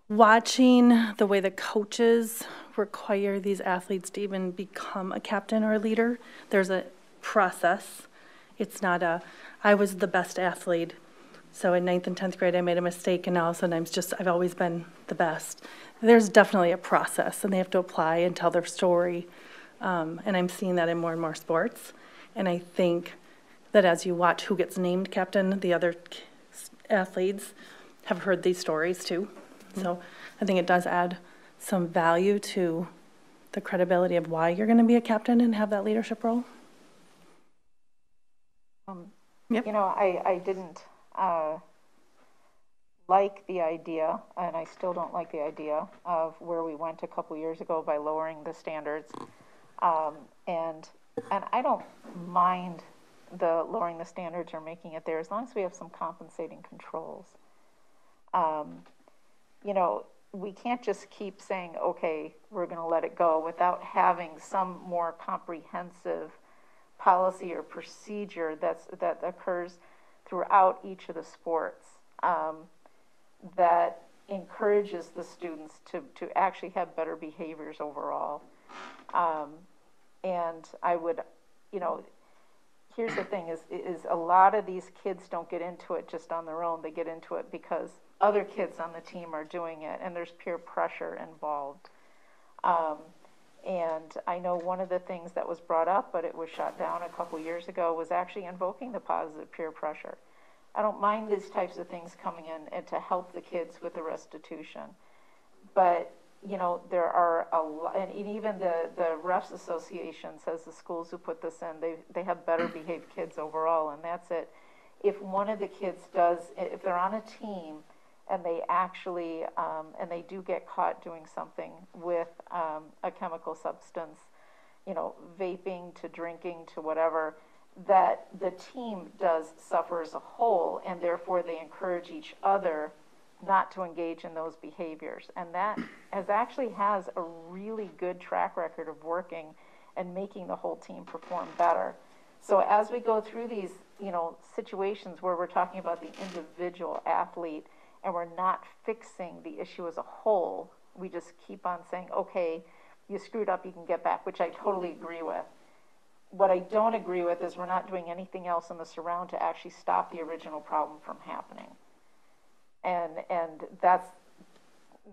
watching the way the coaches require these athletes to even become a captain or a leader, there's a process. It's not I was the best athlete, so in 9th and 10th grade I made a mistake and now all of a sudden I've always been the best. There's definitely a process, and they have to apply and tell their story. And I'm seeing that in more and more sports. And I think that as you watch who gets named captain, the other athletes have heard these stories too. So I think it does add some value to the credibility of why you're going to be a captain and have that leadership role. You know, I didn't like the idea, and I still don't like the idea of where we went a couple years ago by lowering the standards. And I don't mind the lowering the standards or making it there as long as we have some compensating controls. You know, we can't just keep saying, okay, we're going to let it go without having some more comprehensive policy or procedure that occurs throughout each of the sports that encourages the students to actually have better behaviors overall. And I would, you know, here's the thing is a lot of these kids don't get into it just on their own. They get into it because other kids on the team are doing it, and there's peer pressure involved. And I know one of the things that was brought up, but it was shot down a couple years ago, was actually invoking the positive peer pressure. I don't mind these types of things coming in and to help the kids with the restitution. But, you know, there are a lot, and even the Refs Association says the schools who put this in, they have better behaved kids overall, and that's it. If one of the kids does, if they're on a team and they actually, and they do get caught doing something with a chemical substance, you know, vaping to drinking to whatever, that the team does suffer as a whole, and therefore they encourage each other not to engage in those behaviors. And that has a really good track record of working and making the whole team perform better. So as we go through these, you know, situations where we're talking about the individual athlete and we're not fixing the issue as a whole, we just keep on saying, okay, you screwed up, you can get back, which I totally agree with. What I don't agree with is we're not doing anything else in the surround to actually stop the original problem from happening. And that's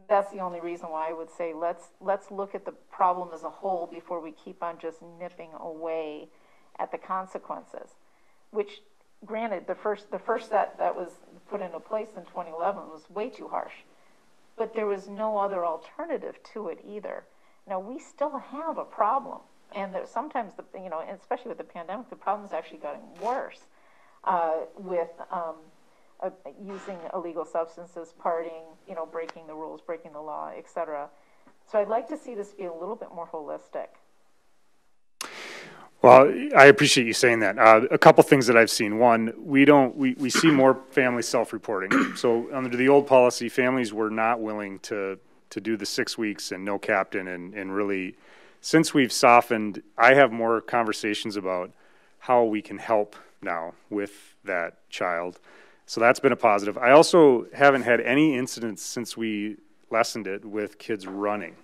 the only reason why I would say let's look at the problem as a whole before we keep on just nipping away at the consequences. Which, granted, the first set that was put into place in 2011 was way too harsh, but there was no other alternative to it either. Now we still have a problem, and sometimes you know, especially with the pandemic, the problem's actually gotten worse with using illegal substances, partying, you know, breaking the rules, breaking the law, etc. So I'd like to see this be a little bit more holistic. Well, I appreciate you saying that. A couple things that I've seen. One, we see more families self-reporting. So under the old policy, families were not willing to do the 6 weeks and no captain, and really, since we've softened, I have more conversations about how we can help now with that child. So that's been a positive. I also haven't had any incidents since we lessened it with kids running.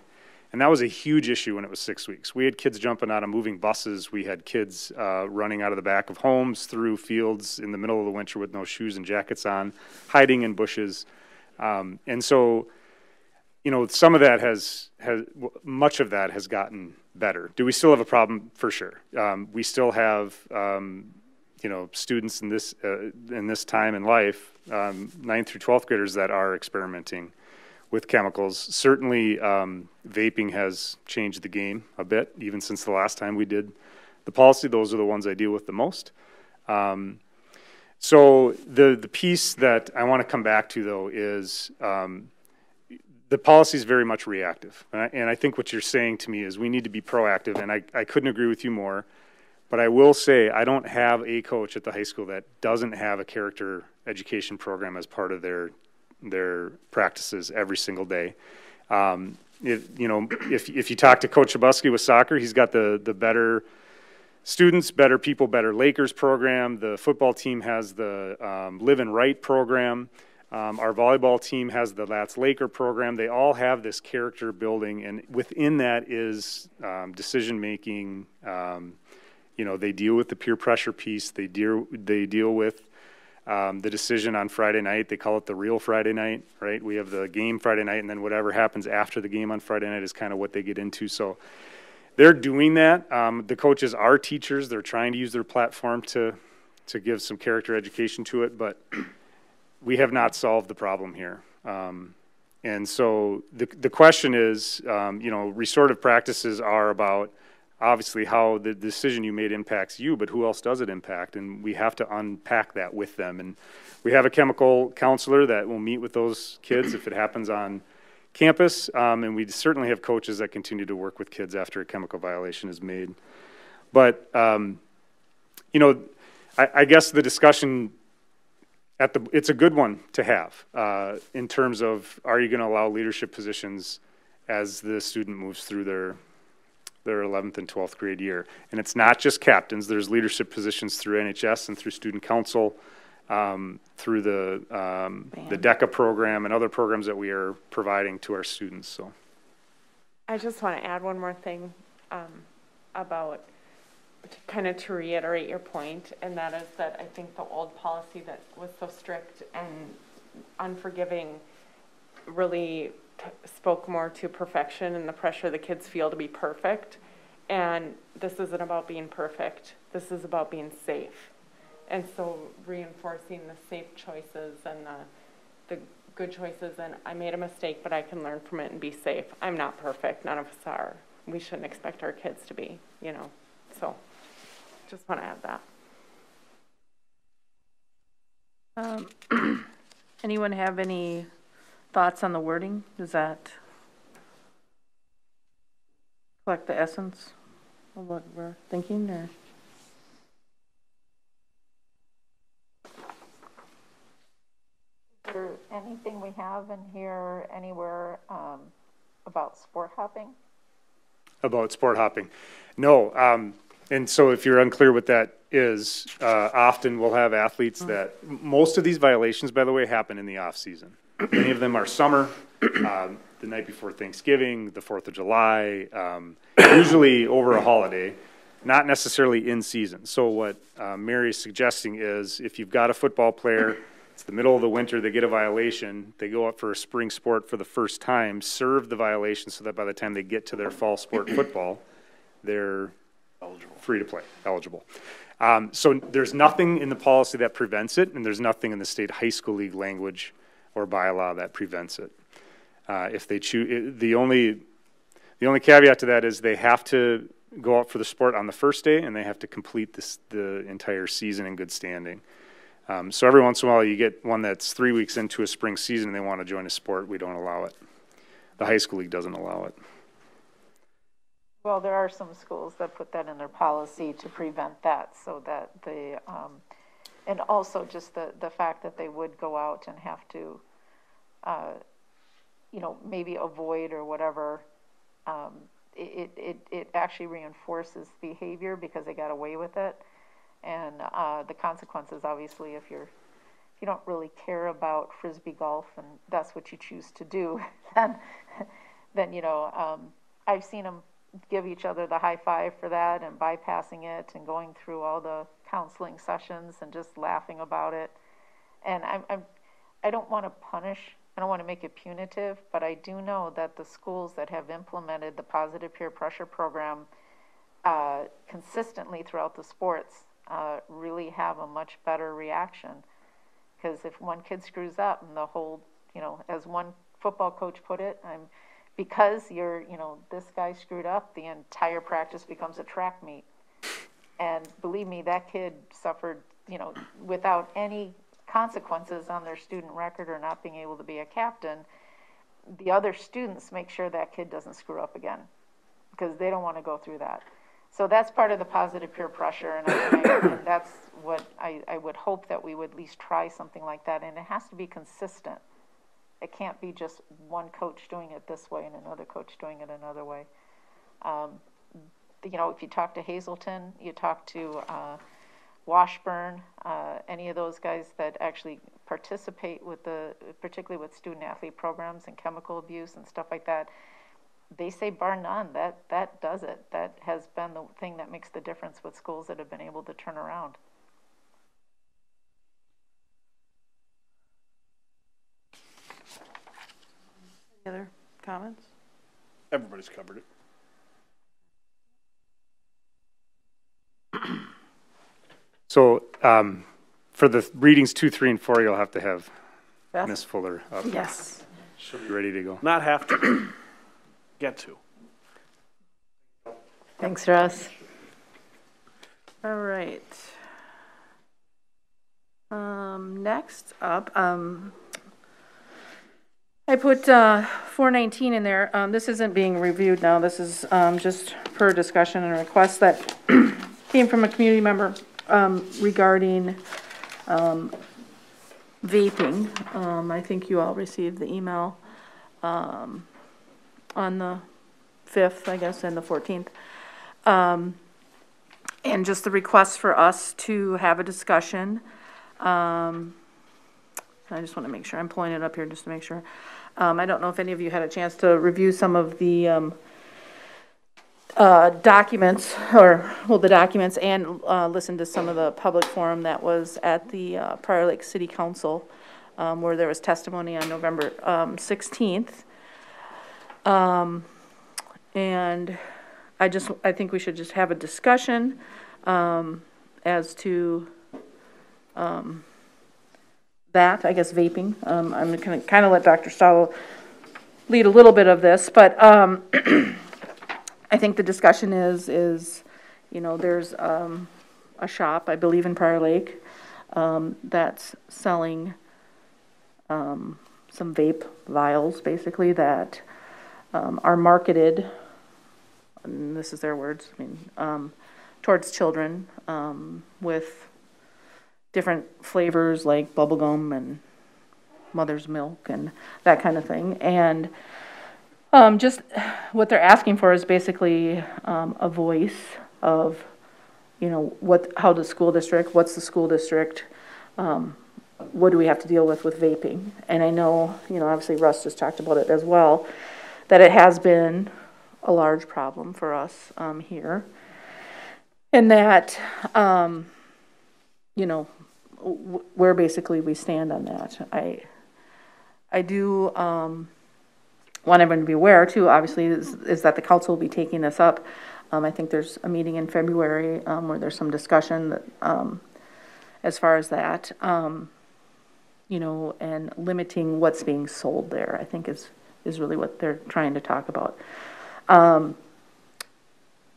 And that was a huge issue when it was 6 weeks. We had kids jumping out of moving buses. We had kids running out of the back of homes through fields in the middle of the winter with no shoes and jackets on, hiding in bushes. And so, you know, some of that much of that has gotten better. Do we still have a problem? For sure. We still have, you know, students in this time in life, 9th through 12th graders that are experimenting with chemicals. Certainly, vaping has changed the game a bit, even since the last time we did the policy. Those are the ones I deal with the most. So the piece that I want to come back to, though, is the policy is very much reactive. And I think what you're saying to me is we need to be proactive, and I couldn't agree with you more. But I will say I don't have a coach at the high school that doesn't have a character education program as part of their practices every single day. If you talk to Coach Chabusky with soccer, he's got the better students, better people, better Lakers program. The football team has the Live and Right program. Our volleyball team has the That's Laker program. They all have this character building, and within that is decision making. You know, they deal with the peer pressure piece. They deal with the decision on Friday night. They call it the real Friday night, right? We have the game Friday night, and then whatever happens after the game on Friday night is kind of what they get into. So they're doing that. The coaches are teachers. They're trying to use their platform to give some character education to it, but we have not solved the problem here. And so the question is, you know, restorative practices are about obviously how the decision you made impacts you, but who else does it impact? And we have to unpack that with them. And we have a chemical counselor that will meet with those kids if it happens on campus. And we certainly have coaches that continue to work with kids after a chemical violation is made. But, you know, I guess the discussion it's a good one to have in terms of, are you going to allow leadership positions as the student moves through their 11th and 12th grade year. And it's not just captains. There's leadership positions through NHS and through student council, through the DECA program and other programs that we are providing to our students. So, I just want to add one more thing about, kind of to reiterate your point, and that is that I think the old policy that was so strict and unforgiving really spoke more to perfection and the pressure the kids feel to be perfect. And this isn't about being perfect. This is about being safe. And so reinforcing the safe choices and the good choices. And I made a mistake, but I can learn from it and be safe. I'm not perfect. None of us are. We shouldn't expect our kids to be, you know. So just want to add that. Anyone have any thoughts on the wording? Does that reflect the essence of what we're thinking? Or? Is there anything we have in here anywhere about sport hopping? About sport hopping? No. And so if you're unclear what that is, often we'll have athletes that, most of these violations, by the way, happen in the off season. Many of them are summer, the night before Thanksgiving, the 4th of July, usually over a holiday, not necessarily in season. So what Mary is suggesting is if you've got a football player, it's the middle of the winter, they get a violation, they go up for a spring sport for the first time, serve the violation so that by the time they get to their fall sport football, they're free to play, eligible. So there's nothing in the policy that prevents it, and there's nothing in the state high school league language or bylaw that prevents it. If they choose, the only caveat to that is they have to go out for the sport on the first day, and they have to complete the entire season in good standing. So every once in a while you get one that's 3 weeks into a spring season and they want to join a sport, we don't allow it. the high school league doesn't allow it. Well, there are some schools that put that in their policy to prevent that, so that the, and also just the fact that they would go out and have to, you know, maybe avoid or whatever, it actually reinforces behavior because they got away with it. And the consequences, obviously, if you don't really care about Frisbee golf and that's what you choose to do, then you know, I've seen them give each other the high five for that and bypassing it and going through all the counseling sessions and just laughing about it. And I don't want to punish, I don't want to make it punitive, but I do know that the schools that have implemented the positive peer pressure program consistently throughout the sports really have a much better reaction. Because if one kid screws up and the whole, you know, as one football coach put it, because you're, you know, this guy screwed up, the entire practice becomes a track meet. And believe me, that kid suffered, you know, without any consequences on their student record or not being able to be a captain. The other students make sure that kid doesn't screw up again because they don't want to go through that. So that's part of the positive peer pressure, and and that's what I would hope that we would at least try something like that, and it has to be consistent. It can't be just one coach doing it this way and another coach doing it another way. You know, if you talk to Hazleton, you talk to Washburn, any of those guys that actually participate with particularly with student athlete programs and chemical abuse and stuff like that, they say bar none, that does it. That has been the thing that makes the difference with schools that have been able to turn around. Any other comments? Everybody's covered it. So for the readings 2, 3, and 4, you'll have to have Beth? Ms. Fuller up. Yes. She'll be ready to go. Not have to. Get to. Thanks, Russ. All right. Next up, I put 419 in there. This isn't being reviewed now. This is just per discussion and request that came from a community member regarding vaping. I think you all received the email on the 5th, I guess, and the 14th. And just the request for us to have a discussion. I just want to make sure, I'm pulling it up here just to make sure. I don't know if any of you had a chance to review some of the documents, the documents, and listen to some of the public forum that was at the Prior Lake City Council, where there was testimony on November 16th. And I think we should just have a discussion as to that, I guess, vaping. I'm going to kind of let Dr. Stallo lead a little bit of this, but I think the discussion is, you know, there's a shop, I believe in Prior Lake, that's selling some vape vials, basically, that are marketed, and this is their words, I mean, towards children with different flavors like bubblegum and mother's milk and that kind of thing. And just what they're asking for is basically a voice of, you know, how the school district, what's the school district, what do we have to deal with vaping? And I know, you know, obviously Russ just talked about it as well, that it has been a large problem for us here. And that, you know, where basically we stand on that. I do want everyone to be aware too, obviously, is that the council will be taking this up. I think there's a meeting in February where there's some discussion that, as far as that, you know, and limiting what's being sold there, I think is really what they're trying to talk about.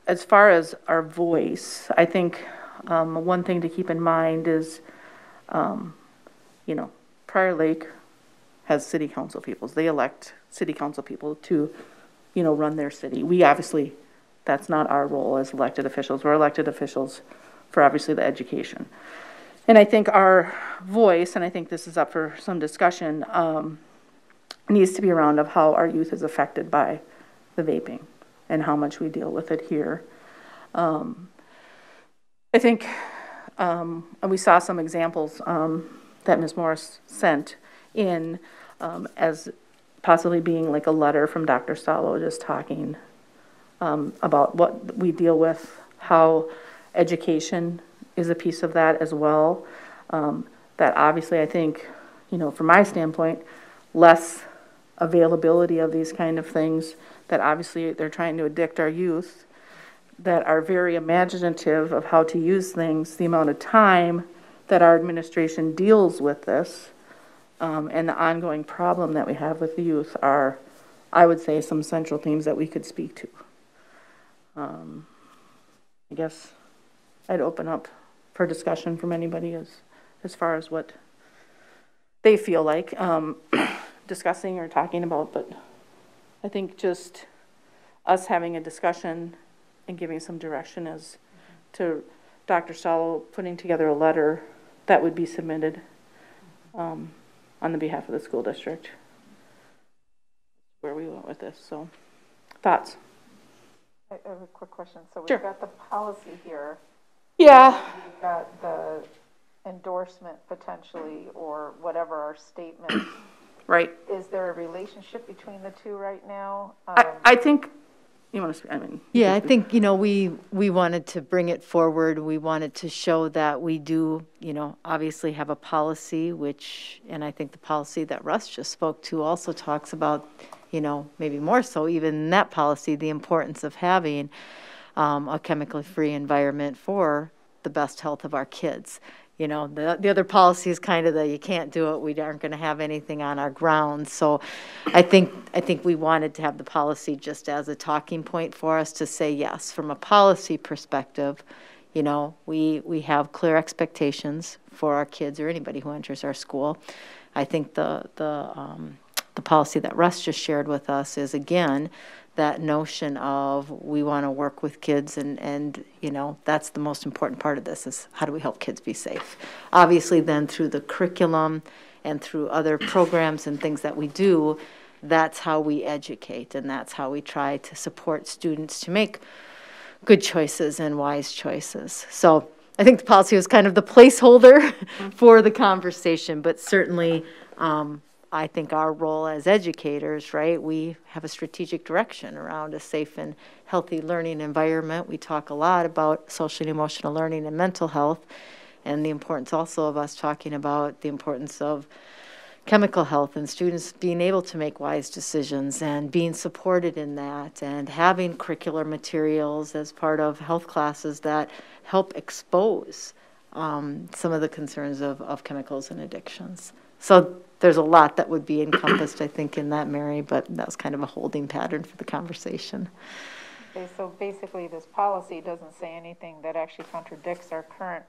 As far as our voice, I think one thing to keep in mind is, you know, Prior Lake has city council people. They elect city council people to, you know, run their city. We obviously, that's not our role as elected officials. We're elected officials for obviously the education. And I think our voice, and I think this is up for some discussion, needs to be around of how our youth is affected by the vaping and how much we deal with it here. I think, and we saw some examples that Ms. Morris sent in as possibly being like a letter from Dr. Stallo just talking about what we deal with, how education is a piece of that as well. That obviously I think, you know, from my standpoint, less availability of these kind of things, that obviously they're trying to addict our youth, that are very imaginative of how to use things, the amount of time that our administration deals with this, and the ongoing problem that we have with the youth are, I would say, some central themes that we could speak to. I guess I'd open up for discussion from anybody as far as what they feel like discussing or talking about, but I think just us having a discussion and giving some direction as to Dr. Stallo putting together a letter that would be submitted on the behalf of the school district, where we went with this. So, thoughts? I have a quick question. So we've Sure. got the policy here. Yeah. We've got the endorsement potentially, or whatever our statement. Right. Is there a relationship between the two right now? I think, you want to speak? I mean. Yeah, I think, you know, we wanted to bring it forward. We wanted to show that we do, you know, obviously have a policy, which, and I think the policy that Russ just spoke to also talks about, you know, maybe more so even in that policy, the importance of having a chemically free environment for the best health of our kids. You know, the other policy is kind of the, you can't do it, we aren't going to have anything on our grounds. So I think we wanted to have the policy just as a talking point for us to say, yes, from a policy perspective, you know, we have clear expectations for our kids or anybody who enters our school. I think the policy that Russ just shared with us is, again, that notion of we want to work with kids, and you know, that's the most important part of this, is how do we help kids be safe. Obviously then through the curriculum and through other programs and things that we do, that's how we educate, and that's how we try to support students to make good choices and wise choices. So I think the policy was kind of the placeholder for the conversation, but certainly I think our role as educators, right, we have a strategic direction around a safe and healthy learning environment. We talk a lot about social and emotional learning and mental health, and the importance also of us talking about the importance of chemical health and students being able to make wise decisions and being supported in that, and having curricular materials as part of health classes that help expose some of the concerns of chemicals and addictions. So there's a lot that would be encompassed, I think, in that, Mary, but that was kind of a holding pattern for the conversation. Okay, so basically this policy doesn't say anything that actually contradicts our current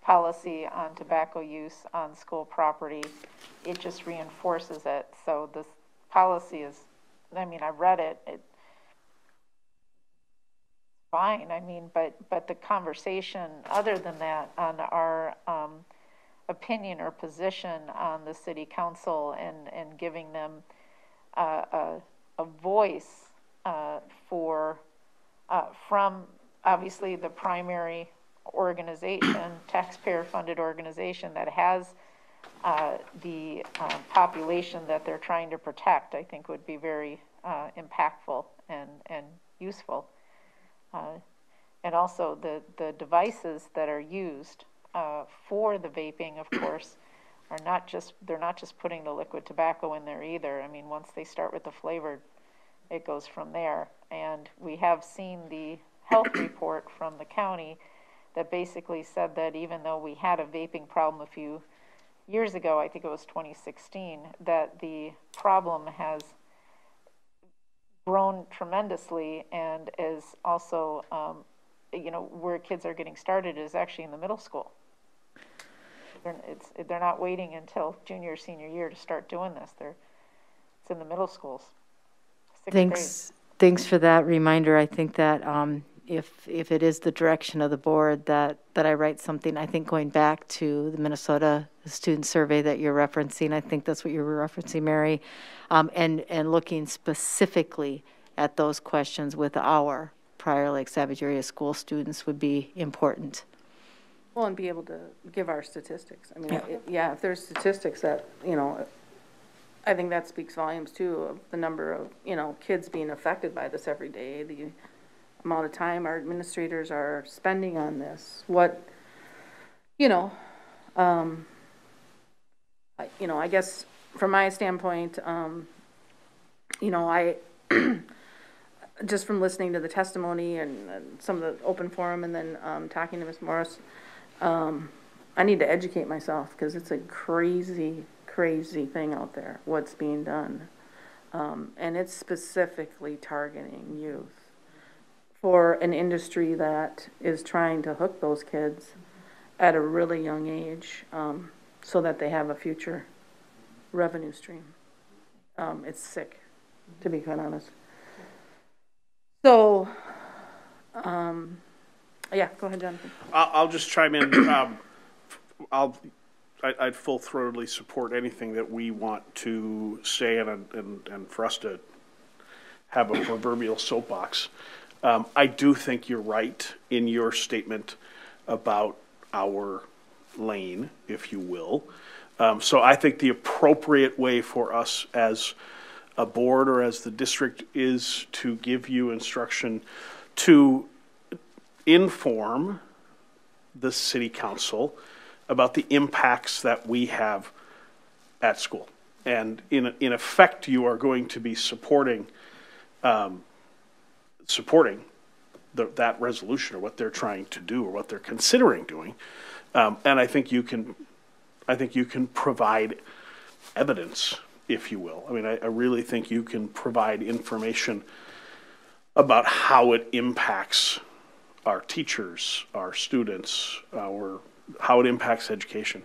policy on tobacco use on school property. It just reinforces it. So this policy is, I mean, I read it, it's fine. I mean, but the conversation other than that on our opinion or position on the city council and giving them a voice for from obviously the primary organization, taxpayer-funded organization that has the population that they're trying to protect, I think would be very impactful and useful. And also the devices that are used for the vaping, of course, are they're not just putting the liquid tobacco in there either. I mean, once they start with the flavored, it goes from there. And we have seen the health report from the county that basically said that even though we had a vaping problem a few years ago, I think it was 2016, that the problem has grown tremendously and is also, you know, where kids are getting started is actually in the middle school. They're not waiting until junior, senior year to start doing this. It's in the middle schools. Thanks for that reminder. I think that if it is the direction of the board that I write something, I think going back to the Minnesota student survey that you're referencing, I think that's what you were referencing, Mary, and looking specifically at those questions with our Prior Lake Savage area school students would be important. Well, and be able to give our statistics. I mean, if there's statistics that, I think that speaks volumes too of the number of, kids being affected by this every day, the amount of time our administrators are spending on this, what, I guess from my standpoint, I, just from listening to the testimony and some of the open forum and then talking to Ms. Morris, I need to educate myself because it's a crazy thing out there, what's being done. And it's specifically targeting youth for an industry that is trying to hook those kids at a really young age so that they have a future revenue stream. It's sick, to be quite honest. So, yeah, go ahead, Jonathan. I'll just chime in. I'd full-throatedly support anything that we want to say and for us to have a proverbial soapbox. I do think you're right in your statement about our lane, if you will. So I think the appropriate way for us as a board or as the district is to give you instruction to inform the city council about the impacts that we have at school. And in effect, you are going to be supporting that resolution or what they're trying to do or what they're considering doing. And I think you can provide evidence, if you will. I mean, I really think you can provide information about how it impacts our teachers, our students, how it impacts education.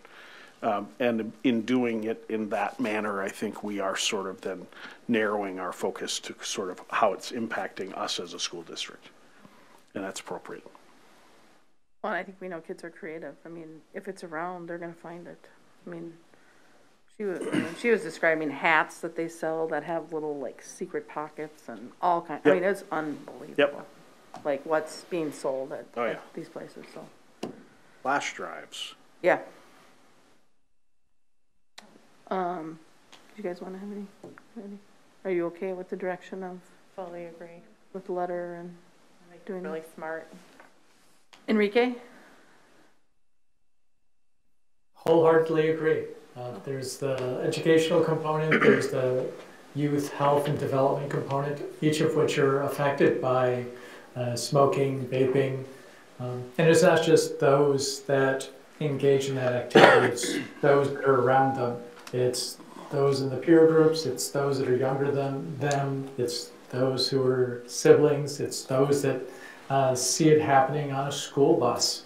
And in doing it in that manner, I think we are sort of then narrowing our focus to sort of how it's impacting us as a school district. And that's appropriate. Well, I think we know kids are creative. I mean, if it's around, they're going to find it. I mean, she was describing hats that they sell that have little like secret pockets and all kinds. Yep. I mean, it's unbelievable. Yep. Like what's being sold at these places. So flash drives. Yeah. Do you guys want to have any? Are you okay with the direction of? Fully agree. With the letter and doing really smart. Enrique? Wholeheartedly agree. There's the educational component, there's the youth health and development component, each of which are affected by smoking, vaping. And it's not just those that engage in that activity, it's those that are around them. It's those in the peer groups, it's those that are younger than them, it's those who are siblings, it's those that see it happening on a school bus.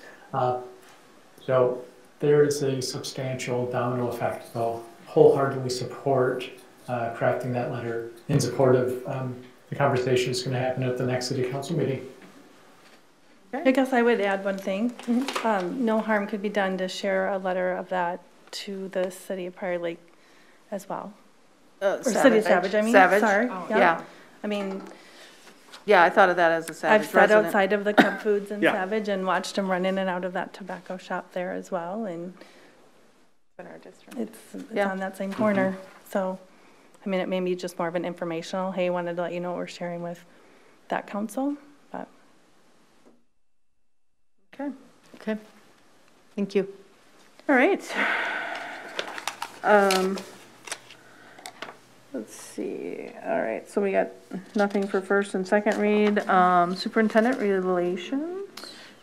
So there is a substantial domino effect. So wholeheartedly support crafting that letter in support of the conversation that's going to happen at the next city council meeting. I guess I would add one thing. No harm could be done to share a letter of that to the city of Prior Lake as well. Or City of Savage, I mean. Savage. Sorry. Oh, yeah. I mean. Yeah, I thought of that as a Savage I've sat resident. outside of the Cub Foods in Savage and watched them run in and out of that tobacco shop there as well. And in our district. It's on that same corner. So, I mean, it may be just more of an informational, hey, wanted to let you know what we're sharing with that council. But. Okay. Thank you. All right. Let's see. All right. So we got nothing for first and second read. Superintendent relations.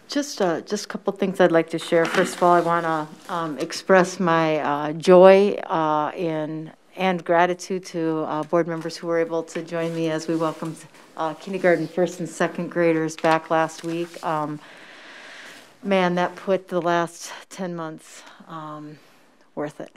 Just a couple things I'd like to share. First of all, I want to express my joy and gratitude to board members who were able to join me as we welcomed kindergarten first and second graders back last week. Man, that put the last 10 months worth it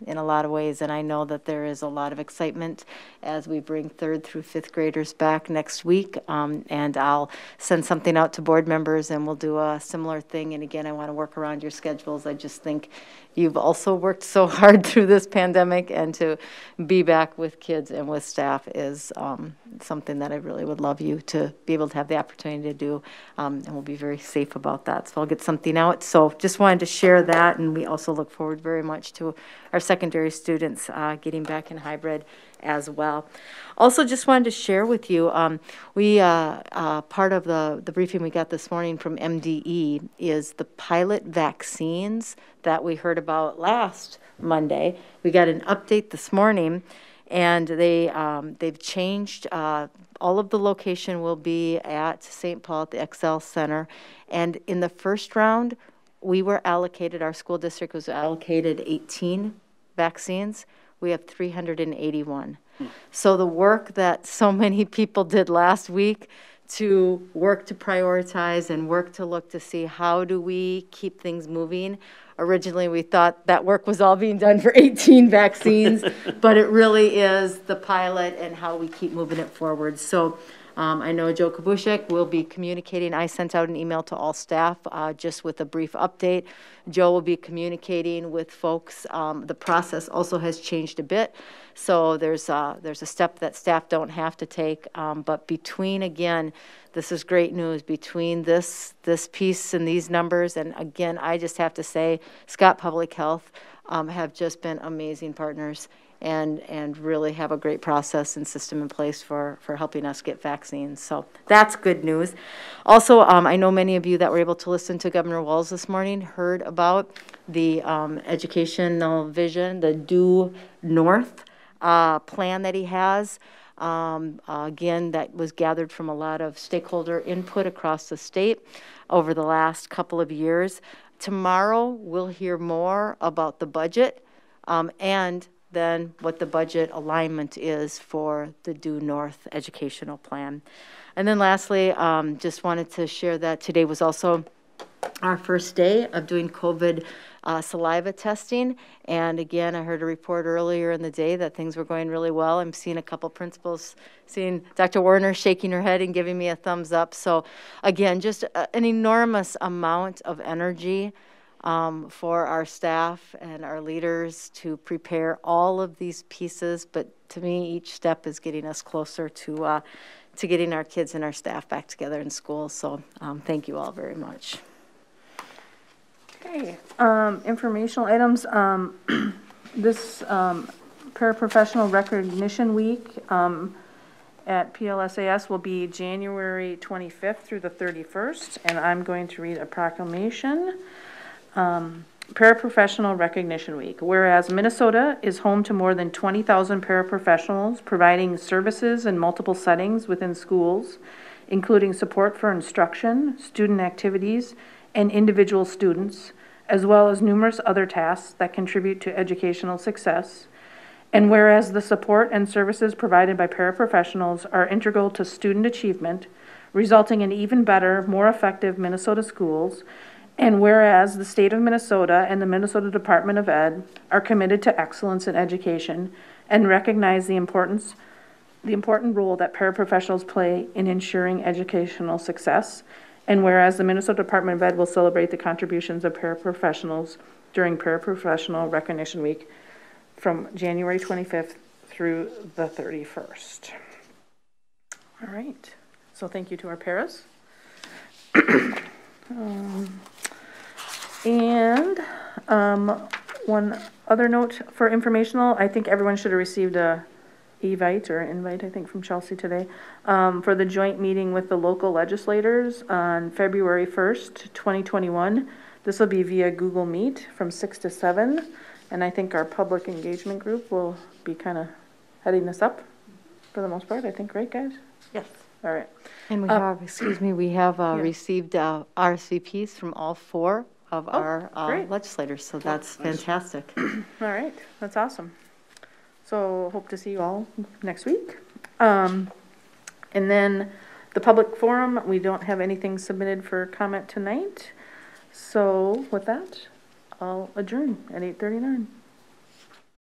in a lot of ways. And I know that there is a lot of excitement as we bring 3rd through 5th graders back next week. And I'll send something out to board members and we'll do a similar thing. And again, I want to work around your schedules. I just think you've also worked so hard through this pandemic, and to be back with kids and with staff is something that I really would love you to be able to have the opportunity to do, and we'll be very safe about that. So I'll get something out. So just wanted to share that, and we also look forward very much to our secondary students getting back in hybrid as well. Also, just wanted to share with you, part of the briefing we got this morning from MDE is the pilot vaccines that we heard about last Monday. We got an update this morning, and they've changed. All of the location will be at St. Paul at the XL Center, and in the first round, we were allocated, our school district was allocated 18 vaccines. We have 381. So the work that so many people did last week to work to prioritize and work to look to see how do we keep things moving. Originally, we thought that work was all being done for 18 vaccines, but it really is the pilot and how we keep moving it forward. So I know Joe Kabushek will be communicating. I sent out an email to all staff just with a brief update. Joe will be communicating with folks. The process also has changed a bit. So there's a step that staff don't have to take. But between, again, this is great news, between this piece and these numbers, and again, I just have to say, Scott Public Health have just been amazing partners. And really have a great process and system in place for helping us get vaccines. So that's good news. Also, I know many of you that were able to listen to Governor Walz this morning heard about the educational vision, the Due North plan that he has. Again, that was gathered from a lot of stakeholder input across the state over the last couple of years. Tomorrow, we'll hear more about the budget and then what the budget alignment is for the Due North educational plan. And then lastly, just wanted to share that today was also our first day of doing COVID saliva testing. And again, I heard a report earlier in the day that things were going really well. I'm seeing a couple principals, seeing Dr. Warner shaking her head and giving me a thumbs up. So again, just an enormous amount of energy for our staff and our leaders to prepare all of these pieces. But to me, each step is getting us closer to getting our kids and our staff back together in school. So thank you all very much. Okay, informational items. This Paraprofessional Recognition Week at PLSAS will be January 25th through the 31st, and I'm going to read a proclamation. Paraprofessional Recognition Week. Whereas Minnesota is home to more than 20,000 paraprofessionals providing services in multiple settings within schools, including support for instruction, student activities, and individual students, as well as numerous other tasks that contribute to educational success. And whereas the support and services provided by paraprofessionals are integral to student achievement, resulting in even better, more effective Minnesota schools. And whereas the state of Minnesota and the Minnesota Department of Ed are committed to excellence in education and recognize the important role that paraprofessionals play in ensuring educational success. And whereas the Minnesota Department of Ed will celebrate the contributions of paraprofessionals during Paraprofessional Recognition Week from January 25th through the 31st. All right. So thank you to our paras. And one other note for informational, I think everyone should have received a invite, I think, from Chelsea today, for the joint meeting with the local legislators on February 1st, 2021. This will be via Google Meet from 6 to 7, and I think our public engagement group will be kind of heading this up for the most part, I think, right, guys? Yes. All right. And we have, we have received RSVPs from all 4 of our legislators, so that's fantastic. All right, that's awesome. So hope to see you all next week. And then the public forum, we don't have anything submitted for comment tonight. So with that, I'll adjourn at 8:39.